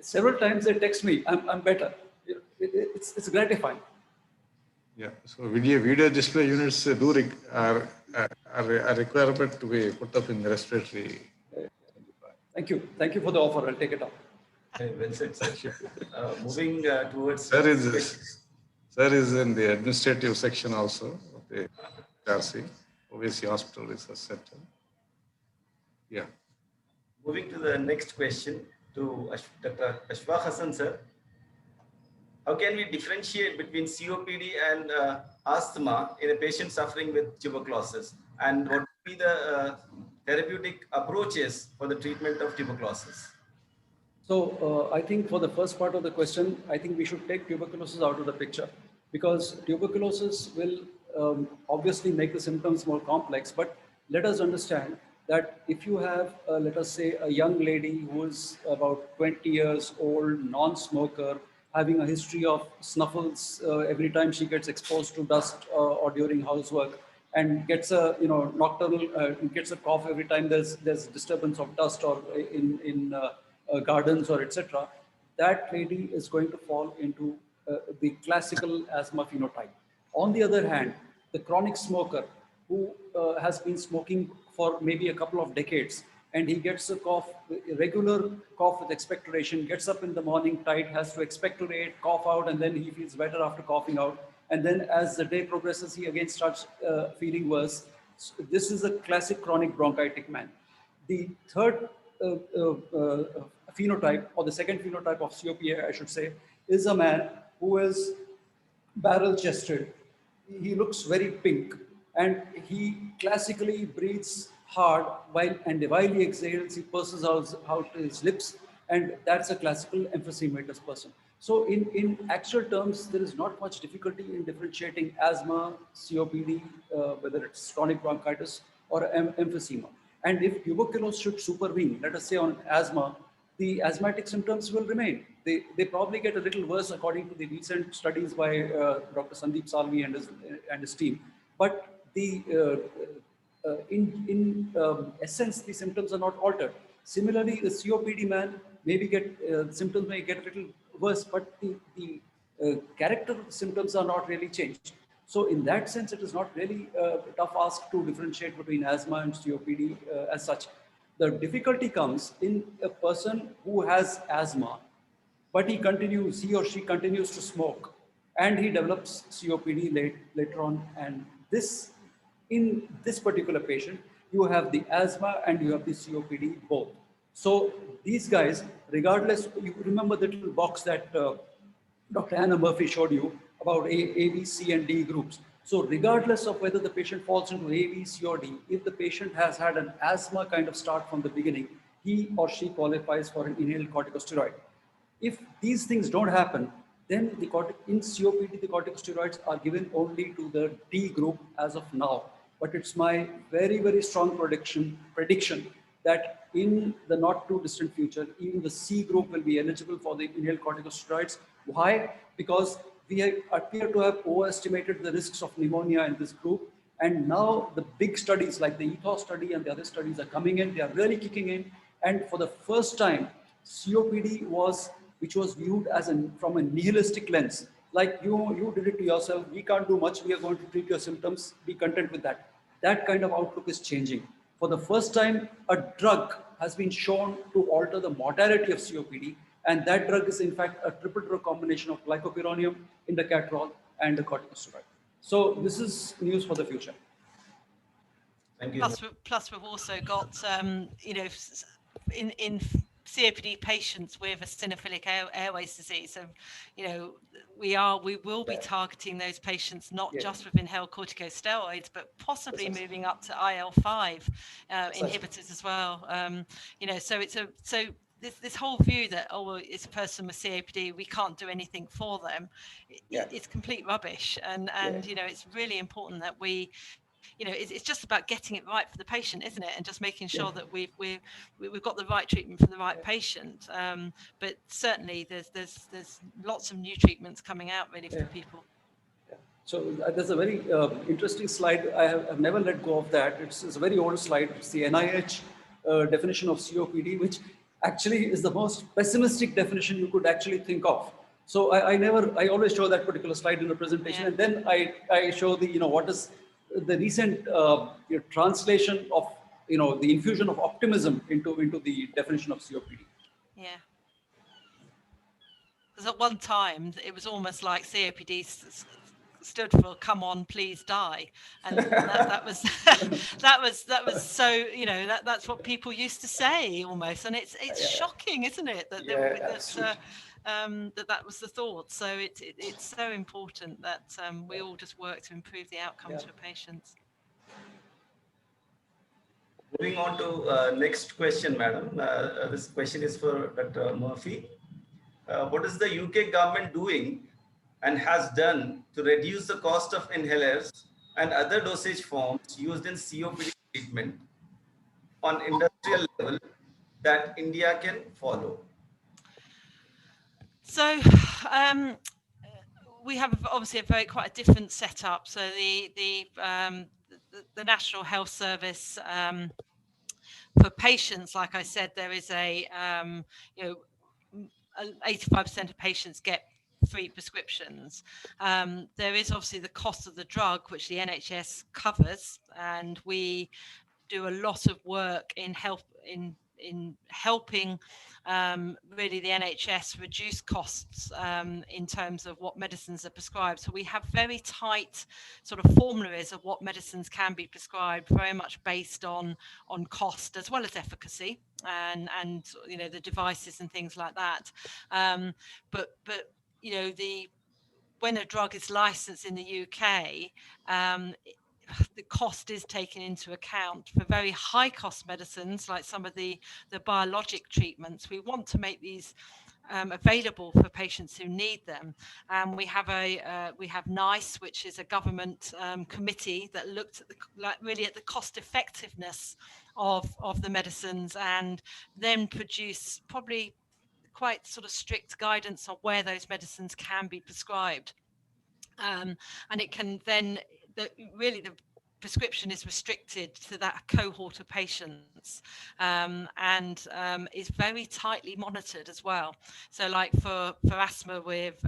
several times they text me, I'm better. It's gratifying. Yeah, so video display units are a requirement to be put up in the respiratory. Thank you for the offer. I'll take it up. Well said, sir. Moving towards... Sir is in the administrative section also of the RC, OVC Hospital Research Center. Yeah. Moving to the next question to Dr. Ashfaq Hassan, sir. How can we differentiate between COPD and asthma in a patient suffering with tuberculosis? And what would be the therapeutic approaches for the treatment of tuberculosis? So I think for the first part of the question, I think we should take tuberculosis out of the picture, because tuberculosis will obviously make the symptoms more complex. But let us understand that if you have, let us say, a young lady who is about 20 years old, non-smoker, having a history of snuffles every time she gets exposed to dust or during housework, and gets a nocturnal gets a cough every time there's disturbance of dust or in gardens or etc., that lady is going to fall into the classical asthma phenotype. On the other hand, the chronic smoker who has been smoking for maybe a couple of decades, and he gets a cough, a regular cough with expectoration, gets up in the morning tight, has to expectorate, cough out, and then he feels better after coughing out. And then as the day progresses, he again starts feeling worse. So this is a classic chronic bronchitic man. The third phenotype, or the second phenotype of COPD, I should say, is a man who is barrel chested. He looks very pink, and he classically breathes hard while he exhales, he purses out his lips, and that's a classical emphysematous person. So in actual terms, there is not much difficulty in differentiating asthma, COPD, whether it's chronic bronchitis or emphysema. And if tuberculosis should supervene, let us say on asthma, the asthmatic symptoms will remain. They probably get a little worse according to the recent studies by Dr. Sandeep Salvi and his team. But in essence, the symptoms are not altered. Similarly, the COPD man symptoms may get a little worse, but the character of the symptoms are not really changed. So in that sense, it is not really a tough ask to differentiate between asthma and COPD as such. The difficulty comes in a person who has asthma, but he or she continues to smoke, and he develops COPD later on. And in this particular patient, you have the asthma and you have the COPD both. So these guys, regardless, you remember the little box that Dr. Anna Murphy showed you about A, B, C, and D groups. So regardless of whether the patient falls into A, B, C, or D, if the patient has had an asthma kind of start from the beginning, he or she qualifies for an inhaled corticosteroid. If these things don't happen, then in COPD, the corticosteroids are given only to the D group as of now. But it's my very, very strong prediction that in the not too distant future, even the C group will be eligible for the inhaled corticosteroids. Why? Because we appear to have overestimated the risks of pneumonia in this group. And now the big studies like the ETHOS study and the other studies are coming in, they are really kicking in. And for the first time, COPD which was viewed as from a nihilistic lens. Like you did it to yourself, we can't do much, we are going to treat your symptoms, be content with that. That kind of outlook is changing. For the first time, a drug has been shown to alter the mortality of COPD, and that drug is in fact a triple drug combination of glycopyrronium, indacaterol, and the corticosteroid. So this is news for the future. Thank you. Plus we've also got, in COPD patients with eosinophilic airways disease. So, we will be targeting those patients not just with inhaled corticosteroids, but possibly moving up to IL-5 inhibitors as well. So this whole view that, oh, well, it's a person with COPD, we can't do anything for them, it's complete rubbish. And you know, it's really important that we, you know, it's just about getting it right for the patient, isn't it? And just making sure that we've got the right treatment for the right patient. But certainly there's lots of new treatments coming out really for people. So there's a very interesting slide. I've never let go of that. It's a very old slide. It's the NIH definition of COPD, which actually is the most pessimistic definition you could actually think of. So I always show that particular slide in the presentation, and then I show the, you know, what is the recent translation of, you know, the infusion of optimism into the definition of COPD. Yeah. Because at one time it was almost like COPD stood for "Come on, please die," and that was that was so, you know, that's what people used to say almost, and it's shocking, isn't it, that that was the thought. So it's so important that we all just work to improve the outcomes for patients. Moving on to next question, madam. This question is for Dr. Murphy. What is the UK government doing and has done to reduce the cost of inhalers and other dosage forms used in COPD treatment on industrial level that India can follow? So we have obviously quite a different setup. So the National Health Service, for patients, like I said, there is a you know, 85% of patients get free prescriptions. There is obviously the cost of the drug, which the NHS covers, and we do a lot of work in helping really the NHS reduce costs in terms of what medicines are prescribed. So we have very tight sort of formularies of what medicines can be prescribed, very much based on cost as well as efficacy, and you know, the devices and things like that. But you know, when a drug is licensed in the UK, the cost is taken into account. For very high cost medicines, like some of the biologic treatments, we want to make these available for patients who need them. And we have NICE, which is a government committee that looked at really at the cost effectiveness of the medicines, and then produce probably quite sort of strict guidance on where those medicines can be prescribed. And it can then, really the prescription is restricted to that cohort of patients, and is very tightly monitored as well. So like for asthma with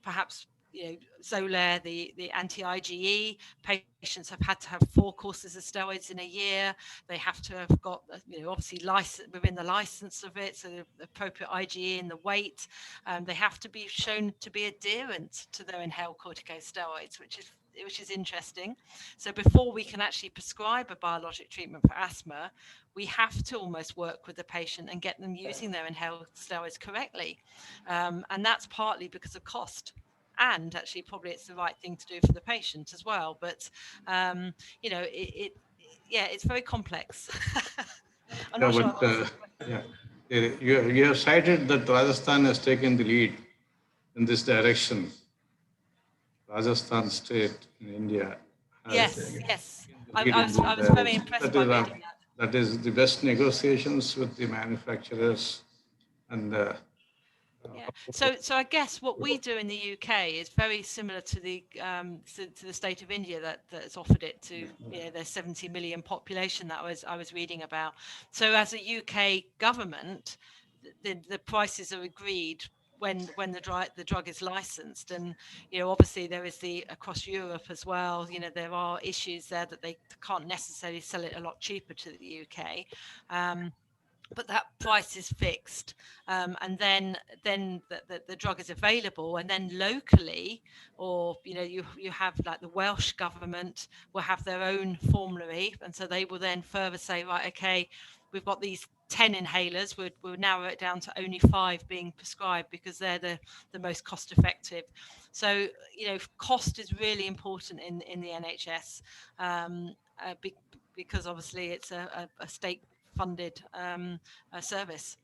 perhaps, you know, Xolair, the anti-IgE, patients have had to have 4 courses of steroids in a year. They have to have got, you know, obviously within the license of it, so the appropriate IgE and the weight. They have to be shown to be adherent to their inhaled corticosteroids, which is interesting. So before we can actually prescribe a biologic treatment for asthma, we have to almost work with the patient and get them using their inhaled steroids correctly. And that's partly because of cost. And actually, probably it's the right thing to do for the patient as well. But you know, it's very complex. I'm not sure. You have cited that Rajasthan has taken the lead in this direction. Rajasthan state in India. Yes. I was very impressed by reading that. That is the best negotiations with the manufacturers and. So I guess what we do in the UK is very similar to the state of India that's offered it to, you know, their 70 million population that I was reading about. So as a UK government, the prices are agreed when the drug is licensed, and you know, obviously there is across Europe as well, you know, there are issues there that they can't necessarily sell it a lot cheaper to the UK. But that price is fixed, and then the drug is available, and then locally, or you know, you have like the Welsh government will have their own formulary, and so they will then further say, right, okay, we've got these 10 inhalers, we'll narrow it down to only 5 being prescribed because they're the most cost effective. So you know, cost is really important in the NHS, because obviously it's a state funded service.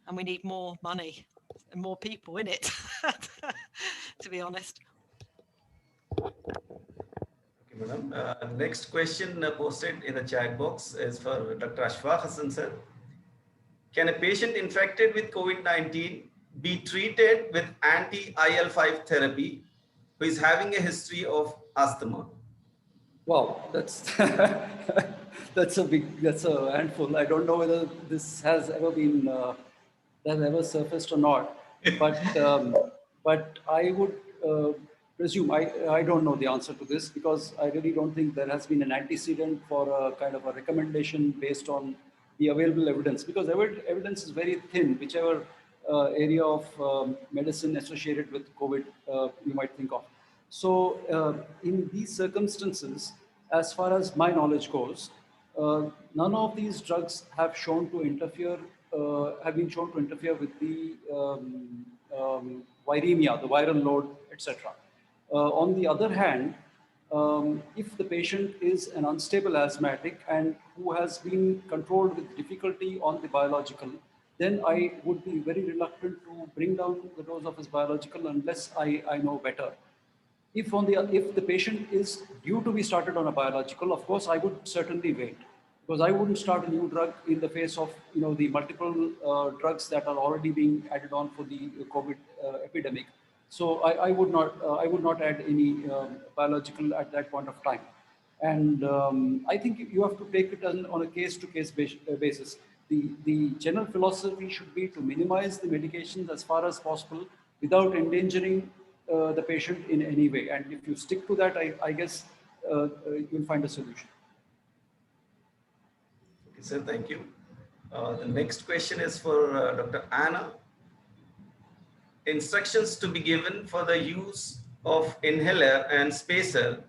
and we need more money and more people in it, to be honest. Okay, madam. Next question posted in the chat box is for Dr. Ashfaq Hassan, sir. Can a patient infected with COVID-19 be treated with anti-IL-5 therapy who is having a history of asthma? Wow, that's that's a handful. I don't know whether this has ever been that ever surfaced or not, but I would presume I don't know the answer to this because I really don't think there has been an antecedent for a kind of a recommendation based on the available evidence because evidence is very thin, whichever area of medicine associated with COVID you might think of. So in these circumstances, as far as my knowledge goes, none of these drugs have shown to interfere, have been shown to interfere with the viremia, the viral load, etc. On the other hand, if the patient is an unstable asthmatic and who has been controlled with difficulty on the biological, then I would be very reluctant to bring down the dose of his biological unless I know better. If the patient is due to be started on a biological, of course, I would certainly wait because I wouldn't start a new drug in the face of the multiple drugs that are already being added on for the COVID epidemic. So I would not add any biological at that point of time. And I think you have to take it on a case-to-case basis. The general philosophy should be to minimize the medications as far as possible without endangering the patient in any way. And if you stick to that, I guess you'll find a solution. Okay, sir, thank you. The next question is for Dr. Anna. Instructions to be given for the use of inhaler and spacer,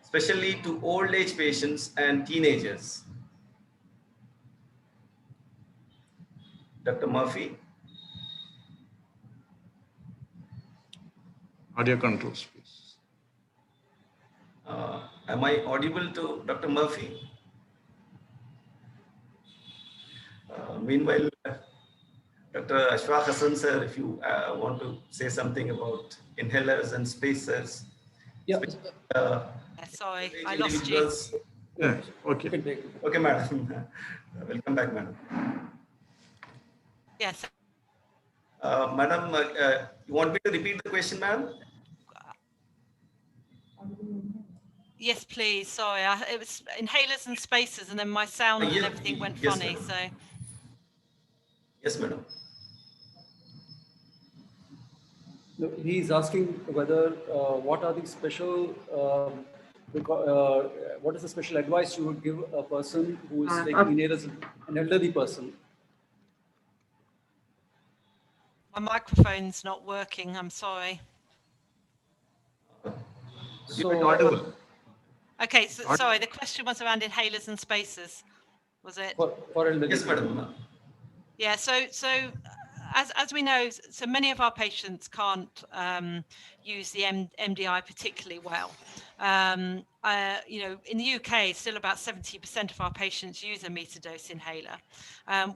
especially to old age patients and teenagers. Dr. Murphy. Audio controls, please. Am I audible to Dr. Murphy? Meanwhile, Dr. Ashfaq Hassan, sir, if you want to say something about inhalers and spacers. Yeah. Sorry, I lost you. Yeah, okay. Okay, madam. Welcome back, madam. Yes. Madam, you want me to repeat the question, madam? Yes, please. Sorry, it was inhalers and spacers, and then my sound and everything went funny. Madam. So. Yes, madam. No, he's asking whether what are the special, what is the special advice you would give a person who is taking inhalers, an elderly person? My microphone's not working. I'm sorry. Audible. Okay, so sorry. The question was around inhalers and spacers, was it? For elderly. Yes, madam. Yeah. So as we know, so many of our patients can't use the MDI particularly well. In the UK, still about 70% of our patients use a meter-dose inhaler.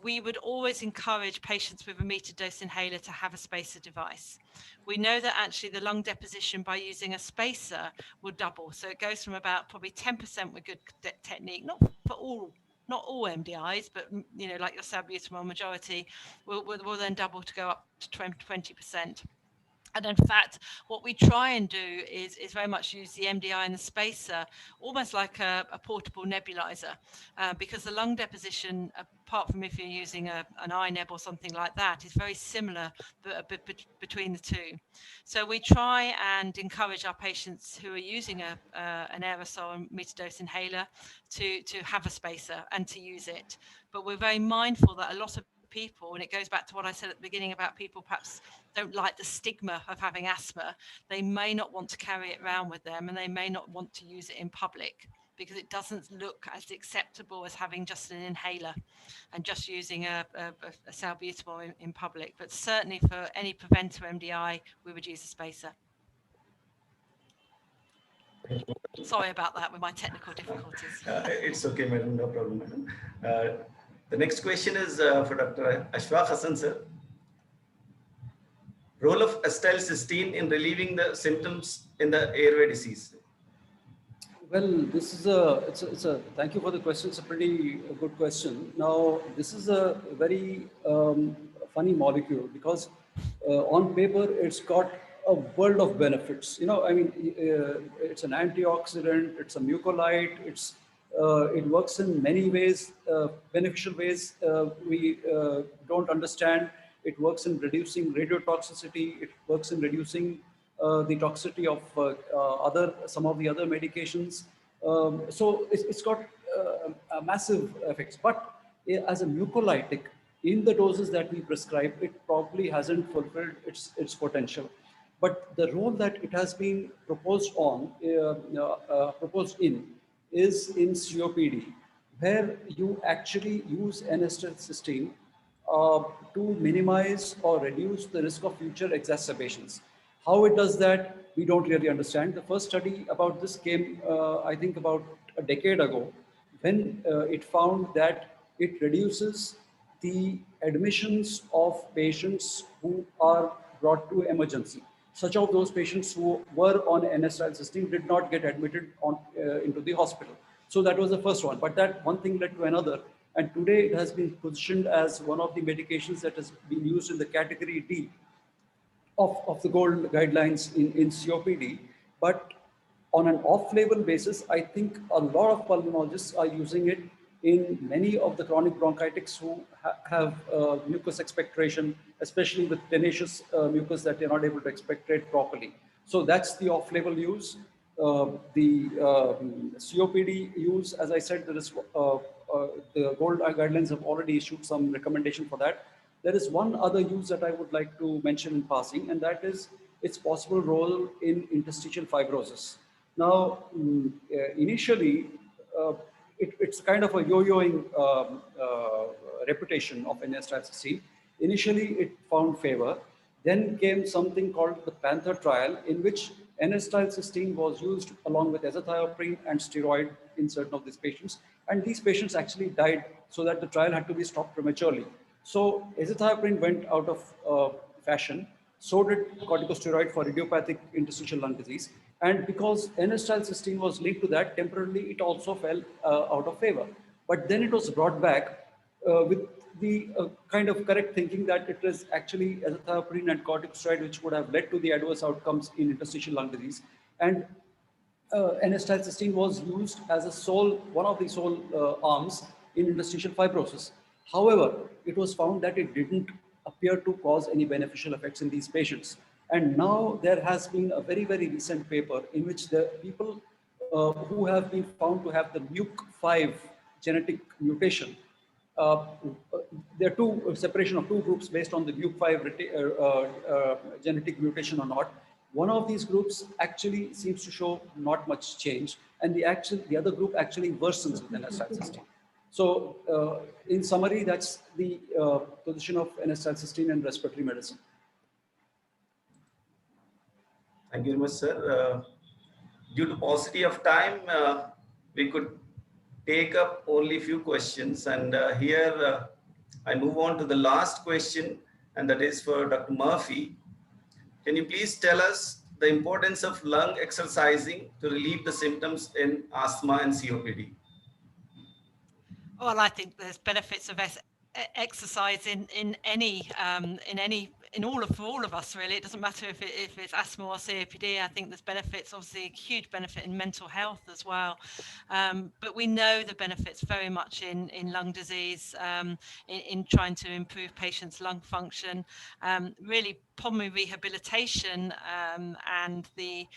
We would always encourage patients with a meter-dose inhaler to have a spacer device. We know that actually the lung deposition by using a spacer will double. So it goes from about probably 10% with good technique, not all MDIs, but like your salbutamol majority will then double to go up to 20%. And in fact, what we try and do is very much use the MDI and the spacer almost like a portable nebulizer, because the lung deposition, apart from if you're using an iNeb or something like that, is very similar between the two. So we try and encourage our patients who are using an aerosol and meter-dose inhaler to have a spacer and to use it. But we're very mindful that a lot of people, and it goes back to what I said at the beginning about people perhaps don't like the stigma of having asthma, they may not want to carry it around with them, and they may not want to use it in public because it doesn't look as acceptable as having just an inhaler and just using a salbutamol in public. But certainly for any preventer MDI, we would use a spacer. Sorry about that with my technical difficulties. It's okay, madam. No problem, madam. The next question is for Dr. Ashfaq Hassan, sir. Role of acetylcysteine in relieving the symptoms in the airway disease. Well, this is thank you for the question. It's a pretty good question. Now, this is a very funny molecule because on paper it's got a world of benefits. You know, I mean, it's an antioxidant, it's a mucolite, it works in many ways, beneficial ways we don't understand. It works in reducing radiotoxicity. It works in reducing the toxicity of some of the other medications. So it's got massive effects. But as a mucolytic, in the doses that we prescribe, it probably hasn't fulfilled its potential. But the role that it has been proposed in is in COPD, where you actually use N-acetylcysteine to minimize or reduce the risk of future exacerbations. How it does that, we don't really understand. The first study about this came, I think, about a decade ago, when it found that it reduces the admissions of patients who are brought to emergency. Such of those patients who were on N-acetylcysteine did not get admitted into the hospital. So that was the first one. But that one thing led to another. And today it has been positioned as one of the medications that has been used in the category D of the gold guidelines in COPD. But on an off-label basis, I think a lot of pulmonologists are using it in many of the chronic bronchitis who have mucus expectoration, especially with tenacious mucus that they're not able to expectorate properly. So that's the off-label use. The COPD use, as I said, there is the gold guidelines have already issued some recommendation for that. There is one other use that I would like to mention in passing, and that is its possible role in interstitial fibrosis. Now, initially, it's kind of a yo-yoing reputation of N-acetylcysteine. Initially, it found favor. Then came something called the Panther trial, in which N-acetylcysteine was used along with azathioprine and steroid in certain of these patients. And these patients actually died, so that the trial had to be stopped prematurely. So azathioprine went out of fashion. So did corticosteroid for idiopathic interstitial lung disease. And because N-acetylcysteine was linked to that, temporarily it also fell out of favor. But then it was brought back with the kind of correct thinking that it is actually azathioprine and corticosteroid which would have led to the adverse outcomes in interstitial lung disease. And N-acetylcysteine was used as one of the sole arms in interstitial fibrosis. However, it was found that it didn't appear to cause any beneficial effects in these patients. And now there has been a very, very recent paper in which the people who have been found to have the MUC5 genetic mutation, there are separation of two groups based on the MUC5 genetic mutation or not. One of these groups actually seems to show not much change, and the other group actually worsens with N-acetylcysteine. So, in summary, that's the position of N-acetylcysteine in respiratory medicine. Thank you very much, sir. Due to paucity of time, we could take up only a few questions. And here I move on to the last question, and that is for Dr. Murphy. Can you please tell us the importance of lung exercising to relieve the symptoms in asthma and COPD? Well, I think there's benefits of exercise for all of us, really. It doesn't matter if it's asthma or COPD. I think there's benefits, obviously a huge benefit in mental health as well. But we know the benefits very much in lung disease, in trying to improve patients' lung function, really pulmonary rehabilitation, and the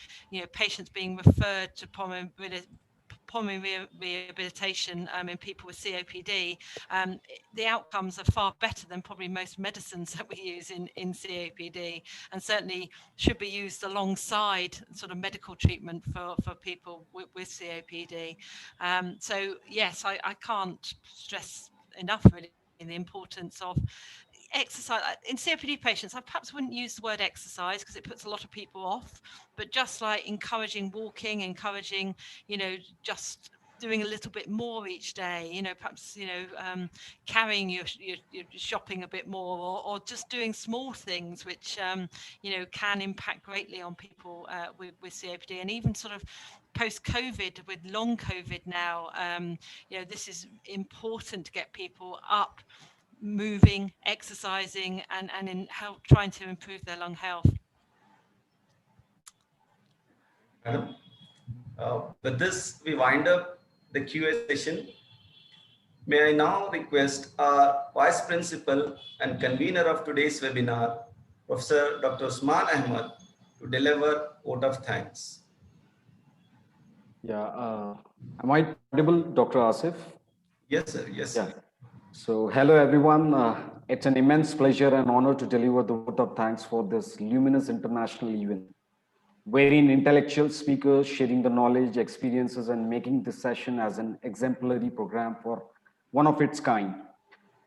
patients being referred to pulmonary rehabilitation in people with COPD, the outcomes are far better than probably most medicines that we use in COPD, and certainly should be used alongside sort of medical treatment for people with COPD. So yes, I can't stress enough really the importance of exercise. In COPD patients, I perhaps wouldn't use the word exercise because it puts a lot of people off, but just like encouraging walking, encouraging, just doing a little bit more each day, perhaps, carrying your shopping a bit more, or just doing small things which, can impact greatly on people with COPD. And even sort of post-COVID, with long COVID now, this is important to get people up, moving, exercising, and in help trying to improve their lung health. Madam, with this, we wind up the QA session. May I now request our Vice Principal and convener of today's webinar, Professor Dr. Usman Ahmad, to deliver vote of thanks. Yeah, am I audible, Dr. Asif? Yes, sir. Yes, Yeah. sir. So, hello everyone. It's an immense pleasure and honor to deliver the vote of thanks for this luminous international event, wherein intellectual speakers sharing the knowledge, experiences, and making this session as an exemplary program for one of its kind.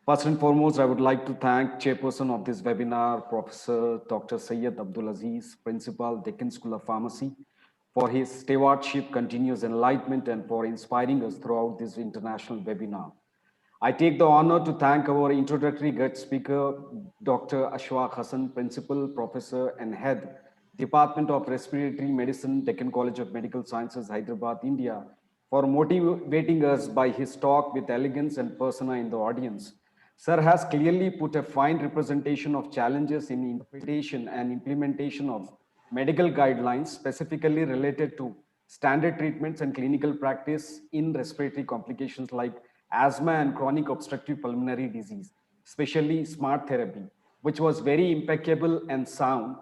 First and foremost, I would like to thank Chairperson of this webinar, Professor Dr. Syed Abdul Aziz, Principal, Deccan School of Pharmacy, for his stewardship, continuous enlightenment, and for inspiring us throughout this international webinar. I take the honor to thank our introductory guest speaker, Dr. Ashfaq Hassan, Principal, Professor, and Head, Department of Respiratory Medicine, Deccan College of Medical Sciences, Hyderabad, India, for motivating us by his talk with elegance and persona in the audience. Sir has clearly put a fine representation of challenges in interpretation and implementation of medical guidelines specifically related to standard treatments and clinical practice in respiratory complications like asthma and chronic obstructive pulmonary disease, especially smart therapy, which was very impeccable and sound.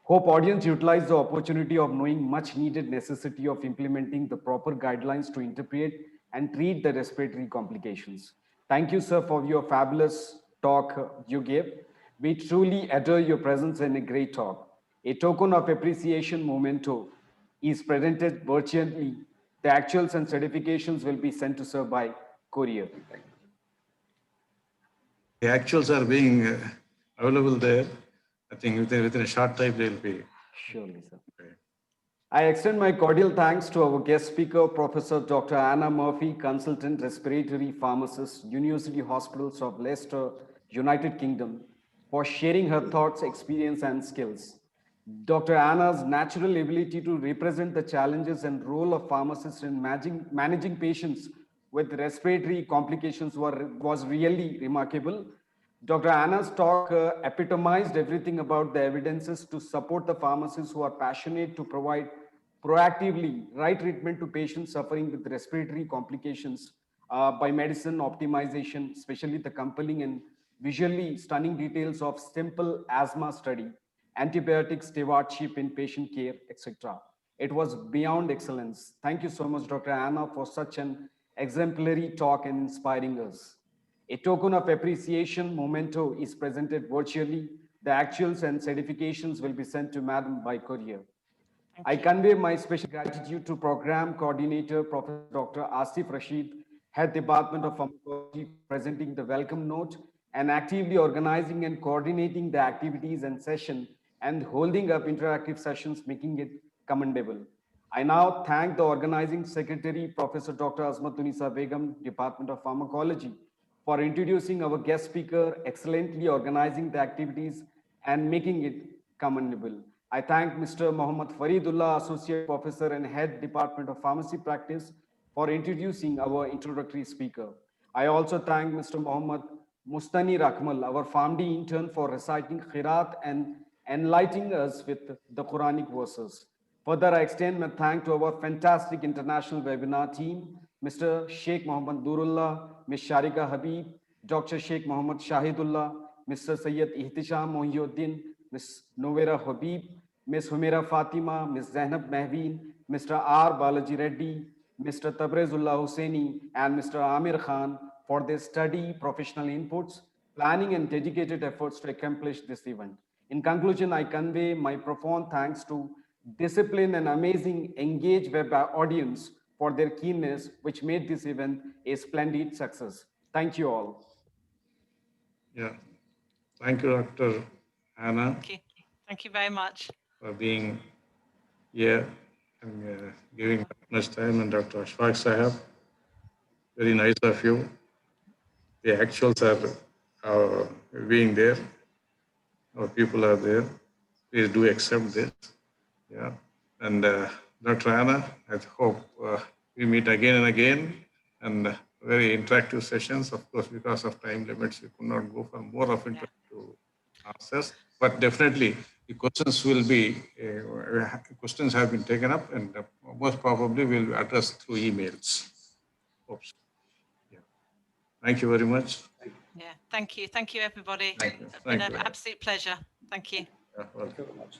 Hope audience utilize the opportunity of knowing much needed necessity of implementing the proper guidelines to interpret and treat the respiratory complications. Thank you, sir, for your fabulous talk you gave. We truly adore your presence and a great talk. A token of appreciation memento is presented virtually. The actuals and certifications will be sent to sir by courier. The actuals are being available there. I think within a short time they'll be. Surely, sir. Okay. I extend my cordial thanks to our guest speaker, Professor Dr. Anna Murphy, Consultant Respiratory Pharmacist, University Hospitals of Leicester, United Kingdom, for sharing her thoughts, experience, and skills. Dr. Anna's natural ability to represent the challenges and role of pharmacists in managing patients with respiratory complications was really remarkable. Dr. Anna's talk epitomized everything about the evidences to support the pharmacists who are passionate to provide proactively right treatment to patients suffering with respiratory complications by medicine optimization, especially the compelling and visually stunning details of simple asthma study, antibiotic stewardship in patient care, etc. It was beyond excellence. Thank you so much, Dr. Anna, for such an exemplary talk and inspiring us. A token of appreciation memento is presented virtually. The actuals and certifications will be sent to Madam by courier. I convey my special gratitude to Program Coordinator, Professor Dr. Asif Rashid, Head Department of Pharmacology, for presenting the welcome note and actively organizing and coordinating the activities and session and holding up interactive sessions, making it commendable. I now thank the organizing secretary, Professor Dr. Azmatunisa Begum, Department of Pharmacology, for introducing our guest speaker, excellently organizing the activities and making it commendable. I thank Mr. Muhammad Faridullah, Associate Professor and Head Department of Pharmacy Practice, for introducing our introductory speaker. I also thank Mr. Muhammad Mustani Rakmal, our PharmD intern, for reciting Khirat and enlightening us with the Quranic verses. Further, I extend my thanks to our fantastic international webinar team, Mr. Sheikh Mohammad Durullah, Ms. Sharika Habib, Dr. Sheikh Mohammad Shahidullah, Mr. Sayyid Ihtisham Mohiuddin, Ms. Novera Habib, Ms. Humaira Fatima, Ms. Zainab Mehveen, Mr. R. Balaji Reddy, Mr. Tabrezullah Hussaini, and Mr. Amir Khan for their study, professional inputs, planning, and dedicated efforts to accomplish this event. In conclusion, I convey my profound thanks to disciplined and amazing engaged web audience for their keenness, which made this event a splendid success. Thank you all. Yeah. Thank you, Dr. Anna. Thank you very much for being here and giving much time, and Dr. Ashfaq Sahab Very nice of you. The actuals are being there. Our people are there. Please do accept this. Yeah. And Dr. Anna, I hope we meet again and again, and very interactive sessions. Of course, because of time limits, we could not go for more of interactive answers, but definitely the questions will be, questions have been taken up, and most probably will be addressed through emails. Oops. Yeah. Thank you very much. Yeah, thank you. Thank you, everybody. Thank you. It's been Thank an you. absolute pleasure. Thank you. Yeah, welcome. Thank you very much.